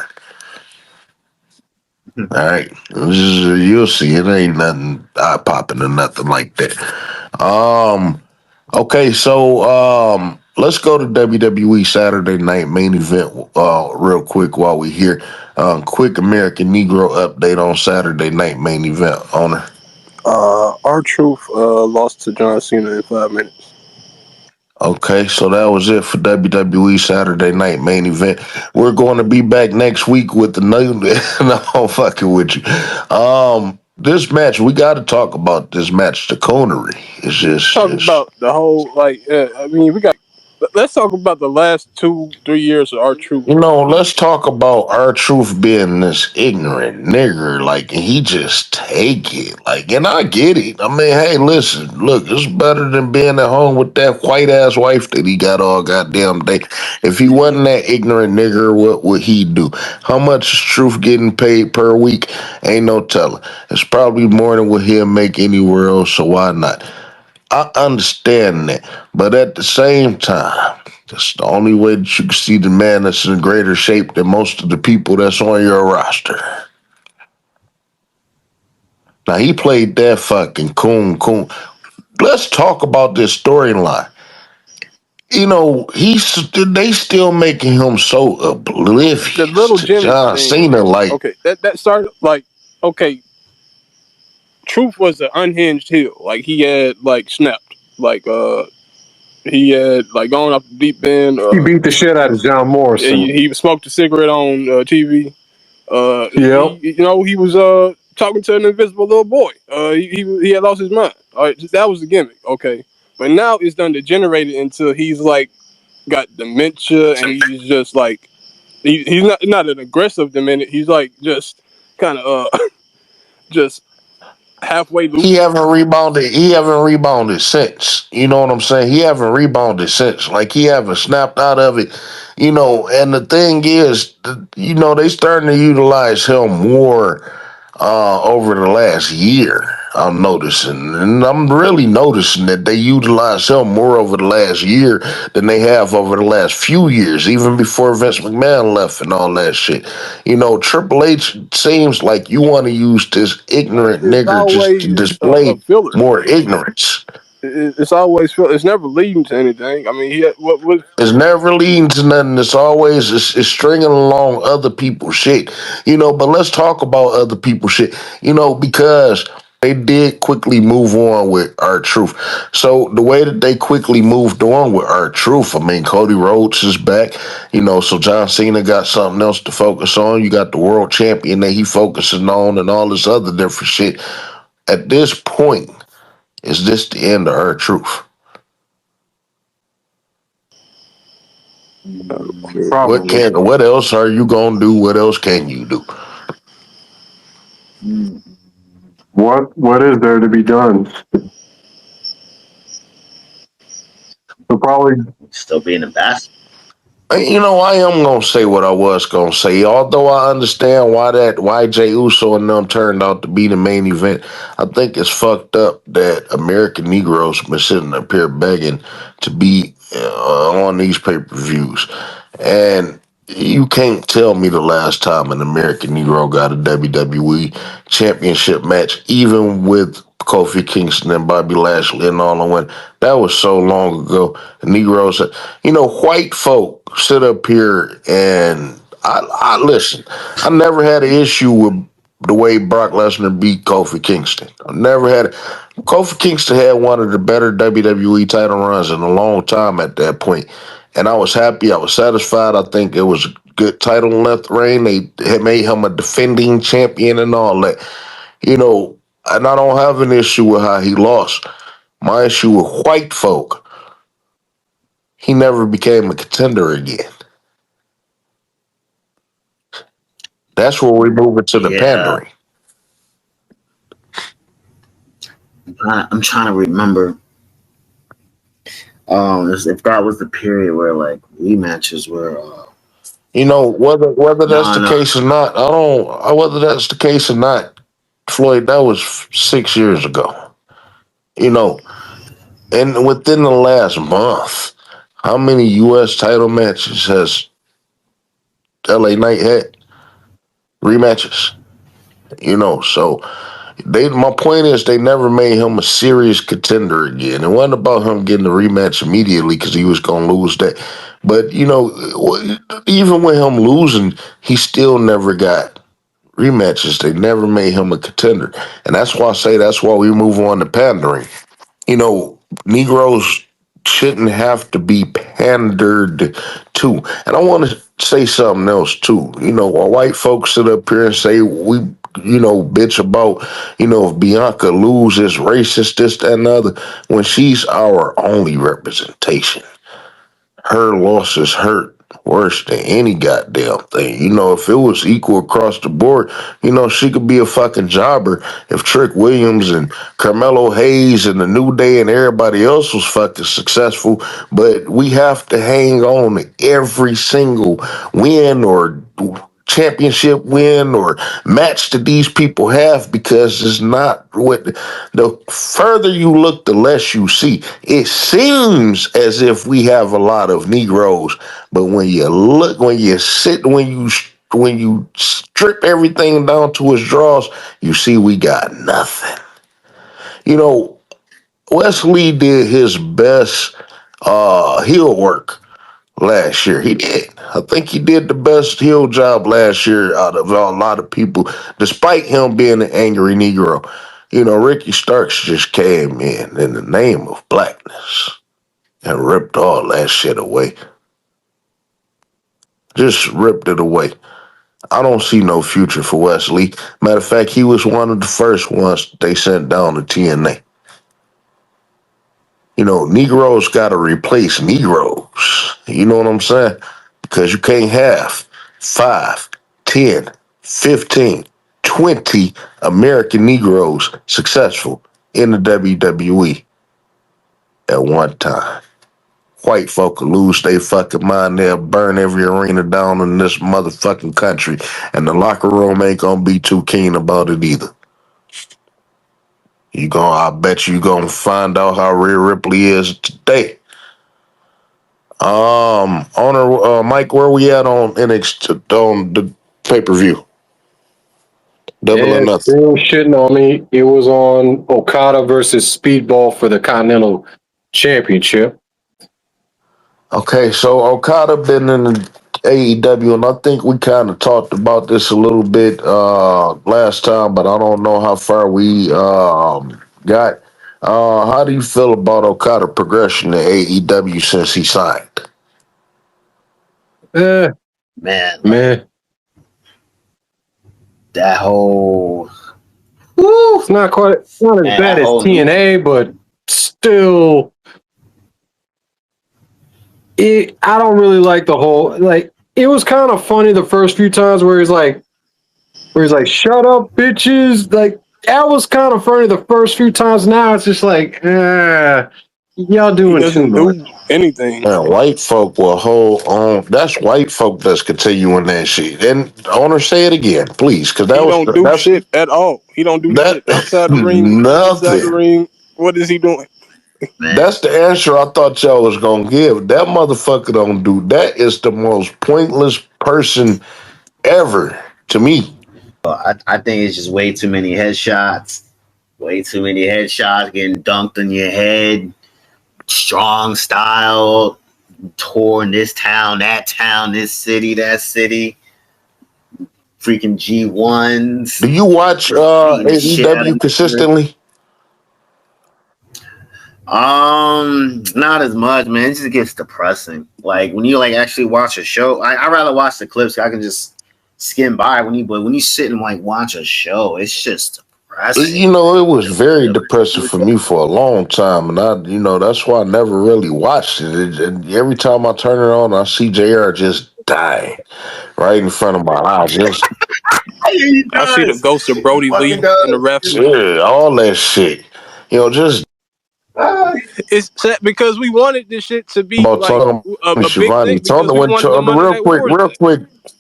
All right. You'll see. It ain't nothing eye-popping or nothing like that. Okay, so let's go to WWE Saturday Night Main Event real quick while we're here. Quick American Negro update on Saturday Night Main Event, owner. R-Truth lost to John Cena in 5 minutes. Okay, so that was it for WWE Saturday Night Main Event. We're going to be back next week with the new. No, I'm fucking with you. This match, we got to talk about this match. The coonery is just about the whole let's talk about the last 2-3 years of R-Truth. Let's talk about R-Truth being this ignorant nigger, and he just take it, and I get it. I mean, hey, listen, look, it's better than being at home with that white ass wife that he got all goddamn day. If he wasn't that ignorant nigger, what would he do? How much is Truth getting paid per week? Ain't no telling. It's probably more than what he'll make anywhere else, so why not? I understand that, but at the same time, that's the only way that you can see the man that's in greater shape than most of the people that's on your roster. Now, he played that fucking coon. Let's talk about this storyline. They still making him so oblivious the little to Jimmy John thing. Cena. Okay, that started Truth was an unhinged heel. He had snapped. He had gone off the deep end. He beat the shit out of John Morrison. He smoked a cigarette on TV. He was talking to an invisible little boy. He had lost his mind. All right, that was the gimmick. Okay, but now it's done degenerated until he's got dementia, and he's just he's not an aggressive dementia. He's just kind of just halfway loose. He haven't rebounded since. You know what I'm saying? He haven't rebounded since. He haven't snapped out of it. And the thing is, they starting to utilize him more over the last year. I'm noticing. And I'm really noticing that they utilize him more over the last year than they have over the last few years, even before Vince McMahon left and all that shit. Triple H seems like you want to use this ignorant nigger just to display more ignorance. It's always it's never leading to anything. I mean, it's never leading to nothing. It's always it's stringing along other people's shit. But let's talk about other people's shit. Because they did quickly move on with R-Truth. So the way that they quickly moved on with R-Truth, I mean, Cody Rhodes is back. So John Cena got something else to focus on. You got the world champion that he focusing on and all this other different shit. At this point, is this the end of R-Truth? What else are you gonna do? What else can you do? What is there to be done? So probably Still being a bastard. You know, I am gonna say what I was gonna say. Although I understand why Jey Uso and them turned out to be the main event, I think it's fucked up that American Negroes been sitting up here begging to be on these pay-per-views, and you can't tell me the last time an American Negro got a WWE championship match, even with Kofi Kingston and Bobby Lashley and all of that. That was so long ago. The Negroes, white folk sit up here and I listen. I never had an issue with the way Brock Lesnar beat Kofi Kingston. I never had it. Kofi Kingston had one of the better WWE title runs in a long time at that point. And I was happy. I was satisfied. I think it was a good title length reign. They had made him a defending champion and all that. And I don't have an issue with how he lost. My issue with white folk, he never became a contender again. That's where we move into the pandering. I'm trying to remember. If that was the period where like rematches were. Whether that's the case or not, whether that's the case or not, Floyd, that was 6 years ago. And within the last month, how many U.S. title matches has LA Knight had? Rematches. So my point is they never made him a serious contender again. It wasn't about him getting the rematch immediately because he was going to lose that. But, even with him losing, he still never got rematches. They never made him a contender. And that's why I say that's why we move on to pandering. Negroes shouldn't have to be pandered to. And I want to say something else too. While white folks sit up here and say we, bitch about, if Bianca loses, racist, this, that, and the other, when she's our only representation. Her losses hurt worse than any goddamn thing. If it was equal across the board, she could be a fucking jobber if Trick Williams and Carmelo Hayes and the New Day and everybody else was fucking successful. But we have to hang on to every single win or championship win or match that these people have because it's not what the further you look, the less you see. It seems as if we have a lot of Negroes, but when you look, when you strip everything down to its draws, you see we got nothing. Wesley did his best heel work last year. He did. I think he did the best heel job last year out of a lot of people, despite him being an angry Negro. Ricky Starks just came in the name of blackness and ripped all that shit away. Just ripped it away. I don't see no future for Wesley. Matter of fact, he was one of the first ones they sent down to TNA. Negroes got to replace Negroes. You know what I'm saying? Because you can't have 5, 10, 15, 20 American Negroes successful in the WWE at one time. White folk will lose their fucking mind. They'll burn every arena down in this motherfucking country, and the locker room ain't gonna be too keen about it either. I bet you gonna find out how Rhea Ripley is today. Mike, where we at on NXT on the pay-per-view? Double or nothing. Still shitting on me. It was on Okada versus Speedball for the Continental Championship. Okay, so Okada been in the AEW, and I think we kind of talked about this a little bit last time, but I don't know how far we got. How do you feel about Okada progression to AEW since he signed? Man. That whole... It's not as bad as TNA, but still... I don't really like the whole... it was kind of funny the first few times where he's like, shut up, bitches. That was kind of funny the first few times. Now it's just like, y'all He doing too doesn't much. do anything. Man, white folk will hold on. That's white folk that's continuing that shit. And I want to say it again, please, because He don't do shit at all. He don't do that shit outside the ring, inside the nothing. ring. What is he doing? Man. That's the answer I thought y'all was gonna give. That motherfucker don't do that. Is the most pointless person ever to me. I think it's just way too many headshots. Way too many headshots getting dunked on your head. Strong style. Touring this town, this city, that city. Freaking G1s. Do you watch Beating the shit out of AEW each other. consistently? Not as much, man. It just gets depressing. Like when you like actually watch a show, I rather watch the clips. I can just skim by but when you sit and like watch a show, it's just depressing. You know, it was very depressing for me for a long time, and that's why I never really watched it. And every time I turn it on, I see JR just dying right in front of my eyes. Just He I see the does. ghost of He Brody fucking Lee in the does. ref seat. yeah, all that shit. Just It's sad because we wanted this shit to be about like Tony a big Schiavone. thing because we wanted the Monday Night Wars back.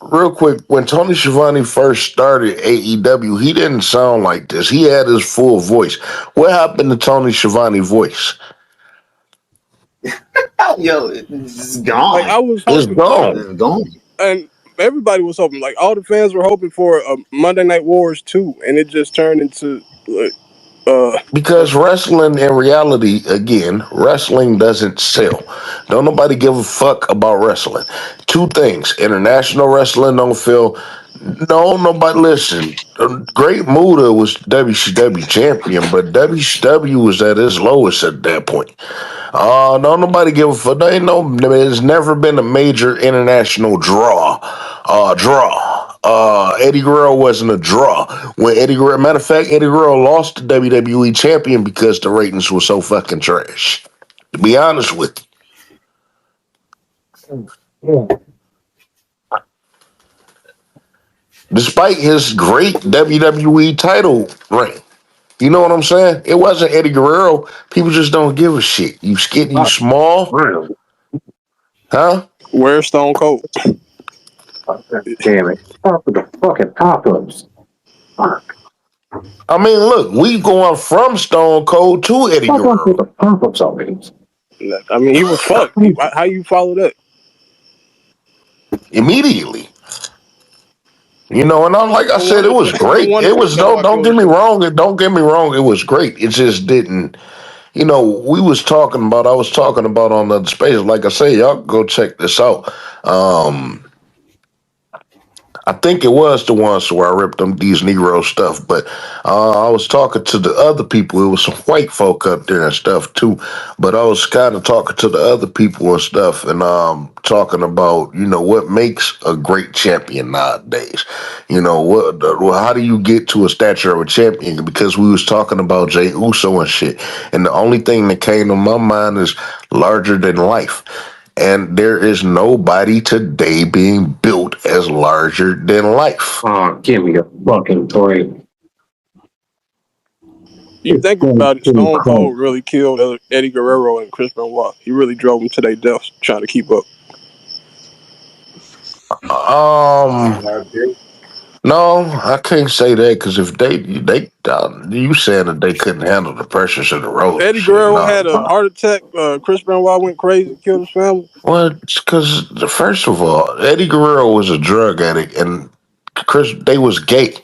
Real quick. When Tony Schiavone first started AEW, he didn't sound like this. He had his full voice. What happened to Tony Schiavone's voice? Yo, it's Like gone. I was It's hoping, gone. It's gone. and everybody was hoping, like all the fans were hoping for a Monday Night Wars 2, and it just turned into like, Because wrestling, in reality, again, wrestling doesn't sell. Don't nobody give a fuck about wrestling. Two things: international wrestling don't feel. No, nobody listen. Great Muda was WCW champion, but WCW was at its lowest at that point. No, nobody give a fuck. There ain't no. There's never been a major international draw. Eddie Guerrero wasn't a draw. Matter of fact, Eddie Guerrero lost the WWE champion because the ratings were so fucking trash. To be honest with you, despite his great WWE title reign. You know what I'm saying? It wasn't Eddie Guerrero. People just don't give a shit. You skinny, you small, huh? where's Stone Cold? Damn it. Stop with the fucking pop-ups. Fuck. I mean, look, we going from Stone Cold to Eddie Stop with Guerrero the pop-ups already. I mean, he was fucked. How you follow that? immediately. You know, and I'm like I No said, it wonder, was no great. wonder It they was got don't Joe get the me show. wrong. Don't get me wrong. It was great. It just didn't. You know, we was talking about. I was talking about on the space. Like I say, y'all go check this out. I think it was the ones where I ripped them these Negro stuff, but I was talking to the other people. It was some white folk up there and stuff too, but I was kind of talking to the other people and stuff, and talking about what makes a great champion nowadays. How do you get to a stature of a champion? Because we was talking about Jey Uso and shit, and the only thing that came to my mind is larger than life. And there is nobody today being built as larger than life. Oh, give me a fucking break. You think about it, Stone Cold really killed Eddie Guerrero and Chris Benoit. He really drove them to their deaths trying to keep up. No, I can't say that because if you saying that they couldn't handle the pressures of the road and Eddie shit. Guerrero No, had a heart attack. Chris Benoit went crazy, killed his family. well, it's because first of all, Eddie Guerrero was a drug addict, and they was gay.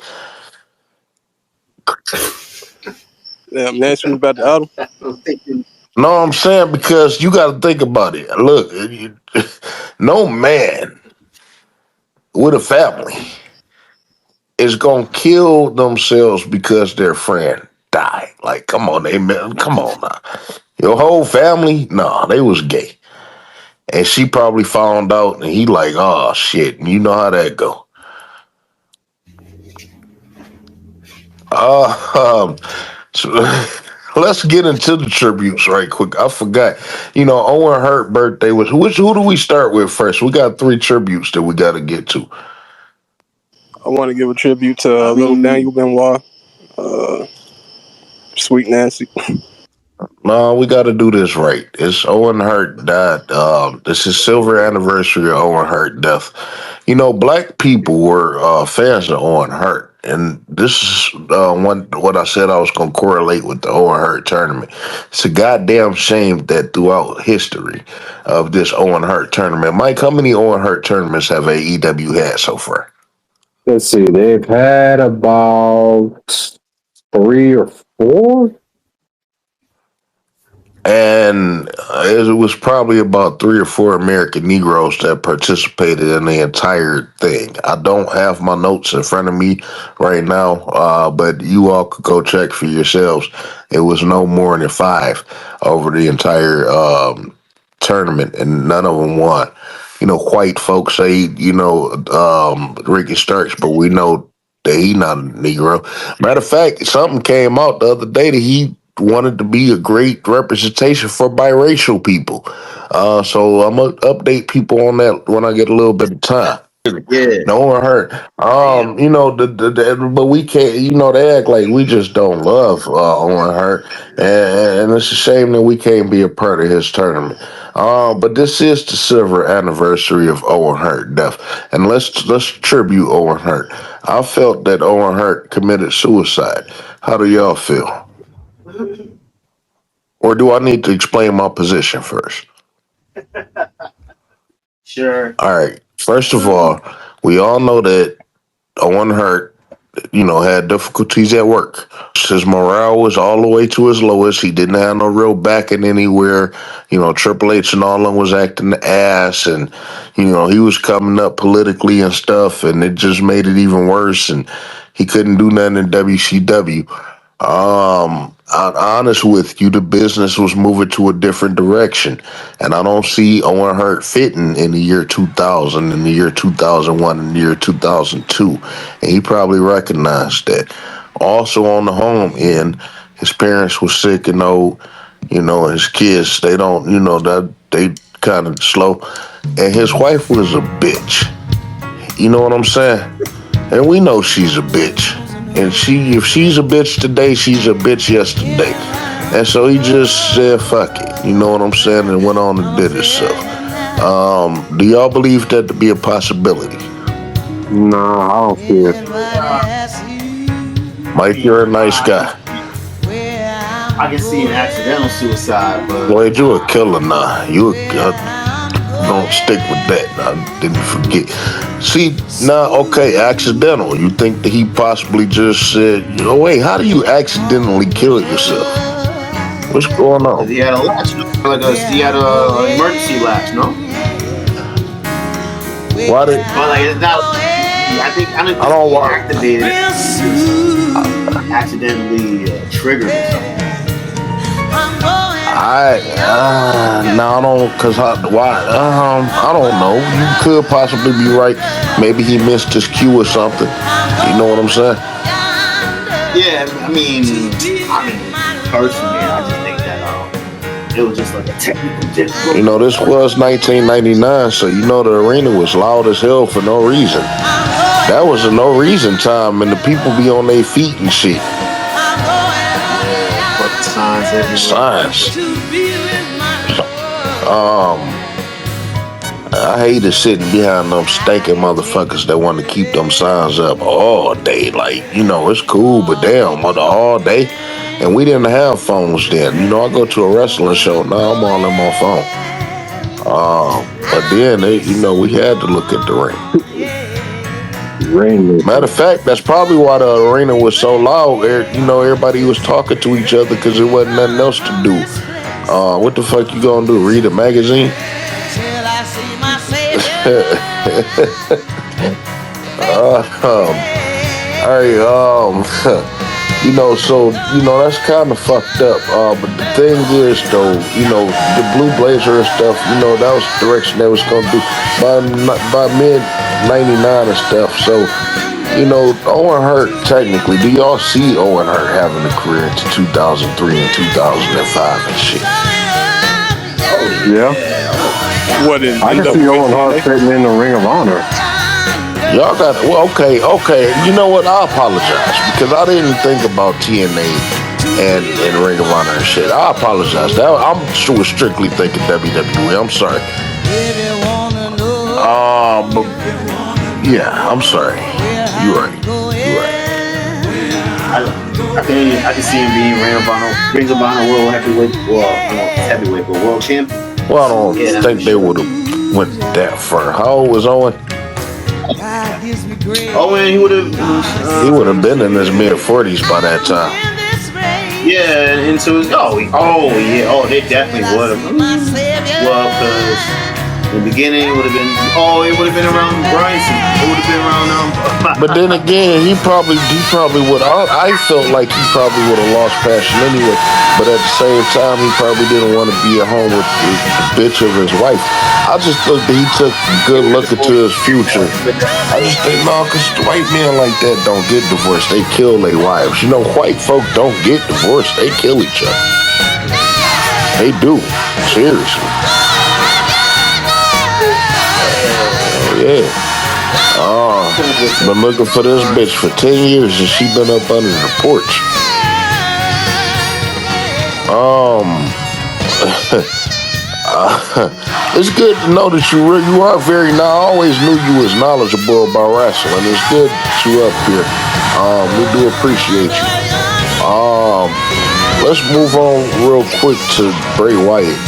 Damn, Nancy was about to out him. No, I'm saying because you got to think about it. Look, no man with a family is gonna kill themselves because their friend died. Like, come on, come on now. Your whole family, no, they was gay. And she probably found out and he like, oh shit, and you know how that go. So, let's get into the tributes right quick. I forgot. Owen Hurt birthday was who do we start with first? We got 3 tributes that we gotta get to. I want to give a tribute to little Daniel Benoit. Sweet Nancy. No, we got to do this right. It's Owen Hart died. This is silver anniversary of Owen Hart death. You know, black people were fans of Owen Hart, and this is what I said I was going to correlate with the Owen Hart tournament. It's a goddamn shame that throughout history of this Owen Hart tournament, Mike, how many Owen Hart tournaments have AEW had so far? Let's see. They've had about 3 or 4. And it was probably about 3 or 4 American Negroes that participated in the entire thing. I don't have my notes in front of me right now, but you all could go check for yourselves. It was no more than 5 over the entire tournament, and none of them won. You know, white folks say, Ricky Starks, but we know that he not a Negro. Matter of fact, something came out the other day that he wanted to be a great representation for biracial people. So I'm gonna update people on that when I get a little bit of time. Yeah. No one hurt. You know, but we can't. You know, they act like we just don't love Owen Hart, and it's a shame that we can't be a part of his tournament. But this is the silver anniversary of Owen Hart death, and let's tribute Owen Hart. I felt that Owen Hart committed suicide. How do y'all feel? Or do I need to explain my position first? Sure. All right. First of all, we all know that Owen Hart, had difficulties at work. His morale was all the way to his lowest. He didn't have no real backing anywhere. Triple H and all of them was acting the ass, and he was coming up politically and stuff, and it just made it even worse. And he couldn't do nothing in WCW. I'm honest with you, the business was moving to a different direction, and I don't see Owen Hart fitting in the year 2000, in the year 2001, in the year 2002, and he probably recognized that. Also, on the home end, his parents were sick and old. His kids, they don't, that they kind of slow, and his wife was a bitch. You know what I'm saying? And we know she's a bitch. And if she's a bitch today, she's a bitch yesterday. And so he just said, fuck it. You know what I'm saying? And went on and did himself. Do y'all believe that to be a possibility? No, I don't see it. Mike, you're a nice guy. I can see an accidental suicide, but... Boy, you a killer now. Don't stick with that. I didn't forget. See, now, okay, accidental. You think that he possibly just said, wait, how do you accidentally kill yourself? What's going on? He had a latch, he had an emergency latch, no? Why did? But like, it's not. I don't want activated. Accidentally triggered or something. I don't, why? I don't know. You could possibly be right. Maybe he missed his cue or something. You know what I'm saying? Yeah, I mean, personally, I just think that it was just like a technical difficulty. This was 1999, so the arena was loud as hell for no reason. That was a no reason time, and the people be on their feet and shit. Signs. I hated sitting behind them stinking motherfuckers that want to keep them signs up all day. Like, it's cool, but damn, all day. And we didn't have phones then. I go to a wrestling show. Now I'm all in my phone. But then, we had to look at the ring. Matter of fact, that's probably why the arena was so loud. Everybody was talking to each other because there wasn't nothing else to do. What the fuck you gonna do? Read a magazine? That's kind of fucked up. But the thing is, though, the Blue Blazer and stuff, that was the direction they was gonna do by mid '99 and stuff. So, Owen Hart, technically, do y'all see Owen Hart having a career into 2003 and 2005 and shit? Yeah. What is? I can see Owen Hart fitting in the Ring of Honor. Y'all got okay. You know what? I apologize because I didn't think about TNA and Ring of Honor and shit. I apologize. I'm strictly thinking WWE. I'm sorry. But yeah, I'm sorry. You're right. I can see him being Ring of Honor World Heavyweight. Well, heavyweight, but World Champion. Well, I don't think they would have went that far. How old was Owen? Owen, he would have been in his mid-40s by that time. Yeah, into his they definitely would have. Well, because in the beginning it would have been around Bryson. It would have been around But then again, he probably would. I felt like he probably would have lost passion anyway. But at the same time, he probably didn't want to be at home with the bitch of his wife. I just thought that he took a good look into his future. I just think, no, because white men like that don't get divorced. They kill their wives. You know, white folk don't get divorced. They kill each other. They do. Seriously. Yeah. Been looking for this bitch for 10 years and she been up under the porch. It's good to know that you are very. Now, I always knew you was knowledgeable about wrestling. It's good that you up here. We do appreciate you. Let's move on real quick to Bray Wyatt.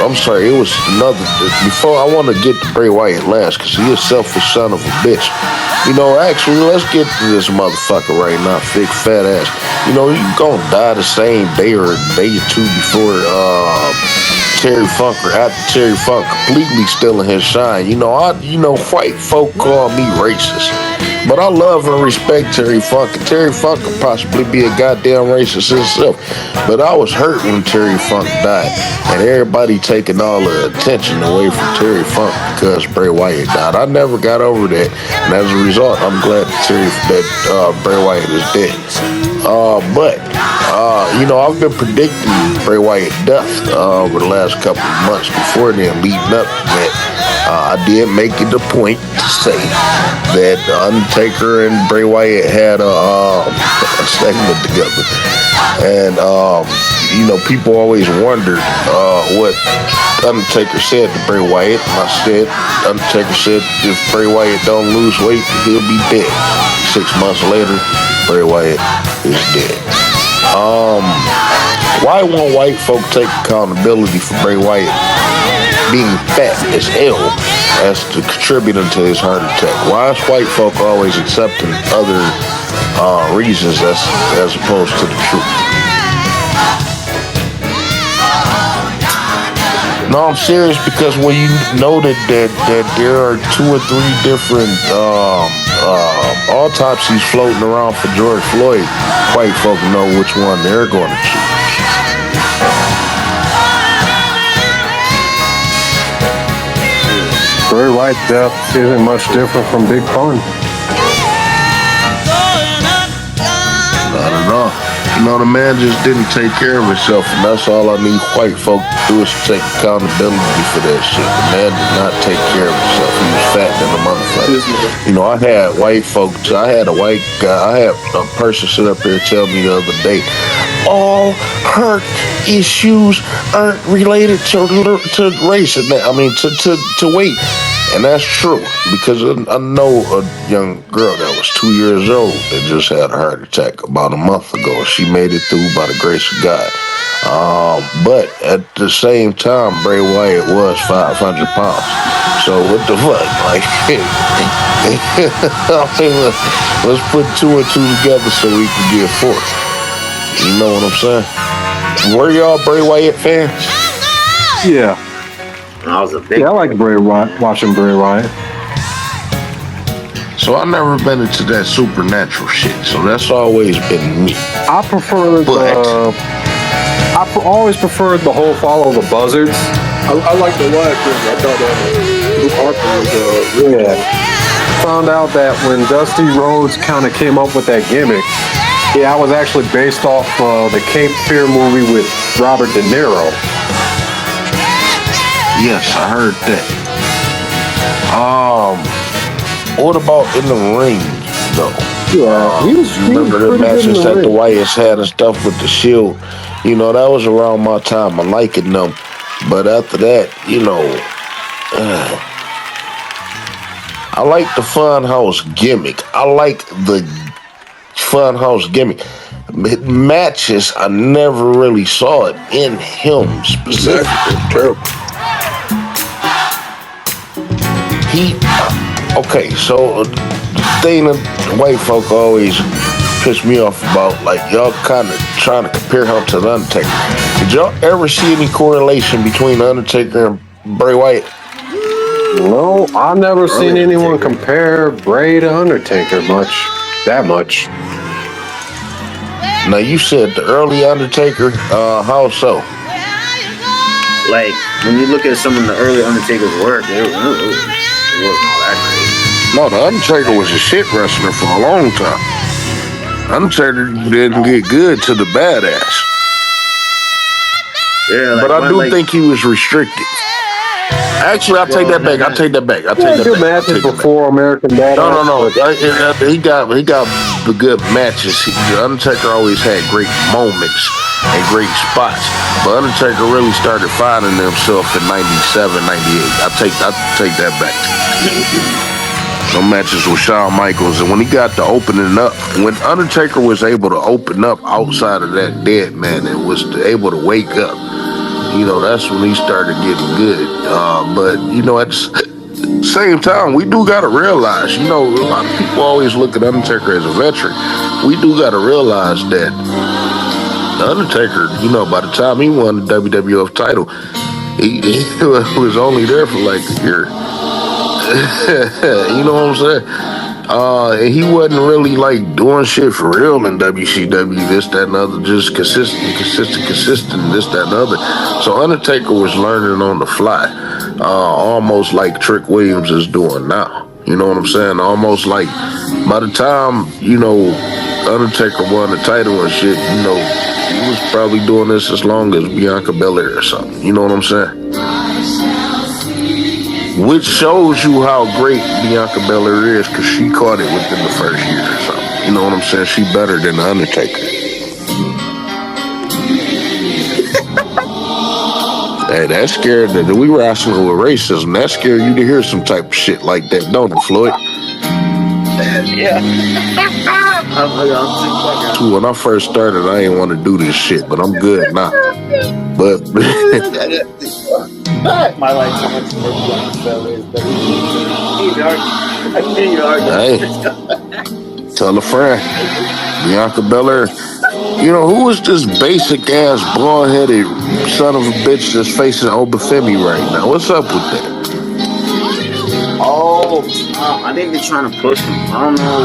I'm sorry, it was another. Before I want to get to Bray Wyatt last, because he is a selfish son of a bitch. You know, actually, let's get to this motherfucker right now, thick fat ass. You know, you gonna die the same day or a day or two before Terry Funk or after Terry Funk completely stealing his shine. You know, white folk call me racist. But I love and respect Terry Funk. And Terry Funk could possibly be a goddamn racist himself. But I was hurt when Terry Funk died. And everybody taking all the attention away from Terry Funk because Bray Wyatt died. I never got over that. And as a result, I'm glad that Bray Wyatt is dead. You know, I've been predicting Bray Wyatt's death over the last couple of months before then, leading up to that. I did make it a point to say that The Undertaker and Bray Wyatt had a segment together. And, you know, people always wondered what Undertaker said to Bray Wyatt. And I said, Undertaker said, if Bray Wyatt don't lose weight, he'll be dead. 6 months later, Bray Wyatt is dead. Why won't white folk take accountability for Bray Wyatt being fat as hell as to contributing to his heart attack? Why is white folk always accepting other reasons as opposed to the truth? No, I'm serious, because when you know that there are 2 or 3 different autopsies floating around for George Floyd, white folk know which one they're going to choose. Bray Wyatt's death isn't much different from Big Pun. Not at all. You know, the man just didn't take care of himself, and that's all I need white folk to do is take accountability for that shit. The man did not take care of himself. He was fat than a motherfucker. You know, I had white folk, I had a white guy, I had a person sit up here tell me the other day, all hurt issues aren't related to race, to weight. And that's true, because I know a young girl that was 2 years old that just had a heart attack about a month ago. She made it through by the grace of God. But at the same time, Bray Wyatt was 500 pounds. So what the fuck? Like, let's put 2 and 2 together so we can get 4. You know what I'm saying? Were y'all Bray Wyatt fans? Yeah. I was a big. Yeah, I like Bray Wyatt, watching Bray Wyatt. So I've never been into that supernatural shit. So that's always been me. I prefer always preferred the whole follow the buzzards. I like the Wyatt thing. I thought Luke Harper was Found out that when Dusty Rhodes kind of came up with that gimmick, I was actually based off the Cape Fear movie with Robert De Niro. Yes, I heard that. What about in the ring, though? Yeah, he was remember the pretty good in matches the that the ring. Wyatts had and stuff with the Shield. You know, that was around my time of liking them. But after that, you know, I like the Funhouse gimmick. I like the Funhouse gimmick. Matches, I never really saw it in him specifically. Terrible. Okay, so the thing that white folk always piss me off about, like y'all kind of trying to compare him to the Undertaker. Did y'all ever see any correlation between the Undertaker and Bray Wyatt? No, I've never seen anyone compare Bray to Undertaker that much. Now you said the early Undertaker, how so? Like when you look at some of the early Undertaker's work, it wasn't all that great. No, the Undertaker was a shit wrestler for a long time. Undertaker didn't get good to the badass. Yeah, but I do think he was restricted. Actually, I take that back. I take that back. Good matches before American Negroes. No. He got the good matches. The Undertaker always had great moments and great spots. But Undertaker really started finding himself in 97, 98. I take that back. No matches with Shawn Michaels, and when he got to opening up, when Undertaker was able to open up outside of that dead man and was able to wake up, you know, that's when he started getting good. But you know, at the same time, we do gotta realize, you know, a lot of people always look at Undertaker as a veteran. We do gotta realize that the Undertaker, you know, by the time he won the WWF title, he was only there for like a year. You know what I'm saying? And he wasn't really like doing shit for real in WCW, this, that, and other, just consistent, this, that, and other. So Undertaker was learning on the fly, almost like Trick Williams is doing now. You know what I'm saying? Almost like by the time, you know, Undertaker won the title and shit, you know, he was probably doing this as long as Bianca Belair or something. You know what I'm saying? Which shows you how great Bianca Belair is, because she caught it within the first year or something. You know what I'm saying? She better than the Undertaker. Hey, that scared that we wrestling with racism. That scared you to hear some type of shit like that, don't it, Floyd? Yeah. When I first started, I didn't want to do this shit, but I'm good now. But my life so much more Bianca Belair, but I knew you argued. Hey, tell a friend, Bianca Belair. You know, who is this basic ass blonde-headed son of a bitch that's facing Obafemi right now? What's up with that? Oh, I think they're trying to push him. I don't know.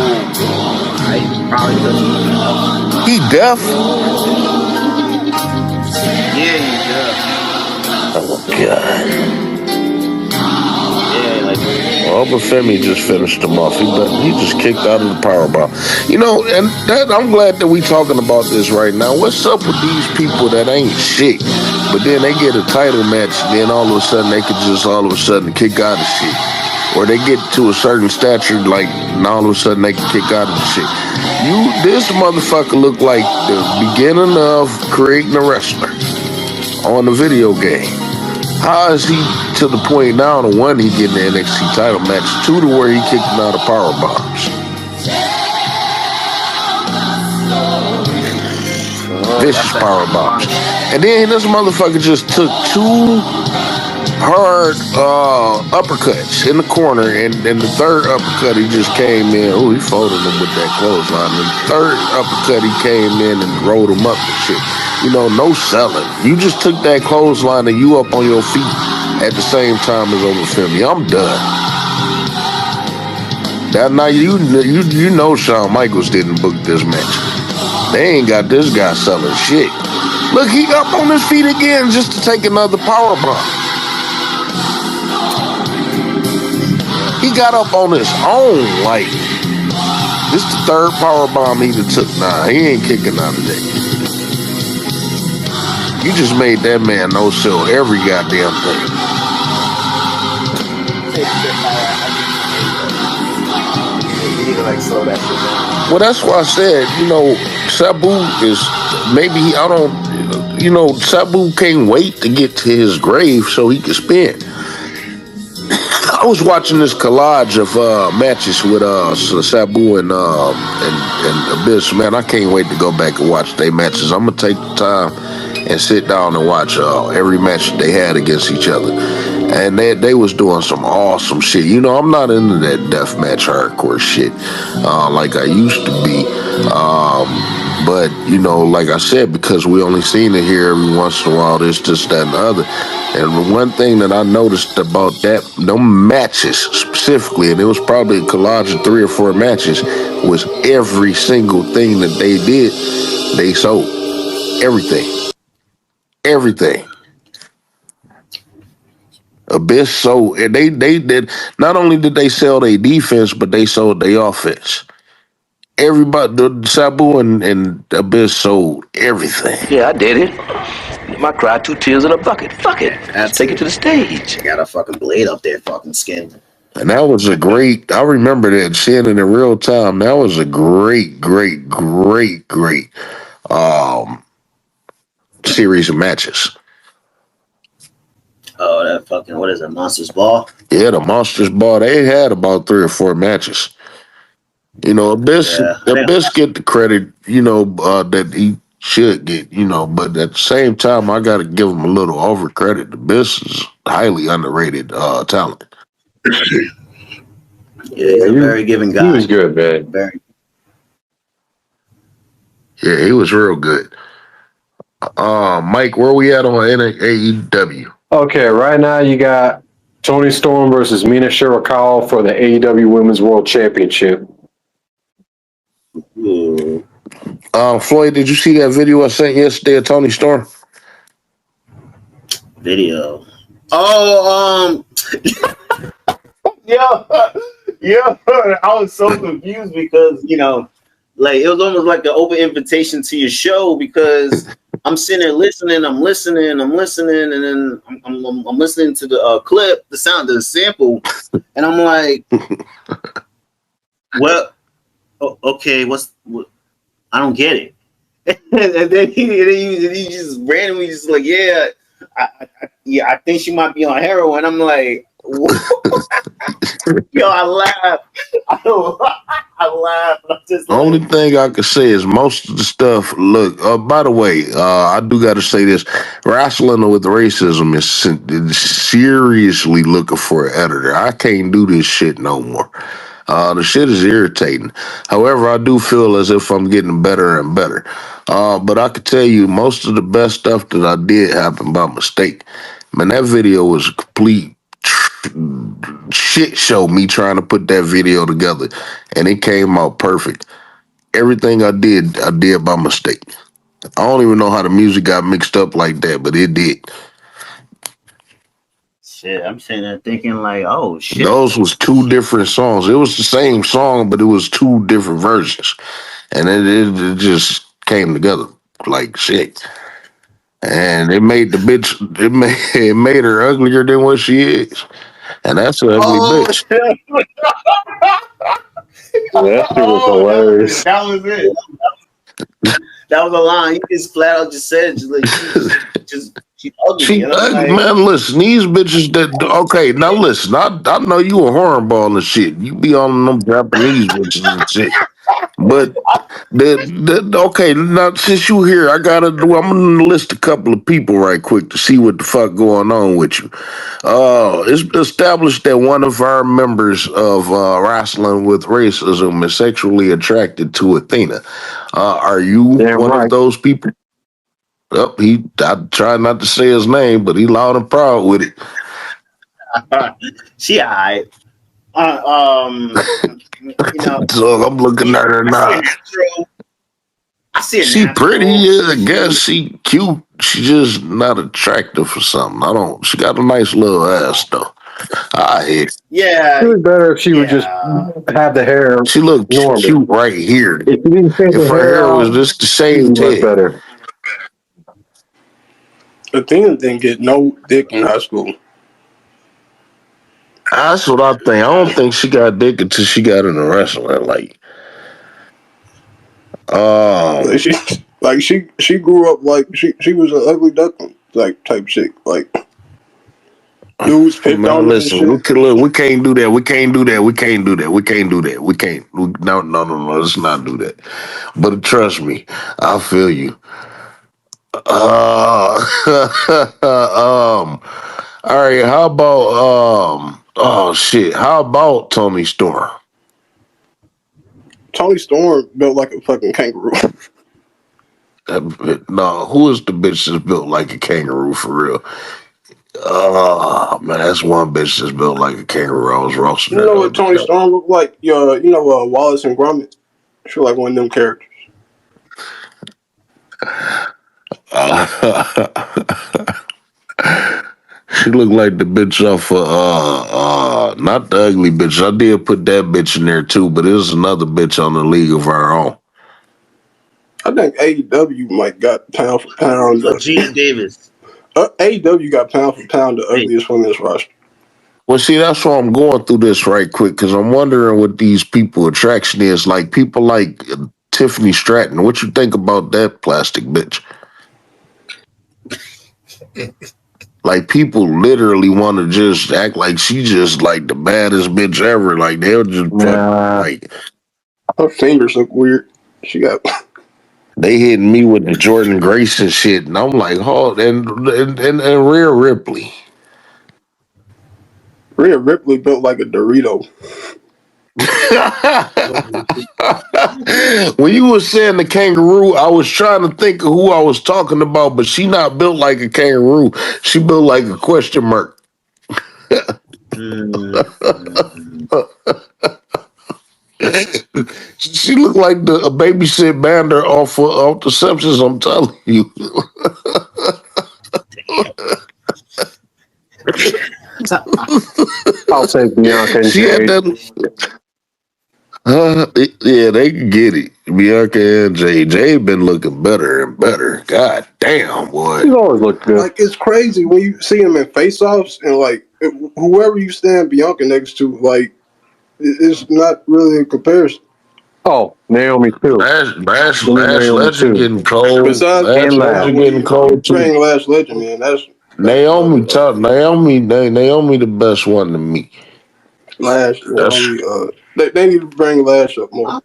I probably doesn't. He deaf? Yeah, he's deaf. Oh, God. Yeah, like. Obafemi just finished him off. He just kicked out of the powerbomb. You know, and I'm glad that we talking about this right now. What's up with these people that ain't shit, but then they get a title match, and then all of a sudden they could just all of a sudden kick out of shit, or they get to a certain stature, like, and all of a sudden they can kick out of the shit. This motherfucker look like the beginning of creating a wrestler on the video game. How is he to the point now to one, he getting the NXT title match, two, to where he kicking out of power bombs? Vicious power bombs. And then this motherfucker just took two hard uppercuts in the corner, and the third uppercut he just came in. Oh, he folded him with that clothesline. The third uppercut he came in and rolled him up and shit. You know, no selling. You just took that clothesline and you up on your feet at the same time as Obafemi. I'm done. That night, you know Shawn Michaels didn't book this match. They ain't got this guy selling shit. Look, he up on his feet again just to take another power bomb. He got up on his own, like, this the third power bomb he done took. Nah, he ain't kicking out of that. You just made that man no sell every goddamn thing. he can like slow that shit down. Well, that's why I said, Sabu is maybe Sabu can't wait to get to his grave so he can spin. I was watching this collage of matches with Sabu and Abyss. Man, I can't wait to go back and watch their matches. I'm gonna take the time and sit down and watch every match they had against each other. And they was doing some awesome shit. I'm not into that deathmatch hardcore shit like I used to be. But, like I said, because we only seen it here every once in a while, this, that, and the other. And the one thing that I noticed about them matches specifically, and it was probably a collage of 3 or 4 matches, was every single thing that they did, they sold. Everything. Everyththing. Abyss sold, and they did, not only did they sell their defense, but they sold their offense. Everybody, Sabu and Abyss sold everything. Yeah, I did it. I cried 2 tears in a bucket. Fuck it. Let's take it to the stage. Got a fucking blade up there, fucking skin. And that was a great, I remember that, seeing it in real time. That was a great series of matches. Oh, that fucking, what is it, Monsters Ball? Yeah, the Monsters Ball. They had about 3 or 4 matches. Abyss get the credit, that he should get, but at the same time, I got to give him a little over credit. Abyss is highly underrated talent. Yeah, he's a very giving guy. He was good, man. Very. Yeah, he was real good. Mike, where we at on AEW? Okay, right now you got Toni Storm versus Mina Shirakawa for the AEW Women's World Championship. Floyd, did you see that video I sent yesterday of Toni Storm? Video. Oh, yeah. I was so confused because like it was almost like an open invitation to your show because I'm sitting there listening, I'm listening, and then I'm listening to the clip, the sound, the sample, and I'm like, well, okay, what? I don't get it. And then he just randomly just like, yeah, I think she might be on heroin. I'm like, yo, I laugh. I laugh. I'm just like, Only thing I can say is most of the stuff. Look, by the way, I do got to say this: Rasslin with racism is seriously looking for an editor. I can't do this shit no more. The shit is irritating. However, I do feel as if I'm getting better and better. But I could tell you, most of the best stuff that I did happened by mistake. Man, that video was a complete shit show, me trying to put that video together, and it came out perfect. Everything I did by mistake. I don't even know how the music got mixed up like that, but it did. shit, I'm sitting there thinking like, oh shit. Those was 2 different songs. It was the same song, but it was 2 different versions, and it just came together like shit. And it made the bitch. It made her uglier than what she is, and that's an ugly bitch. That shit was hilarious. That was it. That was a line. He just flat out just said, she's ugly. She ugly, man. Listen, these bitches that okay. Now listen, I know you a hornball and shit. You be on them Japanese bitches and shit. But okay, now since you here, I'm gonna list a couple of people right quick to see what the fuck going on with you. It's established that one of our members of Rasslin with Racism is sexually attracted to Athena. Are you one of those people? Yep, I try not to say his name, but he loud and proud with it. She alright. So I'm looking at her now. I see it. She pretty, yeah, I guess she cute. She just not attractive for something. She got a nice little ass though. Yeah. It would be better if she would just have the hair. She looked cute right here. If her hair was just the same much better. Athena didn't get no dick in high school. That's what I think. I don't think she got dick until she got into wrestling. She grew up like she was an ugly duckling like type chick. Like dudes picked on Man, her and listen, shit. we can't do that. We can't do that. We can't do that. We can't do that. We can't. No. Let's not do that. But trust me, I feel you. All right. How about Oh shit. How about Tony Storm? Tony Storm built like a fucking kangaroo. No, who is the bitch that's built like a kangaroo for real? Man, that's one bitch that's built like a kangaroo. I was roasting You her know the what other Tony day. Storm looked like? Wallace and Gromit. She like one of them characters. She looked like the bitch off of not the ugly bitch. I did put that bitch in there too, but there's another bitch on the League of Our Own. I think AEW might got pound for pound. Gina Davis. AEW got pound for pound the ugliest women's roster. Well, see, that's why I'm going through this right quick because I'm wondering what these people attraction is. Like people like Tiffany Stratton. What you think about that plastic bitch? Like people literally want to just act like she just like the baddest bitch ever. Like they'll just like her fingers look weird. She got they hitting me with the Jordan Grayson shit, and I'm like, oh, and Rhea Ripley. Rhea Ripley built like a Dorito. When you were saying the kangaroo, I was trying to think of who I was talking about, but she not built like a kangaroo. She built like a question mark. She looked like a babysit bander off the Simpsons. I'm telling you. I'll say Bianca and She had Jade. that. Yeah, they can get it. Bianca and Jay been looking better and better. God damn, boy. He's always looked good. Like it's crazy when you see them in face-offs and like whoever you stand Bianca next to, like it's not really a comparison. Oh, Naomi too. Lash Naomi Legend too. getting cold. Besides, Lash And Legend when getting you cold too. bring Lash Legend in, that's Naomi another, the best one to me. Lash. That's They need to bring Lash up more.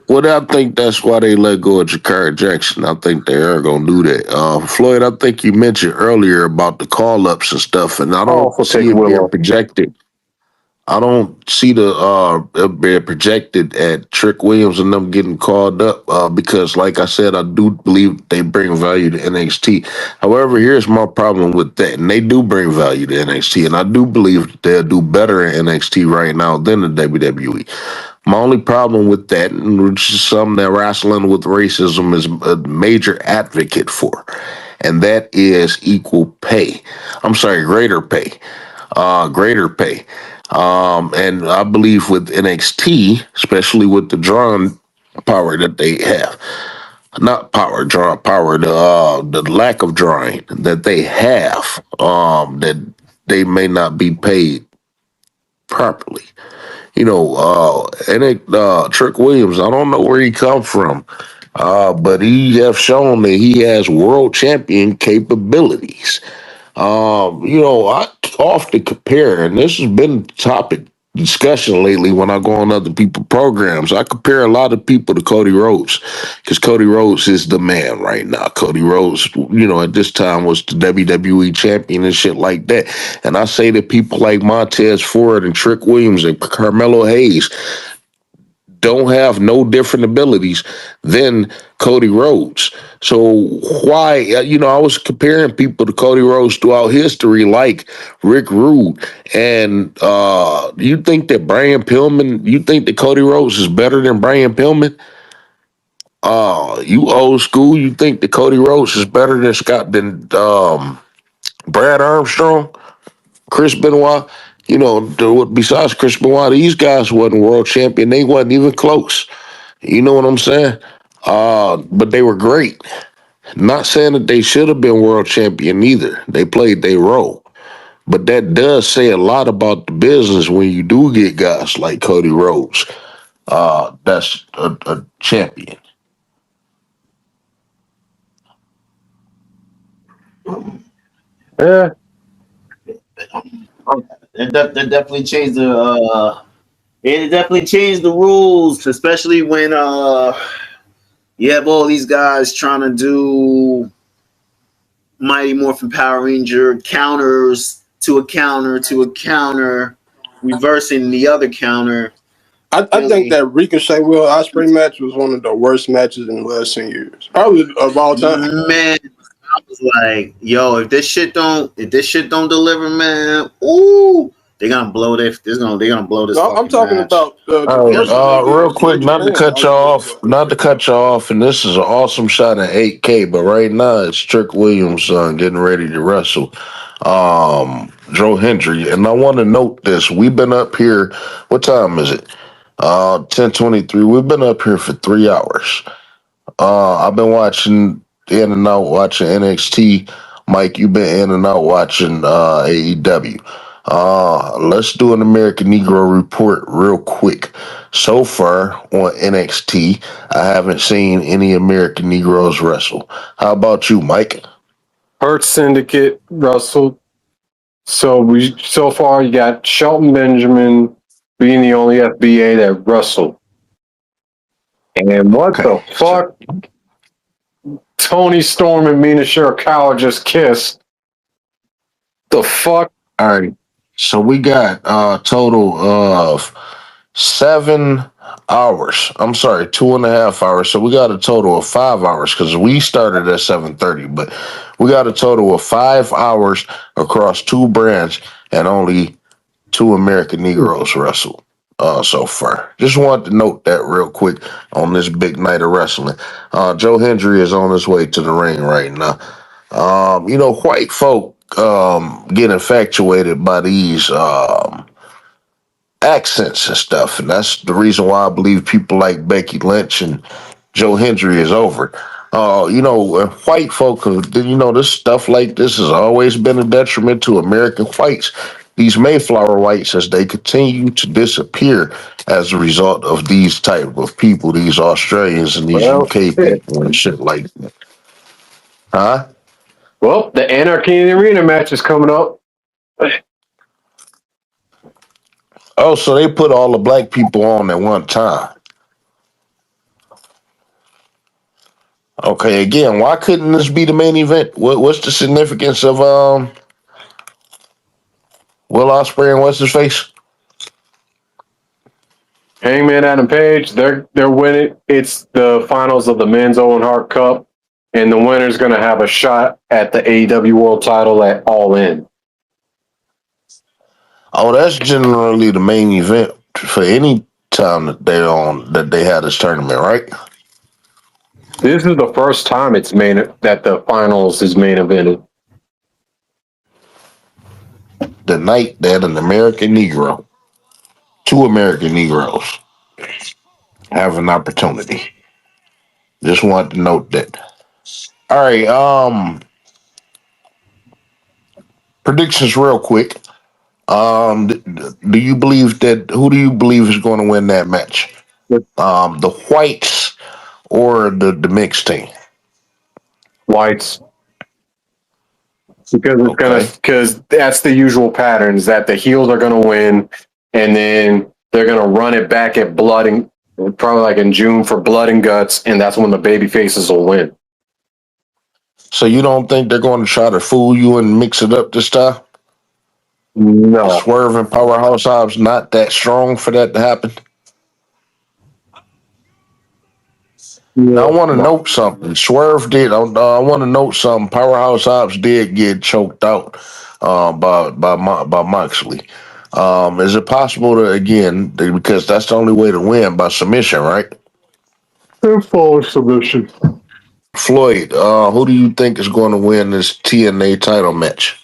Well, I think that's why they let go of Jakar Jackson. I think they are going to do that. Floyd, I think you mentioned earlier about the call-ups and stuff, and I don't also see take it being Willow. projected. I don't see it being projected at Trick Williams and them getting called up because, like I said, I do believe they bring value to NXT. However, here's my problem with that, and they do bring value to NXT, and I do believe that they'll do better in NXT right now than the WWE. My only problem with that, which is something that Rasslin with racism is a major advocate for, and that is equal pay. I'm sorry, greater pay. Greater pay. And I believe with NXT, especially with the drawing power that they have, not power, draw power, the lack of drawing that they have, that they may not be paid properly. Trick Williams, I don't know where he come from, but he have shown that he has world champion capabilities. I often compare, and this has been topic discussion lately when I go on other people's programs. I compare a lot of people to Cody Rhodes because Cody Rhodes is the man right now. Cody Rhodes, at this time was the WWE champion and shit like that. And I say that people like Montez Ford and Trick Williams and Carmelo Hayes don't have no different abilities than Cody Rhodes. So why, I was comparing people to Cody Rhodes throughout history, like Rick Rude. And you think that Cody Rhodes is better than Brian Pillman? You old school, you think that Cody Rhodes is better than Brad Armstrong, Chris Benoit? Besides Chris Benoit, these guys wasn't world champion. They wasn't even close. You know what I'm saying? But they were great. Not saying that they should have been world champion either. They played their role. But that does say a lot about the business when you do get guys like Cody Rhodes. That's a champion. Yeah. It definitely changed the it definitely changed the rules, especially when you have all these guys trying to do Mighty Morphin Power Ranger counters to a counter to a counter, reversing the other counter. I think that Ricochet Will Ospreay match was one of the worst matches in the last 10 years, probably of all time. Man, I was like, yo, if this shit don't deliver, man, ooh, they're gonna blow this. They're gonna blow this. No, I'm talking match. about the first one they did Real in quick, Japan. not to cut you off, and this is an awesome shot at 8K, but right now it's Trick Williams' son getting ready to wrestle Joe Hendry. And I want to note this. We've been up here, what time is it? 10:23. We've been up here for 3 hours. I've been watching in and out watching NXT. Mike, you've been in and out watching AEW. Let's do an American Negro report real quick. So far on NXT, I haven't seen any American Negroes wrestle. How about you, Mike? Hurt Syndicate, Russell. So far you got Shelton Benjamin being the only FBA that wrestled. And what the fuck? Tony Storm and Mina Shirakawa just kissed. The fuck? All right. So we got a total of 7 hours. I'm sorry, 2.5 hours. So we got a total of 5 hours because we started at 7:30, but we got a total of 5 hours across 2 brands and only 2 American Negroes wrestled so far. Just wanted to note that real quick on this big night of wrestling. Joe Hendry is on his way to the ring right now. White folk get infatuated by these accents and stuff, and that's the reason why I believe people like Becky Lynch and Joe Hendry is over. White folk, this stuff like this has always been a detriment to American whites. These Mayflower whites, as they continue to disappear as a result of these type of people, these Australians and these UK people and shit like that. Huh? Well, the Anarchy in the Arena match is coming up. Oh, so they put all the black people on at one time. Okay, again, why couldn't this be the main event? What's the significance of Will Ospreay and what's his face? Hangman Adam Page, they're winning. It's the finals of the men's Owen Hart Cup, and the winner's going to have a shot at the AEW World Title at All In. Oh, that's generally the main event for any time that they're on that they had this tournament, right? This is the first time that the finals is main evented. The night that an American Negro, 2 American Negroes, have an opportunity. Just wanted to note that. All right, predictions real quick. Do you believe that who do you believe is going to win that match? The whites or the mixed team? Whites. Because that's the usual patterns that the heels are going to win, and then they're going to run it back at Blood and probably like in June for Blood and Guts, and that's when the baby faces will win. So you don't think they're going to try to fool you and mix it up this time? No. Swerve and Powerhouse Hobbs not that strong for that to happen? Now, I want to note something. Swerve did. I want to note something. Powerhouse Hobbs did get choked out by Moxley. Is it possible to again because that's the only way to win by submission, right? Full submission. Floyd, who do you think is going to win this TNA title match?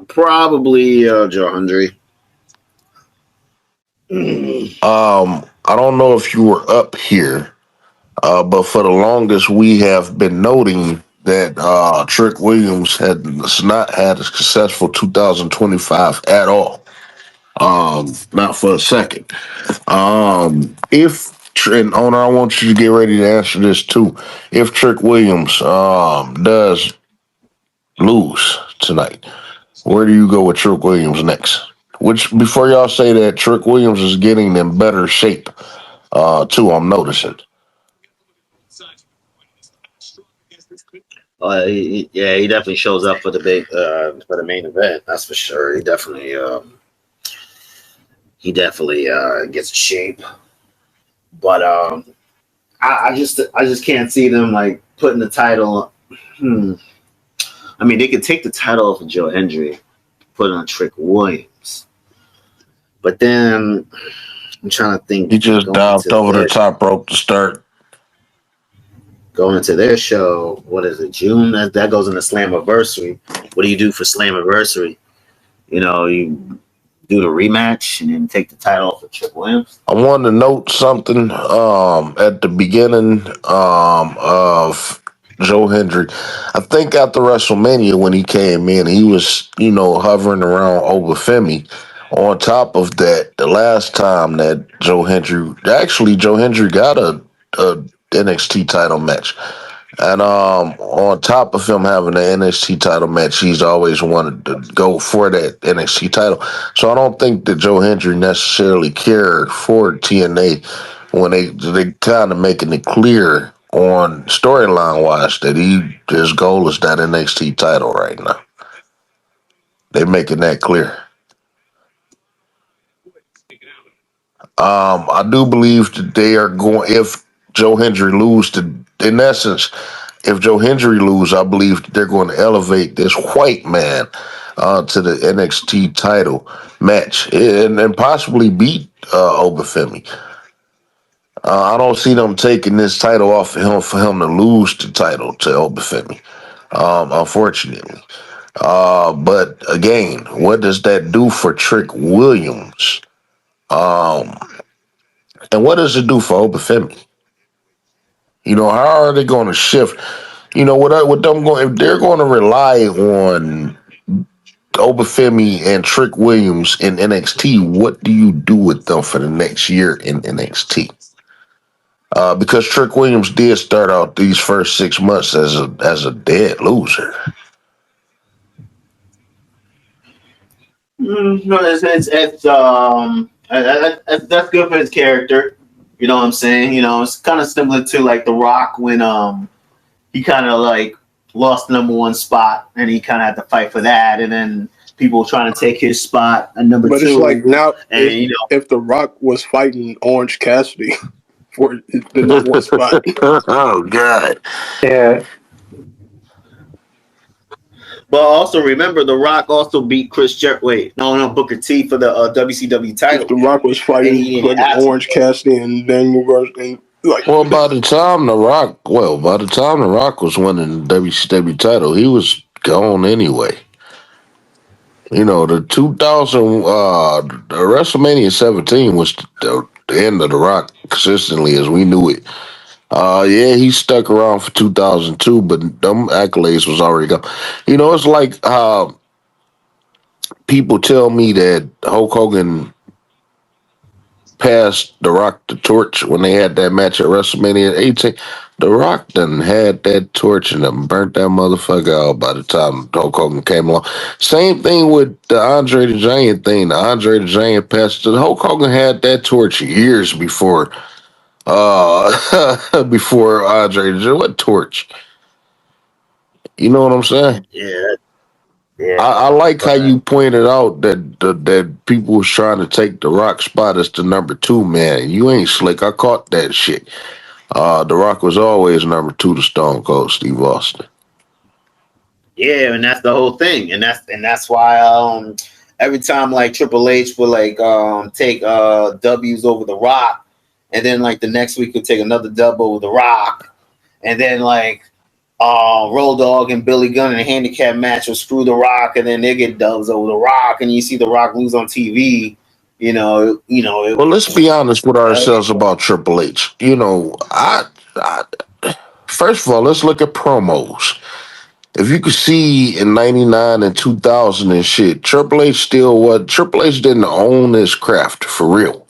Probably Joe Hendry. I don't know if you were up here But for the longest, we have been noting that Trick Williams has not had a successful 2025 at all. Not for a second. And owner, I want you to get ready to answer this too. If Trick Williams does lose tonight, where do you go with Trick Williams next? Which before y'all say that Trick Williams is getting in better shape, too, I'm noticing. Yeah, he definitely shows up for the big for the main event. That's for sure. He definitely gets shape. But I just can't see them like putting the title. I mean, they could take the title off of Joe Hendry, put it on Trick Williams. But then I'm trying to think. He just dived over the top rope to start. Going into their show, what is it, June? That goes into Slammiversary. What do you do for Slammiversary? You know, you do the rematch and then take the title off of Trick Williams. I wanted to note something at the beginning of Joe Hendry. I think after WrestleMania when he came in, he was, hovering around Obafemi. On top of that, the last time that Joe Hendry got a NXT title match. And on top of him having the NXT title match, he's always wanted to go for that NXT title. So I don't think that Joe Hendry necessarily cared for TNA when they kind of making it clear on storyline wise that his goal is that NXT title right now. They making that clear. I do believe that they are going. If Joe Hendry in essence, if Joe Hendry lose, I believe they're going to elevate this white man to the NXT title match and possibly beat Obafemi. I don't see them taking this title off of him for him to lose the title to Obafemi, unfortunately. But again, what does that do for Trick Williams? And what does it do for Obafemi? How are they going to shift? What them going? If they're going to rely on Obafemi and Trick Williams in NXT, what do you do with them for the next year in NXT? Because Trick Williams did start out these first 6 months as a dead loser. No, that's good for his character. You know what I'm saying? It's kind of similar to like The Rock when he kind of like lost the number one spot and he kind of had to fight for that, and then people trying to take his spot at number two. But it's like now, if The Rock was fighting Orange Cassidy for the number one spot. Oh God! Yeah. But also remember, The Rock also beat Booker T for the WCW title. If The Rock was fighting Orange Cassidy and Daniel Garcia. By the time The Rock was winning the WCW title, he was gone anyway. The 2000 the WrestleMania 17 was the end of The Rock consistently as we knew it. Yeah, he stuck around for 2002, but them accolades was already gone. It's like people tell me that Hulk Hogan passed The Rock the torch when they had that match at WrestleMania 18. The Rock done had that torch and done burnt that motherfucker out by the time Hulk Hogan came along. Same thing with the Andre the Giant thing. The Andre the Giant passed. Hulk Hogan had that torch years before before Andre the Giant. What torch? You know what I'm saying? Yeah. I like how you pointed out that people was trying to take The Rock spot as the number 2 man. You ain't slick. I caught that shit. The Rock was always number 2 to Stone Cold Steve Austin. Yeah, and that's the whole thing, and that's why every time like Triple H would like take W's over The Rock, and then like the next week would take another dub over The Rock, and then like Road Dogg and Billy Gunn in a handicap match will screw The Rock, and then they get dubs over The Rock, and you see The Rock lose on TV. Well, let's be honest with ourselves about Triple H. first of all, let's look at promos. If you could see in '99 and 2000 and shit, Triple H didn't own this craft for real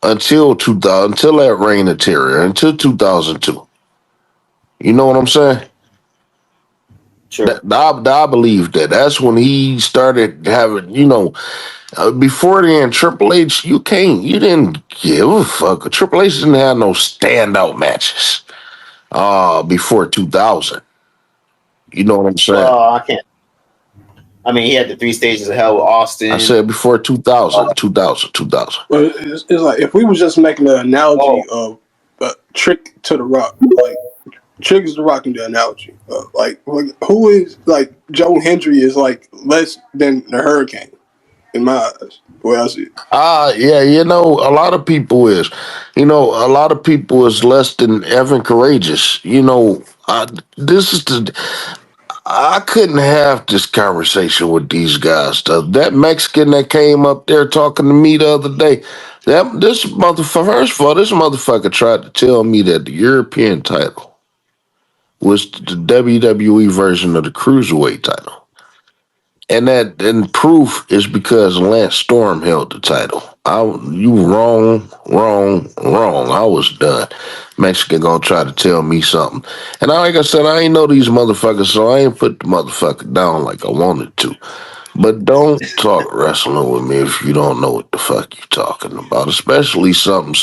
until 2000, until that Reign of Terror, until 2002. You know what I'm saying? Sure. I believe that. That's when he started having, before then, Triple H, you didn't give a fuck. Triple H didn't have no standout matches before 2000. You know what I'm saying? Well, I can't. I mean, he had the 3 stages of hell with Austin. I said before 2000. Well, it's like if we was just making an analogy of Trick to the Rock, like Trick is the Rock in the analogy. Like who is like Joe Hendry is like less than the Hurricane in my eyes. The way I see it. Yeah, a lot of people is. A lot of people is less than Evan Courageous. I couldn't have this conversation with these guys. That Mexican that came up there talking to me the other day, this motherfucker tried to tell me that the European title was the WWE version of the Cruiserweight title. And proof is because Lance Storm held the title. You wrong. I was done. Mexican gonna try to tell me something. And like I said, I ain't know these motherfuckers, so I ain't put the motherfucker down like I wanted to. But don't talk wrestling with me if you don't know what the fuck you talking about, especially something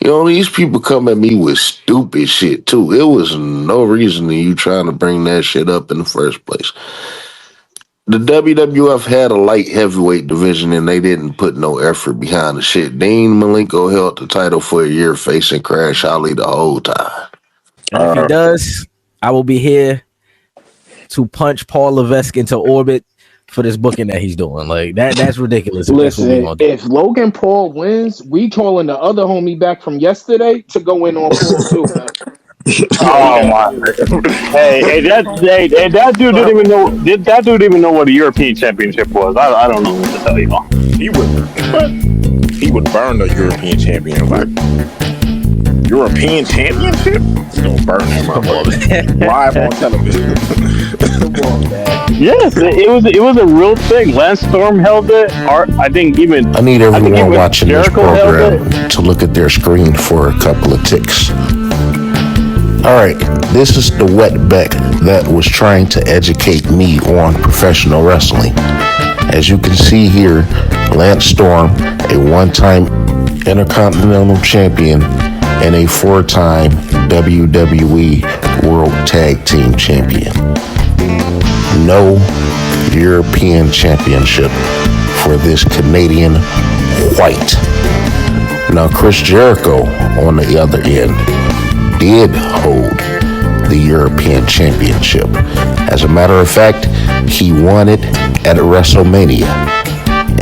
these people come at me with stupid shit too. It was no reason to you trying to bring that shit up in the first place. The WWF had a light heavyweight division and they didn't put no effort behind the shit. Dean Malenko held the title for a year facing Crash Holly the whole time. And if he does, I will be here to punch Paul Levesque into orbit for this booking that he's doing. Like that's ridiculous. Listen, if Logan Paul wins, we calling the other homie back from yesterday to go in on Paul too, man. Oh my! Hey, that dude didn't even know. That dude didn't even know what a European Championship was. I don't know what to tell you. He would burn the European champion. Like European Championship, he's gonna burn that motherfucker live on television. Yes, it was a real thing. Lance Storm held it. I need everyone watching this program to look at their screen for a couple of ticks. All right, this is the wetback that was trying to educate me on professional wrestling. As you can see here, Lance Storm, a one-time Intercontinental Champion and a 4-time WWE World Tag Team Champion. No European Championship for this Canadian white. Now, Chris Jericho, on the other end, did hold the European Championship. As a matter of fact, he won it at WrestleMania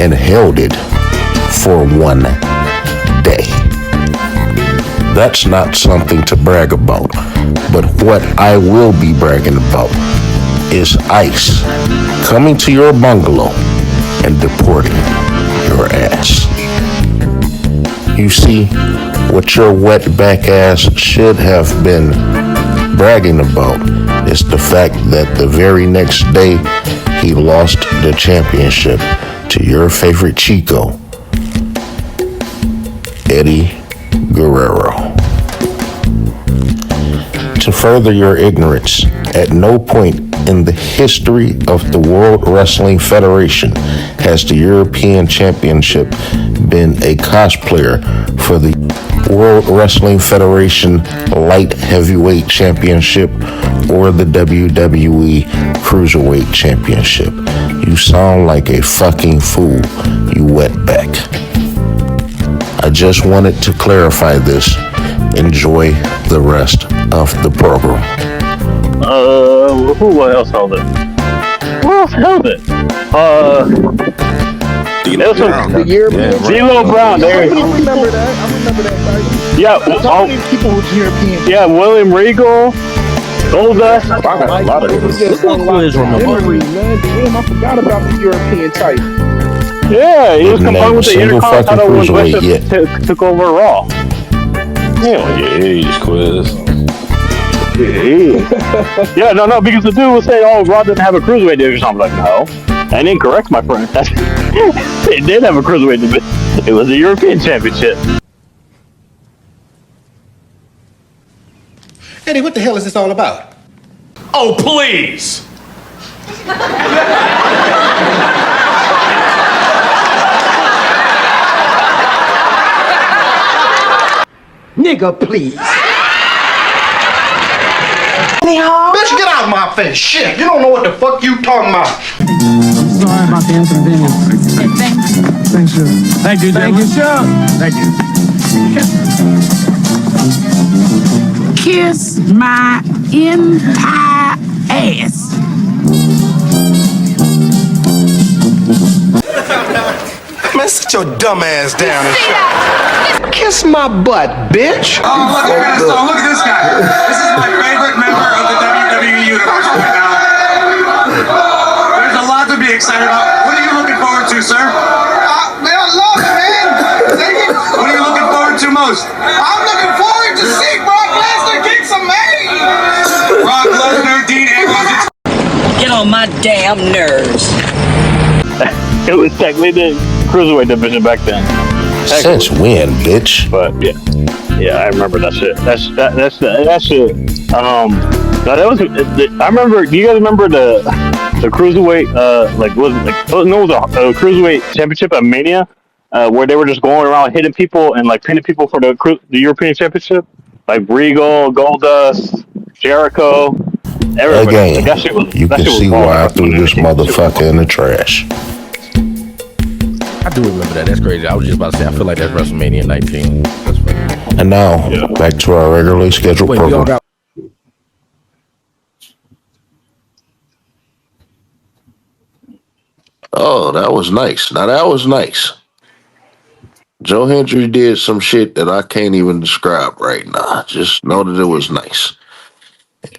and held it for 1 day. That's not something to brag about, but what I will be bragging about is ICE coming to your bungalow and deporting your ass. You see, what your wetback ass should have been bragging about is the fact that the very next day he lost the championship to your favorite Chico, Eddie Guerrero. To further your ignorance, at no point in the history of the World Wrestling Federation has the European Championship been a cosplayer for the World Wrestling Federation Light Heavyweight Championship or the WWE Cruiserweight Championship. You sound like a fucking fool, you wetback. I just wanted to clarify this. Enjoy the rest of the program. Who else held it? Who else held it? The European D'Lo Brown. There. I remember that. Yeah. People who's European. Yeah, William Regal. Goldust. A lot of memory, man. Damn, I forgot about the European title. Yeah, he was combined with the Intercontinental when West took over Raw. Hell yeah, age quiz. Yeah, no, because the dude was saying, "Oh, Raw didn't have a cruiserweight division." I'm like, no, and incorrect, my friend. It did have a cruiserweight division. It was a European Championship. Eddie, what the hell is this all about? Oh, please! Nigga, please. Bitch, get out of my face. Shit, you don't know what the fuck you talking about. Sorry about the inconvenience. Thanks, sir. Thank you, Thank you, sir. Thank you. Kiss my entire ass. Man, sit your dumb ass down and shit. Kiss my butt, bitch. Oh, look, I gotta stop. Look at this guy. This is my favorite member of the WWE Universe right now. There's a lot to be excited about. What are you looking forward to, sir? Man, I love it, man. What are you looking forward to most? I'm looking forward to see Brock Lesnar kick some ass. Brock Lesnar, Dean Ambrose. Get on my damn nerves. It was technically the cruiserweight division back then. Since when, bitch? But yeah, I remember that shit. That shit. No, that was. I remember. Do you guys remember the cruiserweight? It was a cruiserweight championship at Mania, where they were just going around hitting people and like pinning people for the European Championship, like Regal, Goldust, Jericho. Everybody. Again, like, that shit was, you that can shit was see balling. why I threw this motherfucker in the trash. I do remember that. That's crazy. I was just about to say, I feel like that's WrestleMania 19. That's funny. And now, back to our regularly scheduled Wait, we all program. got. Oh, that was nice. Now, that was nice. Joe Hendry did some shit that I can't even describe right now. Just know that it was nice.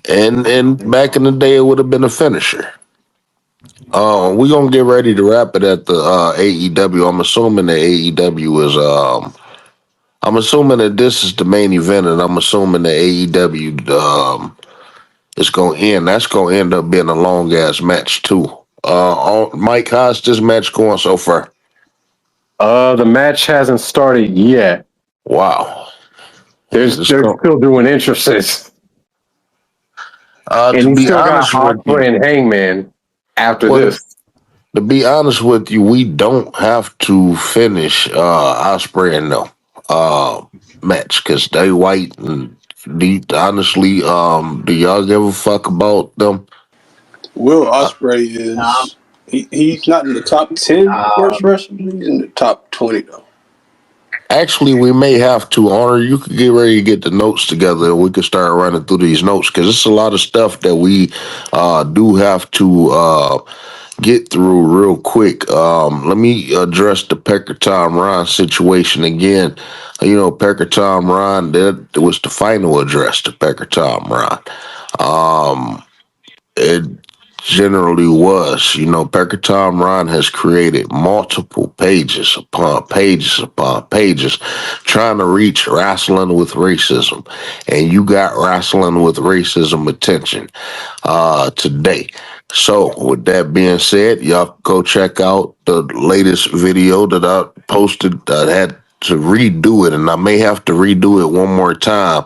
And back in the day, it would have been a finisher. We're going to get ready to wrap it at the AEW. I'm assuming the AEW is... I'm assuming that this is the main event, and I'm assuming the AEW is going to end. That's going to end up being a long-ass match, too. Mike, how's this match going so far? The match hasn't started yet. Wow. They're still doing entrances. And to he be still got honest with you, Ospreay and Hangman after this. To be honest with you, we don't have to finish Ospreay and match because they white and honestly, do y'all give a fuck about them? Will Ospreay is he's not in the top 10 worst wrestlers. He's in the top 20 though. Actually, we may have to. Honor, you could get ready to get the notes together and we could start running through these notes because it's a lot of stuff that we do have to get through real quick. Let me address the Pecker Tom Ron situation again. You know, Pecker Tom Ron, that was the final address to Pecker Tom Ron. It generally was. You know, Pecker Tom Ron has created multiple pages upon pages upon pages trying to reach Rasslin with Racism. And you got Rasslin with Racism attention today. So, with that being said, y'all go check out the latest video that I posted. I had to redo it, and I may have to redo it one more time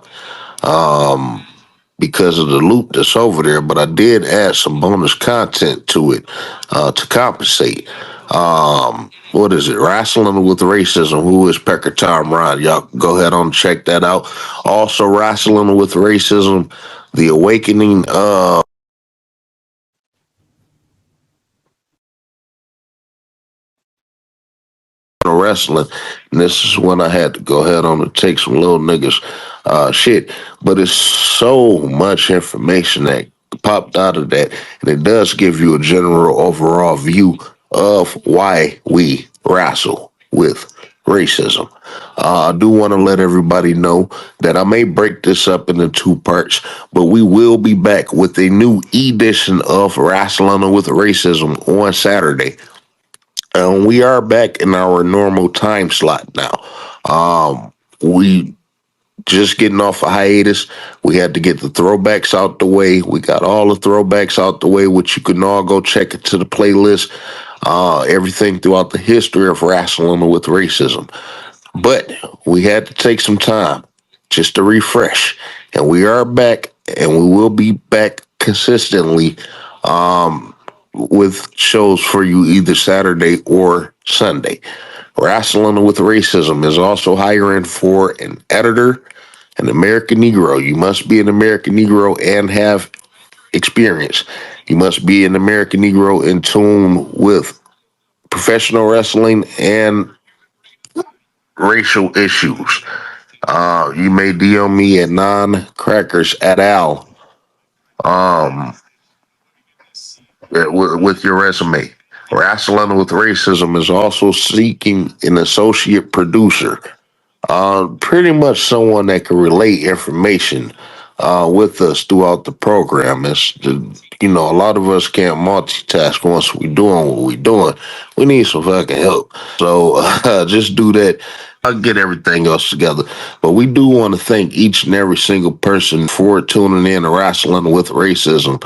because of the loop that's over there, but I did add some bonus content to it to compensate. What is it? Wrestling with Racism. Who is Pecker Tom Ron? Y'all go ahead and check that out. Also, Wrestling with Racism, The Awakening of wrestling. And this is when I had to go ahead on and take some little niggas shit. But it's so much information that popped out of that. And it does give you a general overall view of why we wrestle with racism. I do want to let everybody know that I may break this up into two parts, but we will be back with a new edition of Wrestling with Racism on Saturday. We are back in our normal time slot now. We just getting off a hiatus. We had to get the throwbacks out the way. We got all the throwbacks out the way, which you can all go check it to the playlist. Everything throughout the history of wrestling with racism. But we had to take some time just to refresh. And we are back, and we will be back consistently with shows for you either Saturday or Sunday. Rasslin with Racism is also hiring for an editor, an American Negro. You must be an American Negro and have experience. You must be an American Negro in tune with professional wrestling and racial issues. You may DM me at non-crackers at al with your resume. Wrestling with Racism is also seeking an associate producer. Pretty much someone that can relay information with us throughout the program. A lot of us can't multitask once we're doing what we're doing. We need some fucking help. So just do that. I'll get everything else together. But we do want to thank each and every single person for tuning in to Wrestling with Racism,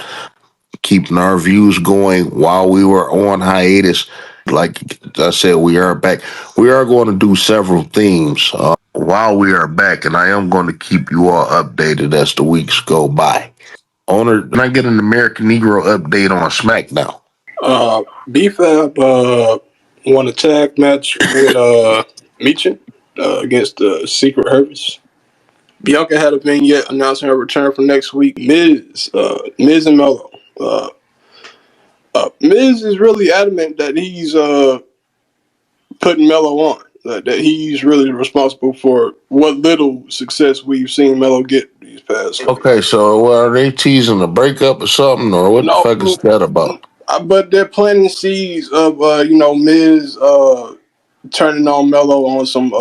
keeping our views going while we were on hiatus. Like I said, we are back. We are going to do several themes while we are back, and I am going to keep you all updated as the weeks go by. Owner, can I get an American Negro update on SmackDown? B-Fab won a tag match with Meechin against Secret Harvest. Bianca had a vignette announcing her return for next week. Miz and Mello. Miz is really adamant that he's putting Mello on. That he's really responsible for what little success we've seen Mello get these past. Okay, so are they teasing a breakup or something, or what the fuck is that about? But they're planting seeds of Miz turning on Mello on some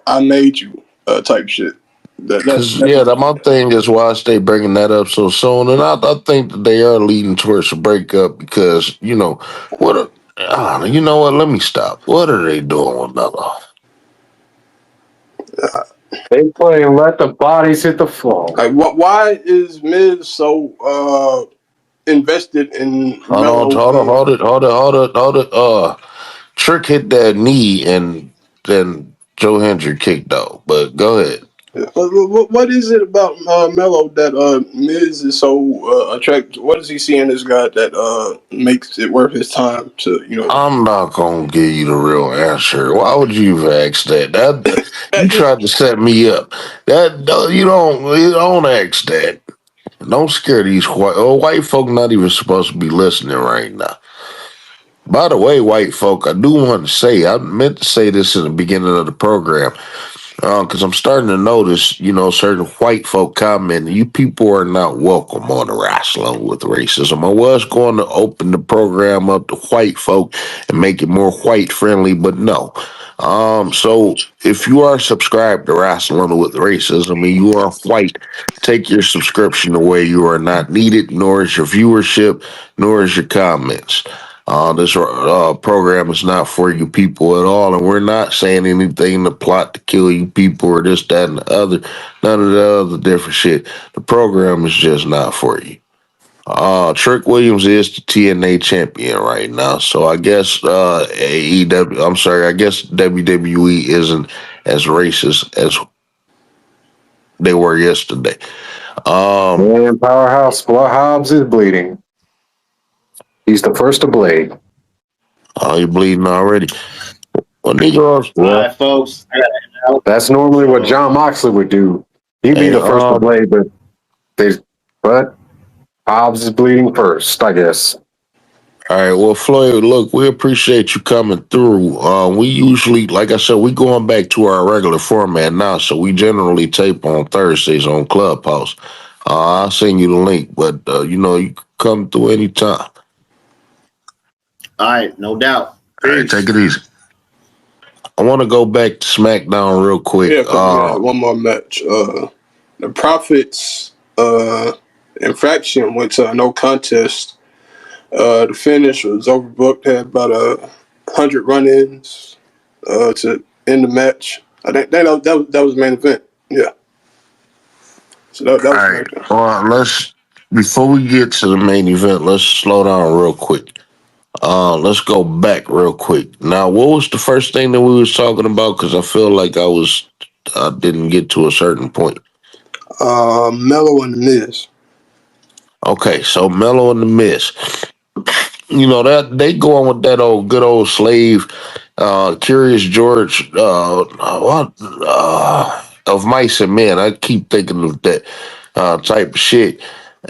"I made you" type shit. My thing is why they bringing that up so soon, and I think that they are leading towards a breakup because you know what? You know what? Let me stop. What are they doing with Mello? They play Let the Bodies Hit the Floor. Like, why is Miz so invested in Mello? Hold it. Trick hit that knee, and then Joe Hendry kicked out. But go ahead. What is it about Mello that Miz is so attracted? What does he see in this guy that makes it worth his time to I'm not gonna give you the real answer. Why would you ask that? You tried to set me up. You don't ask that. Don't scare these white folk. Not even supposed to be listening right now. By the way, white folk, I do want to say, I meant to say this in the beginning of the program, because I'm starting to notice, certain white folk commenting, you people are not welcome on the Rasslin with Racism. I was going to open the program up to white folk and make it more white friendly, but no. So if you are subscribed to Rasslin with Racism and you are white, take your subscription away. You are not needed, nor is your viewership, nor is your comments. This program is not for you people at all, and we're not saying anything to plot to kill you people or this, that, and the other. None of the other different shit. The program is just not for you. Trick Williams is the TNA champion right now, so I guess AEW. I'm sorry, I guess WWE isn't as racist as they were yesterday. And Powerhouse Hobbs is bleeding. He's the first to bleed. Oh, you're bleeding already. Well, Negroes. All right, folks. That's normally what John Moxley would do. He'd be the first to bleed, but Hobbs is bleeding first, I guess. All right, well, Floyd, look, we appreciate you coming through. We usually, like I said, we going back to our regular format now, so we generally tape on Thursdays on Clubhouse. I'll send you the link, but you can come through anytime. All right, no doubt. All right, take it easy. I want to go back to SmackDown real quick. Yeah, one more match. The Profits infraction went to a no contest. The finish was overbooked. Had about 100 run-ins to end the match. I think that was the main event. Yeah. So that All was right. Well, before we get to the main event, let's slow down real quick. Let's go back real quick. Now, what was the first thing that we was talking about? Because I feel like I didn't get to a certain point. Mello and the Miz. Okay, so Mello and the Miz. You know that they go on with that good old slave, Curious George, of Mice and Men. I keep thinking of that type of shit,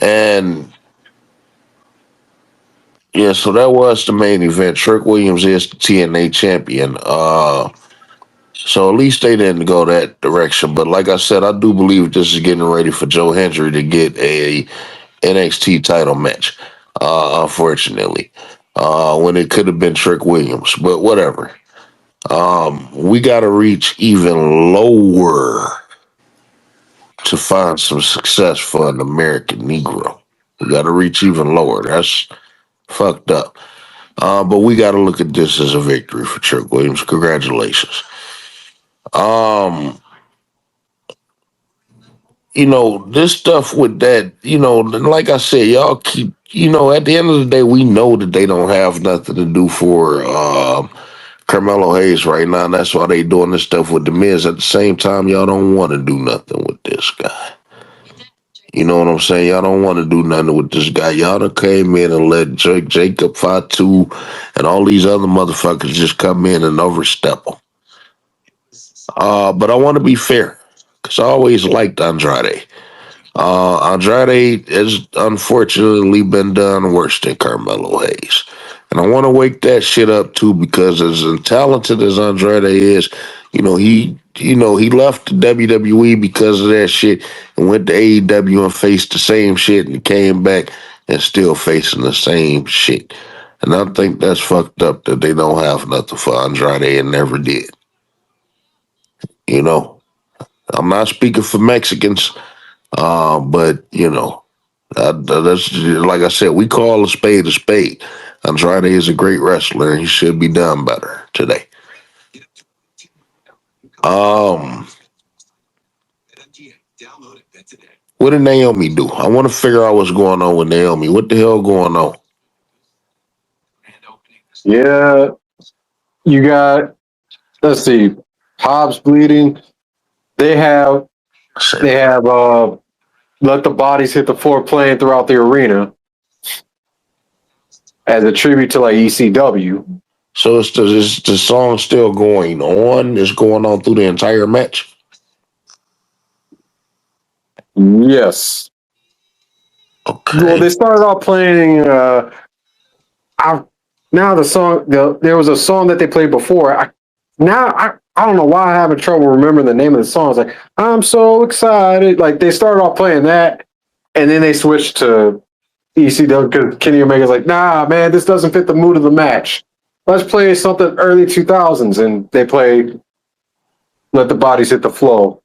and yeah, so that was the main event. Trick Williams is the TNA champion. So at least they didn't go that direction. But like I said, I do believe this is getting ready for Joe Hendry to get a NXT title match. Unfortunately, when it could have been Trick Williams, but whatever. We got to reach even lower to find some success for an American Negro. We got to reach even lower. That's fucked up. But we got to look at this as a victory for Trick Williams. Congratulations. This stuff with that, like I said, y'all keep, at the end of the day, we know that they don't have nothing to do for Carmelo Hayes right now. And that's why they doing this stuff with the Miz. At the same time, y'all don't want to do nothing with this guy. You know what I'm saying? Y'all don't want to do nothing with this guy. Y'all done came in and let Jacob Fatu and all these other motherfuckers just come in and overstep them. But I want to be fair, because I always liked Andrade. Andrade has unfortunately been done worse than Carmelo Hayes. And I want to wake that shit up too, because as talented as Andrade is, he left the WWE because of that shit and went to AEW and faced the same shit and came back and still facing the same shit. And I think that's fucked up that they don't have nothing for Andrade and never did. I'm not speaking for Mexicans, but that's like I said, we call a spade a spade. Andrade is a great wrestler, and he should be done better today. What did Naomi do? I want to figure out what's going on with Naomi. What the hell going on? Yeah, you got. Let's see, Hobbs bleeding. They have let the bodies hit the floor playing throughout the arena as a tribute to like ECW. So is the song still going on? It's going on through the entire match? Yes. Okay. Well, they started off playing. Now the song. There was a song that they played before. I don't know why I'm having trouble remembering the name of the song. It's like, I'm so excited. Like they started off playing that, and then they switched to ECW because Kenny Omega's like, nah, man, this doesn't fit the mood of the match. Let's play something early 2000s, and they played Let the Bodies Hit the Flow.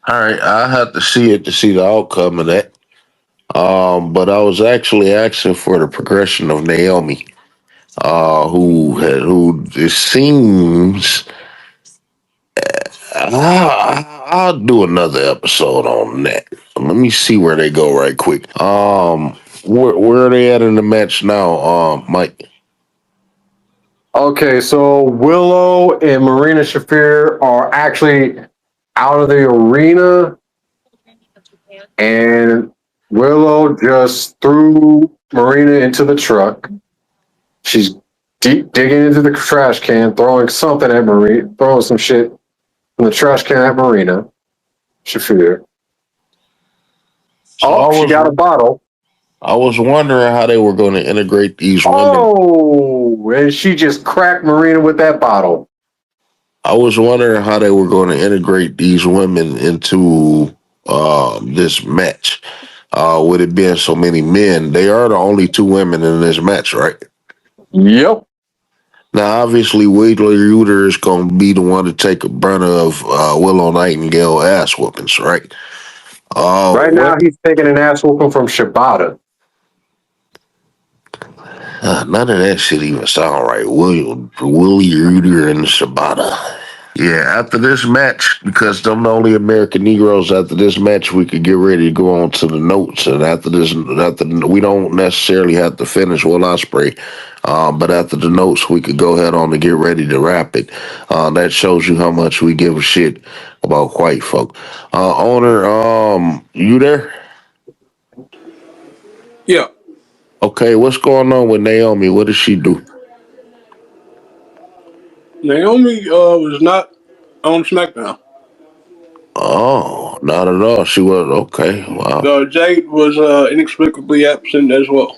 All right, I have to see it to see the outcome of that. But I was actually asking for the progression of Naomi, who it seems. I'll do another episode on that. Let me see where they go right quick. Where are they at in the match now, Mike? Okay, so Willow and Marina Shafir are actually out of the arena, and Willow just threw Marina into the truck. She's deep digging into the trash can, throwing something at Marina, throwing some shit from the trash can at Marina Shafir. She got a bottle. I was wondering how they were going to integrate these women. Oh, and she just cracked Marina with that bottle. I was wondering how they were going to integrate these women into this match. With it being so many men, they are the only two women in this match, right? Yep. Now, obviously, Wheeler Yuter is going to be the one to take a burner of Willow Nightingale ass whoopings, right? Right now, he's taking an ass whooping from Shibata. None of that shit even sound right. Willie Ruder and Shibata. Yeah, after this match, because them the only American Negroes, after this match, we could get ready to go on to the notes. And we don't necessarily have to finish Will Ospreay, but after the notes, we could go ahead on and get ready to wrap it. That shows you how much we give a shit about white folk. Owner, you there? Yeah. Okay, what's going on with Naomi? What does she do? Naomi was not on SmackDown. Oh, not at all. She was okay. Wow. Jade was inexplicably absent as well.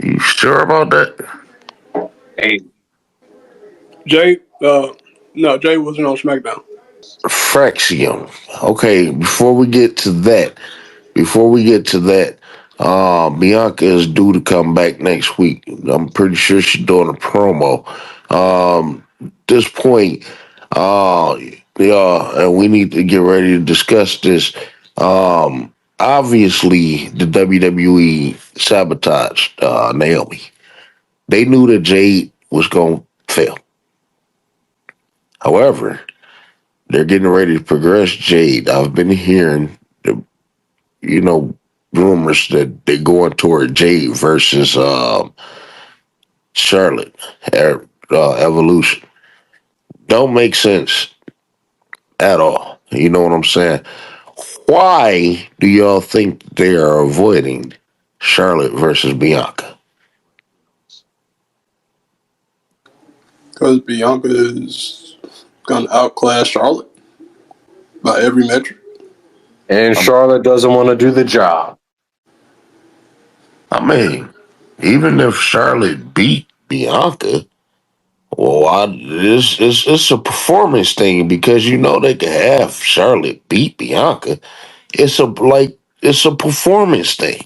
You sure about that? Hey. Jade, no, Jade wasn't on SmackDown. Fraxium. Okay, before we get to that, Bianca is due to come back next week. I'm pretty sure she's doing a promo. This point, yeah, and we need to get ready to discuss this. Obviously, the WWE sabotaged Naomi. They knew that Jade was going to fail. However, they're getting ready to progress Jade. I've been hearing, rumors that they're going toward Jade versus Charlotte Evolution. Don't make sense at all. You know what I'm saying? Why do y'all think they are avoiding Charlotte versus Bianca? Because Bianca is going to outclass Charlotte by every metric. And Charlotte doesn't want to do the job. I mean, even if Charlotte beat Bianca, well, it's a performance thing because they can have Charlotte beat Bianca. It's a performance thing.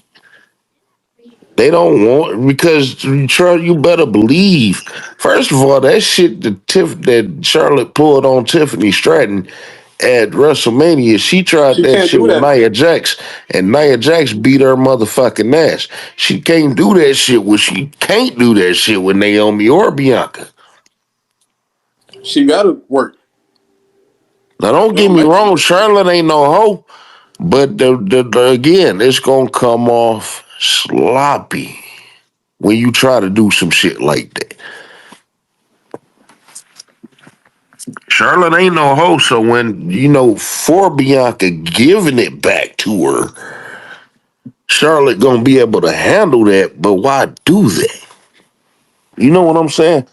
They don't want because you better believe. First of all, that shit that Charlotte pulled on Tiffany Stratton at WrestleMania, she tried that shit with Nia Jax, and Nia Jax beat her motherfucking ass. She can't do that shit with Naomi or Bianca. She got to work. Now, don't get me wrong, Charlotte ain't no hoe, but again, it's gonna come off sloppy when you try to do some shit like that. Charlotte ain't no hoe, so when, for Bianca giving it back to her, Charlotte gonna be able to handle that, but why do that? You know what I'm saying?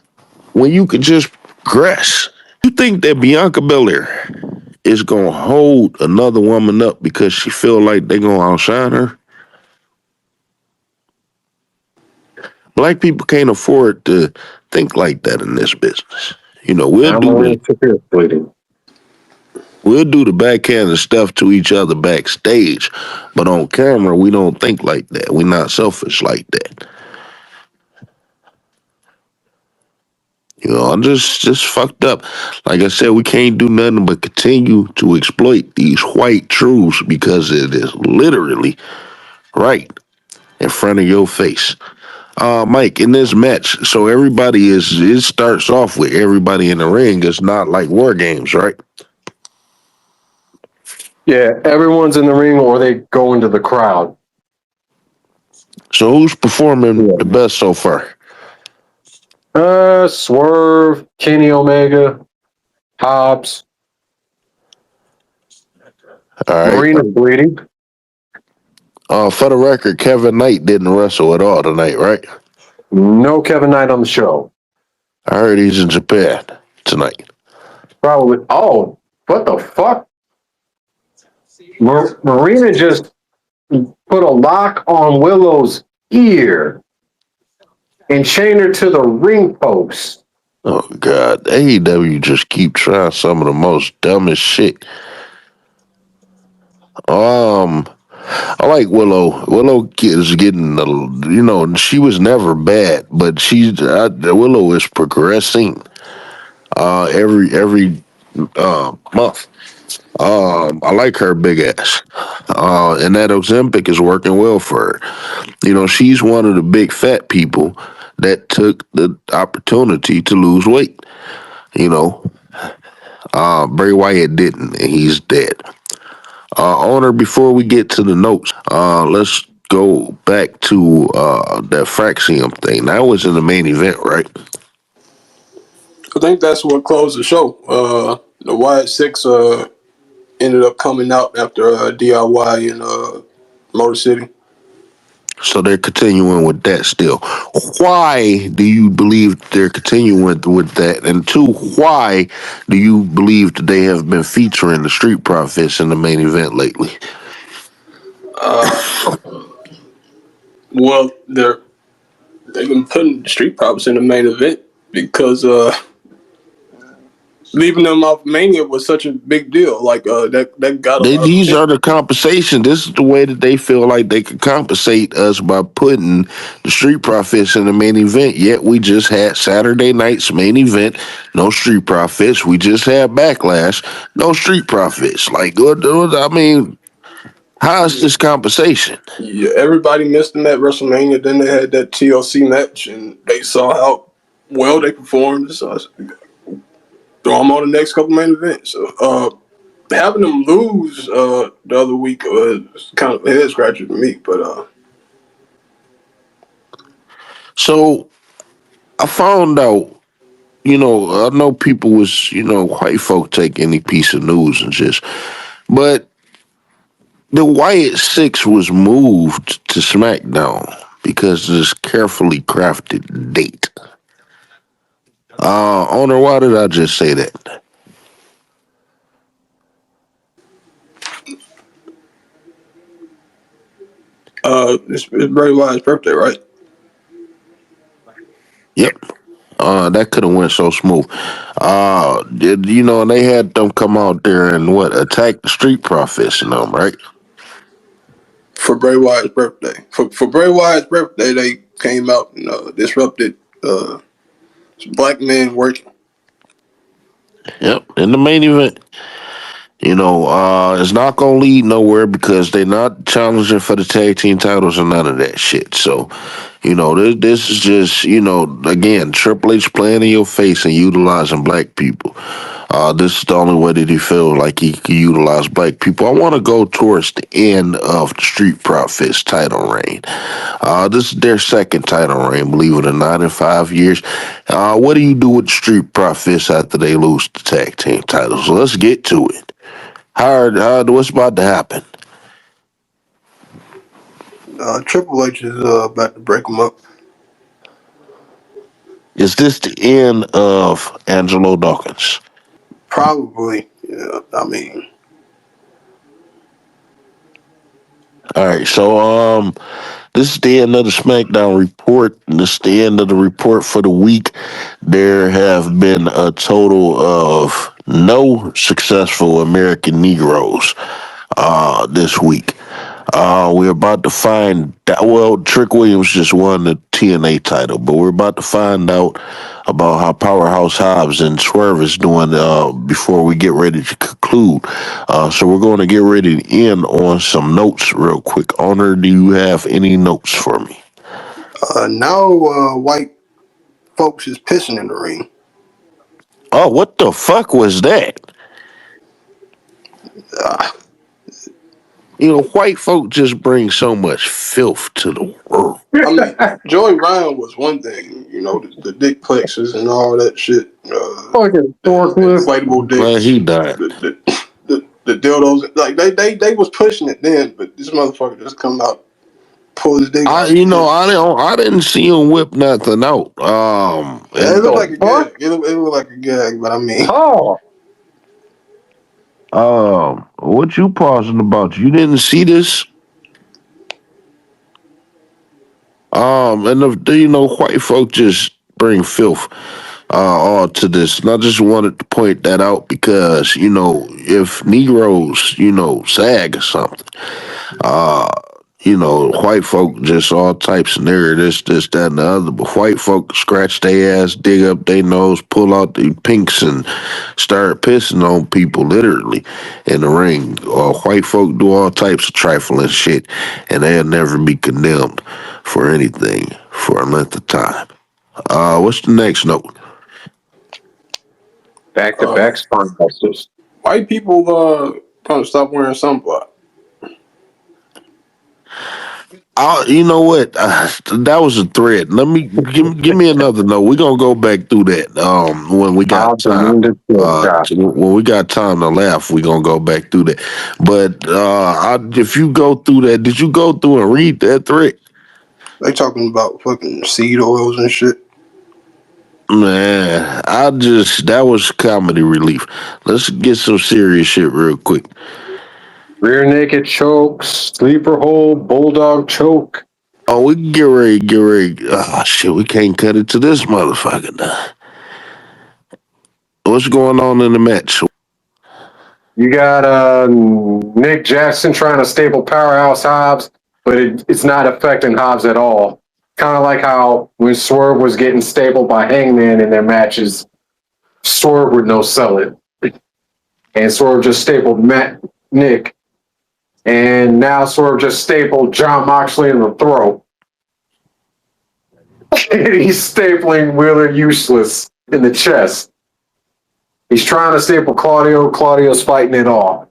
When you could just progress. You think that Bianca Belair is gonna hold another woman up because she feel like they gonna outshine her? Black people can't afford to think like that in this business. We'll do the backhanded stuff to each other backstage, but on camera, we don't think like that. We're not selfish like that. I'm just fucked up. Like I said, we can't do nothing but continue to exploit these white truths because it is literally right in front of your face. Mike, in this match, so it starts off with everybody in the ring. It's not like War Games, right? Yeah, everyone's in the ring or they go into the crowd. So who's performing the best so far? Swerve, Kenny Omega, Hobbs. All right. Marina's bleeding. For the record, Kevin Knight didn't wrestle at all tonight, right? No Kevin Knight on the show. I heard he's in Japan tonight. Probably. Oh, what the fuck? Marina just put a lock on Willow's ear and chained her to the ring post. Oh, God. AEW just keep trying some of the most dumbest shit. I like Willow. Willow is getting, she was never bad, but Willow is progressing every month. I like her big ass. And that Ozempic is working well for her. She's one of the big fat people that took the opportunity to lose weight. You know, Bray Wyatt didn't, and he's dead. Owner, before we get to the notes, let's go back to that Fraxium thing. That was in the main event, right? I think that's what closed the show. The Wyatt Six ended up coming out after DIY in Motor City. So they're continuing with that still. Why do you believe they're continuing with that? And two, why do you believe that they have been featuring the Street Profits in the main event lately? Well, they've been putting the Street Profits in the main event because leaving them off Mania was such a big deal. Like that got a lot of These attention. are the compensation. This is the way that they feel like they could compensate us by putting the Street Profits in the main event. Yet we just had Saturday night's main event, no Street Profits. We just had Backlash, no Street Profits. Like, I mean, how is this compensation? Yeah, everybody missed them at WrestleMania. Then they had that TLC match, and they saw how well they performed. So I said, throw them on the next couple main events. So, having them lose the other week was kind of a head scratcher to me. But So I found out, I know people was, white folk take any piece of news and just, but the Wyatt Six was moved to SmackDown because of this carefully crafted date. Owner, why did I just say that? it's Bray Wyatt's birthday, right? Yep. That could have went so smooth. And they had them come out there and attack the Street Profits and them, right? For Bray Wyatt's birthday. For Bray Wyatt's birthday, they came out and disrupted black men working. Yep, in the main event. It's not gonna lead nowhere because they're not challenging for the tag team titles and none of that shit. So, this is just, again, Triple H playing in your face and utilizing black people. This is the only way that he feels like he can utilize black people. I want to go towards the end of the Street Profits title reign. This is their second title reign, believe it or not, in 5 years. What do you do with the Street Profits after they lose the tag team titles? So let's get to it. What's about to happen? Triple H is about to break them up. Is this the end of Angelo Dawkins? Probably. Yeah, I mean. All right, so this is the end of the SmackDown report. This is the end of the report for the week. There have been a total of no successful American Negroes this week. We're about to find that. Well, Trick Williams just won the TNA title, but we're about to find out about how Powerhouse Hobbs and Swerve is doing before we get ready to conclude. So we're going to get ready to end on some notes real quick. Owner, do you have any notes for me? Now white folks is pissing in the ring. Oh, what the fuck was that? White folk just bring so much filth to the world. I mean, Joey Ryan was one thing, the dick plexus and all that shit. Fucking inflatable dicks. Well, he died. The dildos, like they was pushing it then, but this motherfucker just come out, pull his dick. I didn't see him whip nothing out. It looked like a gag. It looked like a gag, but I mean. What you pausing about? You didn't see this? And white folk just bring filth all to this. And I just wanted to point that out because, if Negroes, sag or something, white folk just all types of nigger, this, that, and the other. But white folk scratch their ass, dig up their nose, pull out the pinks, and start pissing on people literally in the ring. Or white folk do all types of trifling shit, and they'll never be condemned for anything for a length of time. What's the next note? Back-to-back spine busters. White people gonna stop wearing sunblock. You know what? That was a thread. Let me give me another note. We're gonna go back through that when we got time. When we got time to laugh, we're gonna go back through that. But if you go through that, did you go through and read that thread? They talking about fucking seed oils and shit. Man, that was comedy relief. Let's get some serious shit real quick. Rear naked choke, sleeper hold, bulldog choke. Oh, we can get ready. Oh, shit, we can't cut it to this motherfucker now. What's going on in the match? You got Nick Jackson trying to staple Powerhouse Hobbs, but it's not affecting Hobbs at all. Kind of like how when Swerve was getting stapled by Hangman in their matches, Swerve would no sell it. And Swerve just stapled Nick. And now Swerve just stapled John Moxley in the throat. And he's stapling Wheeler Useless in the chest. He's trying to staple Claudio. Claudio's fighting it off.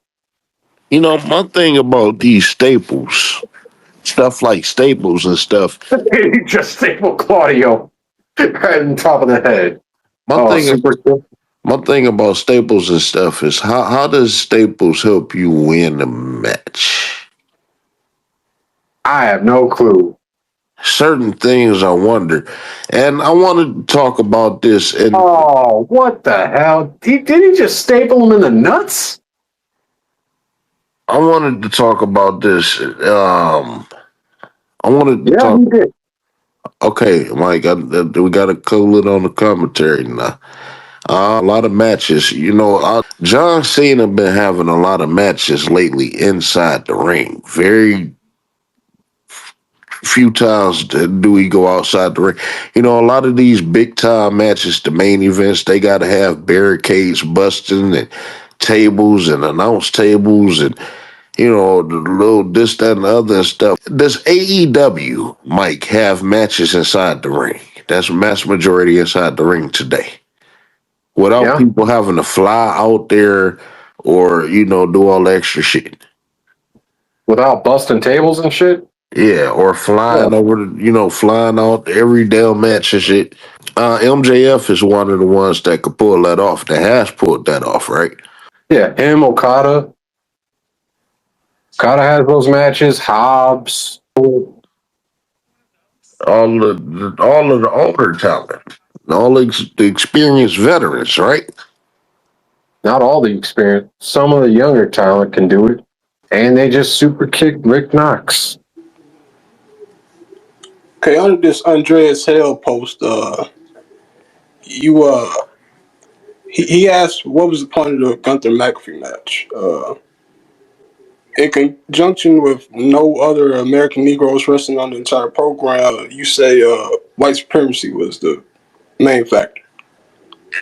You know, my thing about these staples, stuff like staples and stuff. He just stapled Claudio right on top of the head. My thing about staples and stuff is how does staples help you win a match? I have no clue. Certain things I wonder. And I wanted to talk about this. Oh, what the hell? Did he just staple him in the nuts? I wanted to talk about this. I wanted to talk. He did. Okay, Mike, we got to cool it on the commentary now. A lot of matches. You know, John Cena been having a lot of matches lately inside the ring. Very few times do we go outside the ring. You know, a lot of these big time matches, the main events, they got to have barricades busting and tables and announce tables and, you know, the little this, that, and the other and stuff. Does AEW, Mike, have matches inside the ring? That's mass majority inside the ring today. Without people having to fly out there or, you know, do all the extra shit. Without busting tables and shit? Yeah, or flying over, flying out every damn match and shit. MJF is one of the ones that could pull that off, that has pulled that off, right? Yeah, him, Okada. Okada has those matches, Hobbs. All of the older talent, all the experienced veterans, right? Not all the experience. Some of the younger talent can do it. And they just super kicked Rick Knox. Okay, under this Andreas Hale post, he asked what was the point of the Gunther McAfee match. In conjunction with no other American Negroes wrestling on the entire program, you say white supremacy was the main factor.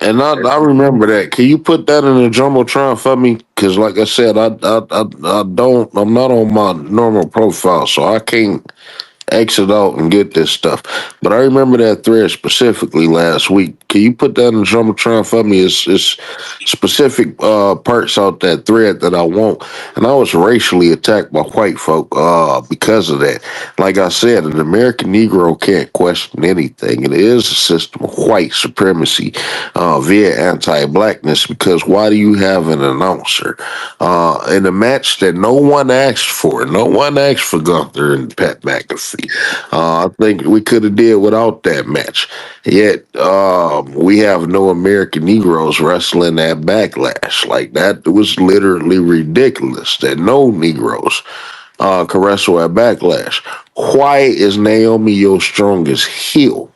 And I remember that. Can you put that in the jumbotron for me? Because, like I said, I'm not on my normal profile, so I can't exit out and get this stuff. But I remember that thread specifically last week. Can you put that in the jumbotron for me? It's specific parts out that thread that I want. And I was racially attacked by white folk because of that. Like I said, an American Negro can't question anything. It is a system of white supremacy via anti-blackness, because why do you have an announcer in a match that no one asked for? No one asked for Gunther and Pat McAfee. I think we could have did without that match. Yet we have no American Negroes wrestling at Backlash. Like, that was literally ridiculous that no Negroes could wrestle at Backlash. Why is Naomi your strongest heel?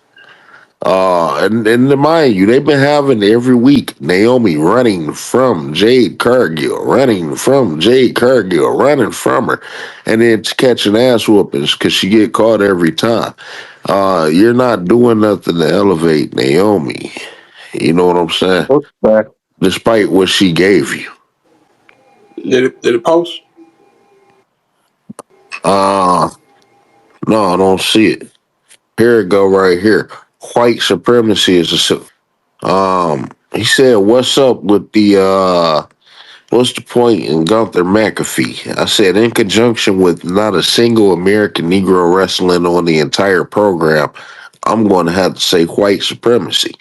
And mind you, they've been having every week Naomi running from Jade Cargill, running from her, and then catching ass whoopings because she get caught every time. You're not doing nothing to elevate Naomi. You know what I'm saying? Okay. Despite what she gave you. Did it post? No, I don't see it. Here it go right here. White supremacy is a He said, "What's up with the what's the point in Gunther McAfee?" I said, in conjunction with not a single American Negro wrestling on the entire program, I'm going to have to say white supremacy.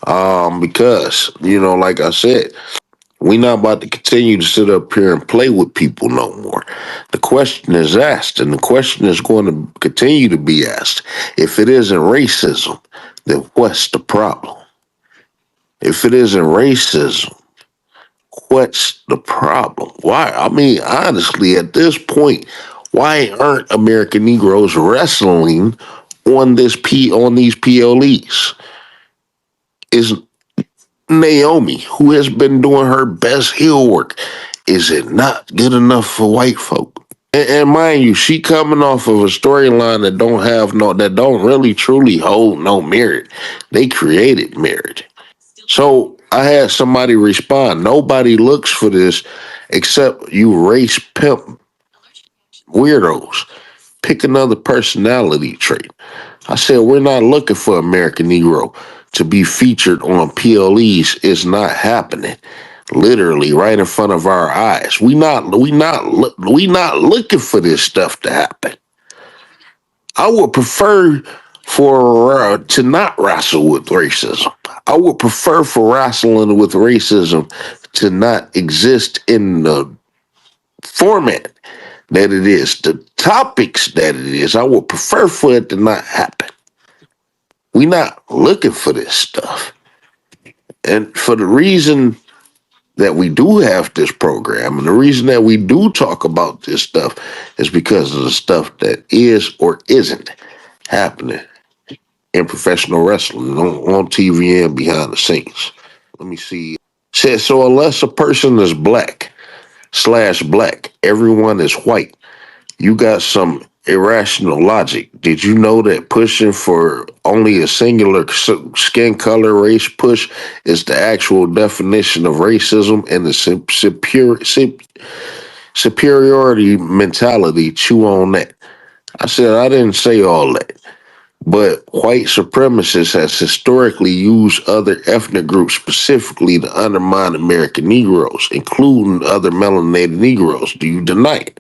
Because, like I said, we not about to continue to sit up here and play with people no more. The question is asked, and the question is going to continue to be asked. If it isn't racism, then what's the problem? If it isn't racism, what's the problem? Why? I mean, honestly, at this point, why aren't American Negroes wrestling on these PLEs? Is Naomi, who has been doing her best heel work, is it not good enough for white folk? And mind you, she coming off of a storyline that don't really truly hold no merit. They created merit. So I had somebody respond, nobody looks for this except you race pimp weirdos. Pick another personality trait. I said, we're not looking for American Negro to be featured on PLEs. It's not happening. Literally right in front of our eyes. We not looking for this stuff to happen. I would prefer for to not wrestle with racism. I would prefer for wrestling with racism to not exist in the format that it is, the topics that it is. I would prefer for it to not happen. We're not looking for this stuff. And for the reason that we do have this program and the reason that we do talk about this stuff is because of the stuff that is or isn't happening in professional wrestling on TV and behind the scenes. Let me see. Says, so unless a person is black/black, everyone is white. You got some irrational logic. Did you know that pushing for only a singular skin color race push is the actual definition of racism and the superiority mentality? Chew on that. I said, I didn't say all that. But white supremacists has historically used other ethnic groups specifically to undermine American Negroes, including other melanated Negroes. Do you deny it?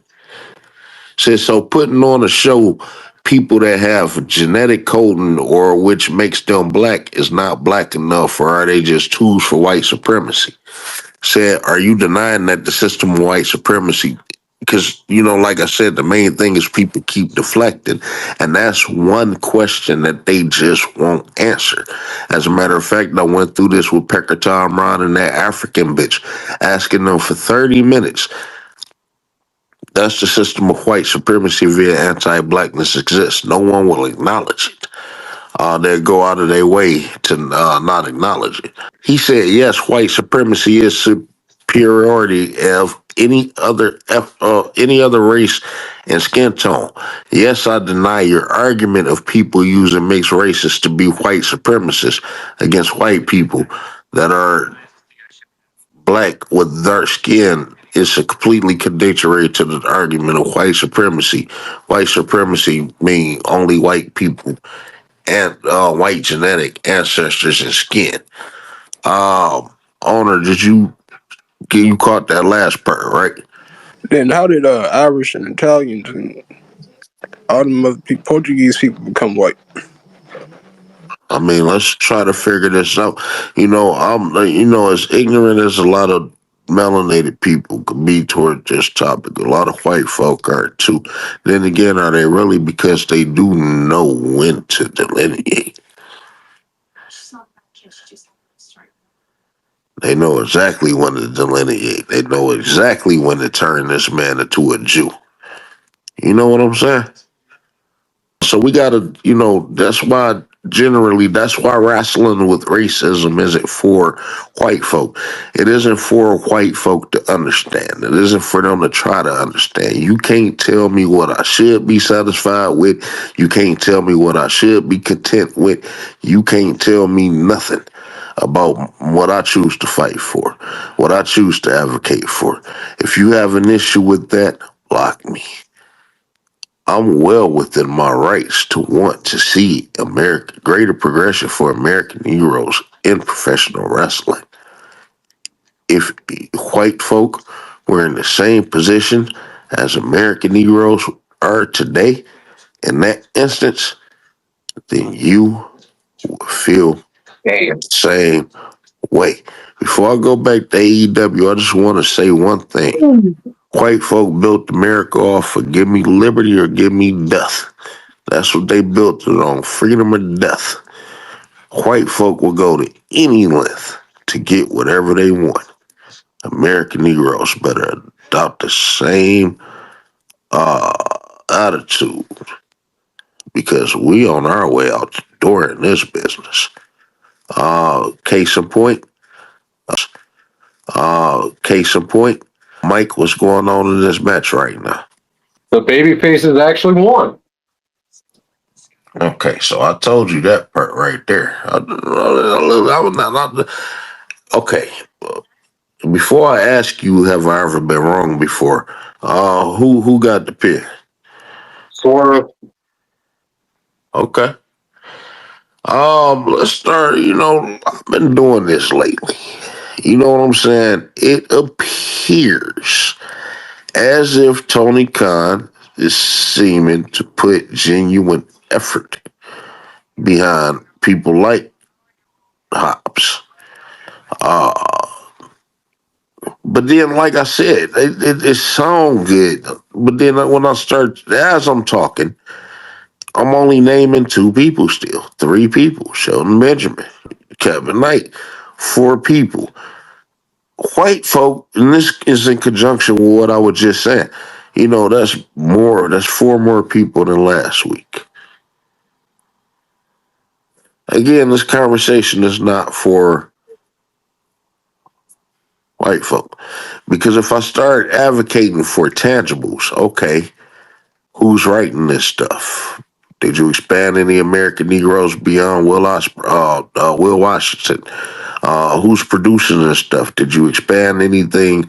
Says, so putting on a show people that have genetic coding or which makes them black is not black enough, or are they just tools for white supremacy? Said, are you denying that the system of white supremacy? Because, like I said, the main thing is people keep deflecting. And that's one question that they just won't answer. As a matter of fact, I went through this with Pecker Tom Ron and that African bitch, asking them for 30 minutes. Does the system of white supremacy via anti-blackness exist? No one will acknowledge it. They go out of their way to not acknowledge it. He said, yes, white supremacy is superiority of any other race and skin tone. Yes, I deny your argument of people using mixed races to be white supremacists against white people that are black with dark skin is completely contradictory to the argument of white supremacy. White supremacy means only white people and white genetic ancestors and skin. Owner, you caught that last part, right? Then how did Irish and Italians and all them other Portuguese people become white? I mean, let's try to figure this out. As ignorant as a lot of melanated people could be toward this topic, a lot of white folk are too. Then again, are they really? Because they do know when to delineate. They know exactly when to delineate. They know exactly when to turn this man into a Jew. You know what I'm saying? So we gotta, that's why wrestling with racism isn't for white folk. It isn't for white folk to understand. It isn't for them to try to understand. You can't tell me what I should be satisfied with. You can't tell me what I should be content with. You can't tell me nothing about what I choose to fight for, what I choose to advocate for. If you have an issue with that, block me. I'm well within my rights to want to see greater progression for American Negroes in professional wrestling. if white folk were in the same position as American Negroes are today, in that instance, then you will feel the same way. Before I go back to AEW, I just want to say one thing. White folk built America off of give me liberty or give me death. That's what they built it on, freedom or death. White folk will go to any length to get whatever they want. American Negroes better adopt the same attitude, because we on our way out the door in this business. Case in point, Mike, what's going on in this match right now? The baby faces actually won. Okay, so I told you that part right there. I was not. Okay, before I ask you, have I ever been wrong before? Who got the pin? Swerve. Okay. Let's start. I've been doing this lately. You know what I'm saying? It appears as if Tony Khan is seeming to put genuine effort behind people like Hobbs. But then, like I said, it sounds good. But then when as I'm talking, I'm only naming 2 people still. 3 people. Shelton Benjamin, Kevin Knight. 4 people. White folk, and this is in conjunction with what I was just saying. That's 4 more people than last week. Again, this conversation is not for white folk. Because if I start advocating for tangibles, okay, who's writing this stuff? Did you expand any American Negroes beyond Will Washington? Who's producing this stuff? Did you expand anything?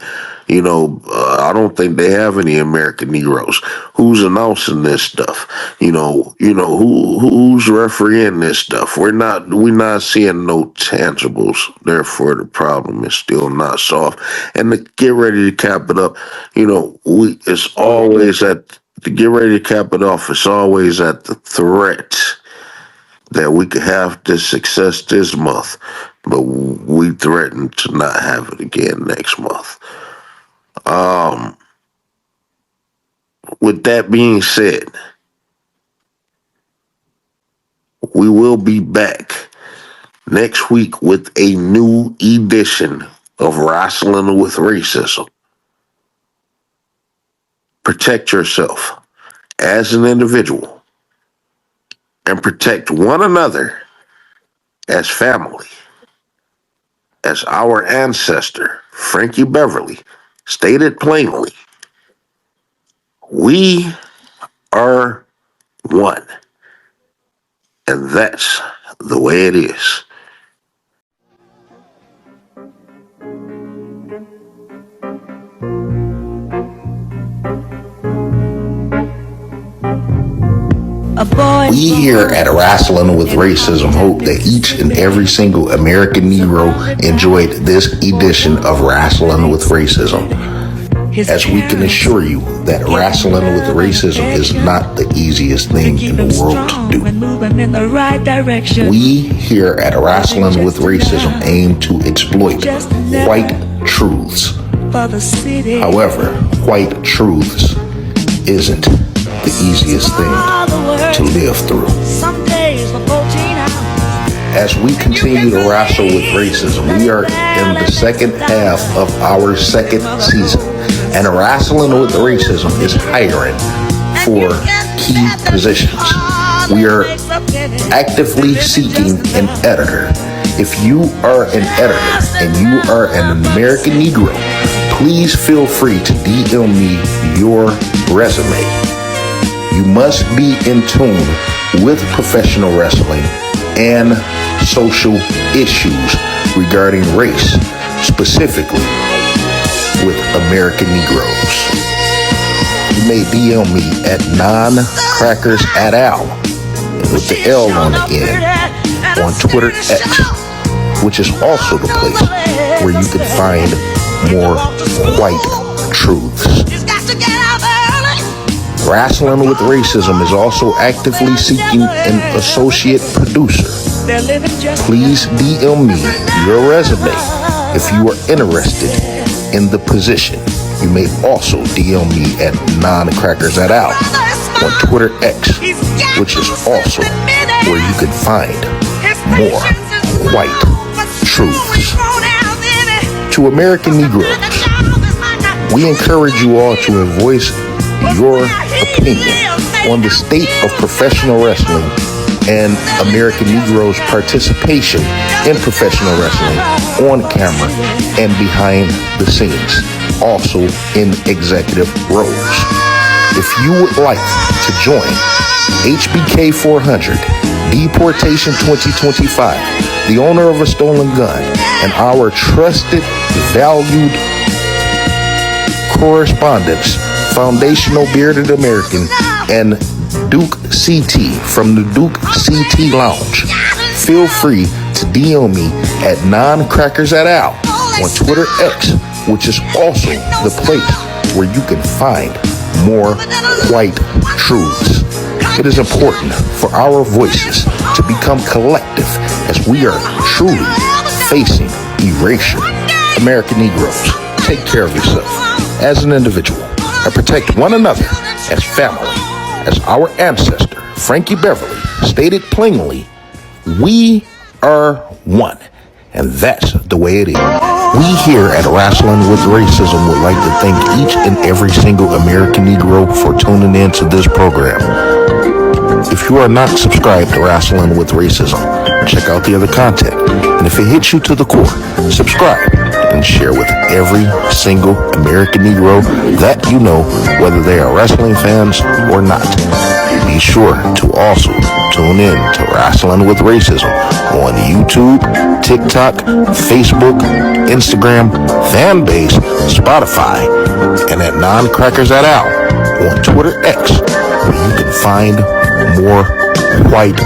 I don't think they have any American Negroes. Who's announcing this stuff? Who's refereeing this stuff? We're not seeing no tangibles. Therefore, the problem is still not solved. And to get ready to cap it up, it's always to get ready to cap it off. It's always at the threat that we could have this success this month, but we threaten to not have it again next month. With that being said, we will be back next week with a new edition of Rasslin with Racism. Protect yourself as an individual and protect one another as family. As our ancestor, Frankie Beverly, stated plainly, we are one. And that's the way it is. We here at Rasslin with Racism hope that each and every single American Negro enjoyed this edition of Rasslin with Racism. As we can assure you that Rasslin with Racism is not the easiest thing in the world to do. We here at Rasslin with Racism aim to exploit white truths. However, white truths isn't the easiest thing to live through. As we continue to wrestle with racism, we are in the second half of our second season, and Rasslin with Racism is hiring for key positions. We are actively seeking an editor. If you are an editor and you are an American Negro, please feel free to DM me your resume. You must be in tune with professional wrestling and social issues regarding race, specifically with American Negroes. You may DM me at noncrackersatl with the L on the end on Twitter X, which is also the place where you can find more white truths. Rasslin with Racism is also actively seeking an associate producer. Please DM me your resume if you are interested in the position. You may also DM me at non-crackers@out on Twitter X, which is also where you can find more white truths. To American Negroes, we encourage you all to voice your opinion on the state of professional wrestling and American Negroes' participation in professional wrestling on camera and behind the scenes, also in executive roles. If you would like to join HBK 400, Deportation 2025, the owner of a stolen gun, and our trusted, valued correspondents, Foundational Bearded American, and Duke CT from the Duke CT Lounge, feel free to DM me at non-crackers@out on Twitter X, which is also the place where you can find more white truths. It is important for our voices to become collective as we are truly facing erasure. American Negroes, take care of yourself as an individual and protect one another as family. As our ancestor, Frankie Beverly, stated plainly, we are one. And that's the way it is. We here at Rasslin with Racism would like to thank each and every single American Negro for tuning in to this program. If you are not subscribed to Rasslin with Racism, check out the other content. And if it hits you to the core, subscribe and share with every single American Negro that you know, whether they are wrestling fans or not. Be sure to also tune in to Rasslin with Racism on YouTube, TikTok, Facebook, Instagram, Fanbase, Spotify, and at non-crackers@out on Twitter X, where you can find more white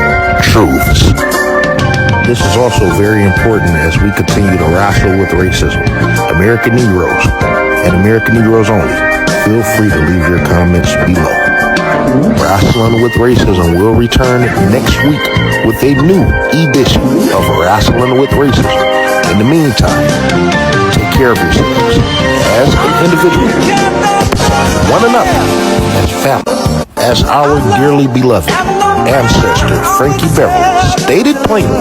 truths. This is also very important as we continue to wrestle with racism. American Negroes and American Negroes only, feel free to leave your comments below. Rasslin with Racism will return next week with a new edition of Rasslin with Racism. In the meantime, take care of yourselves as an individual, one another as family, as our dearly beloved ancestor Frankie Beverly stated plainly.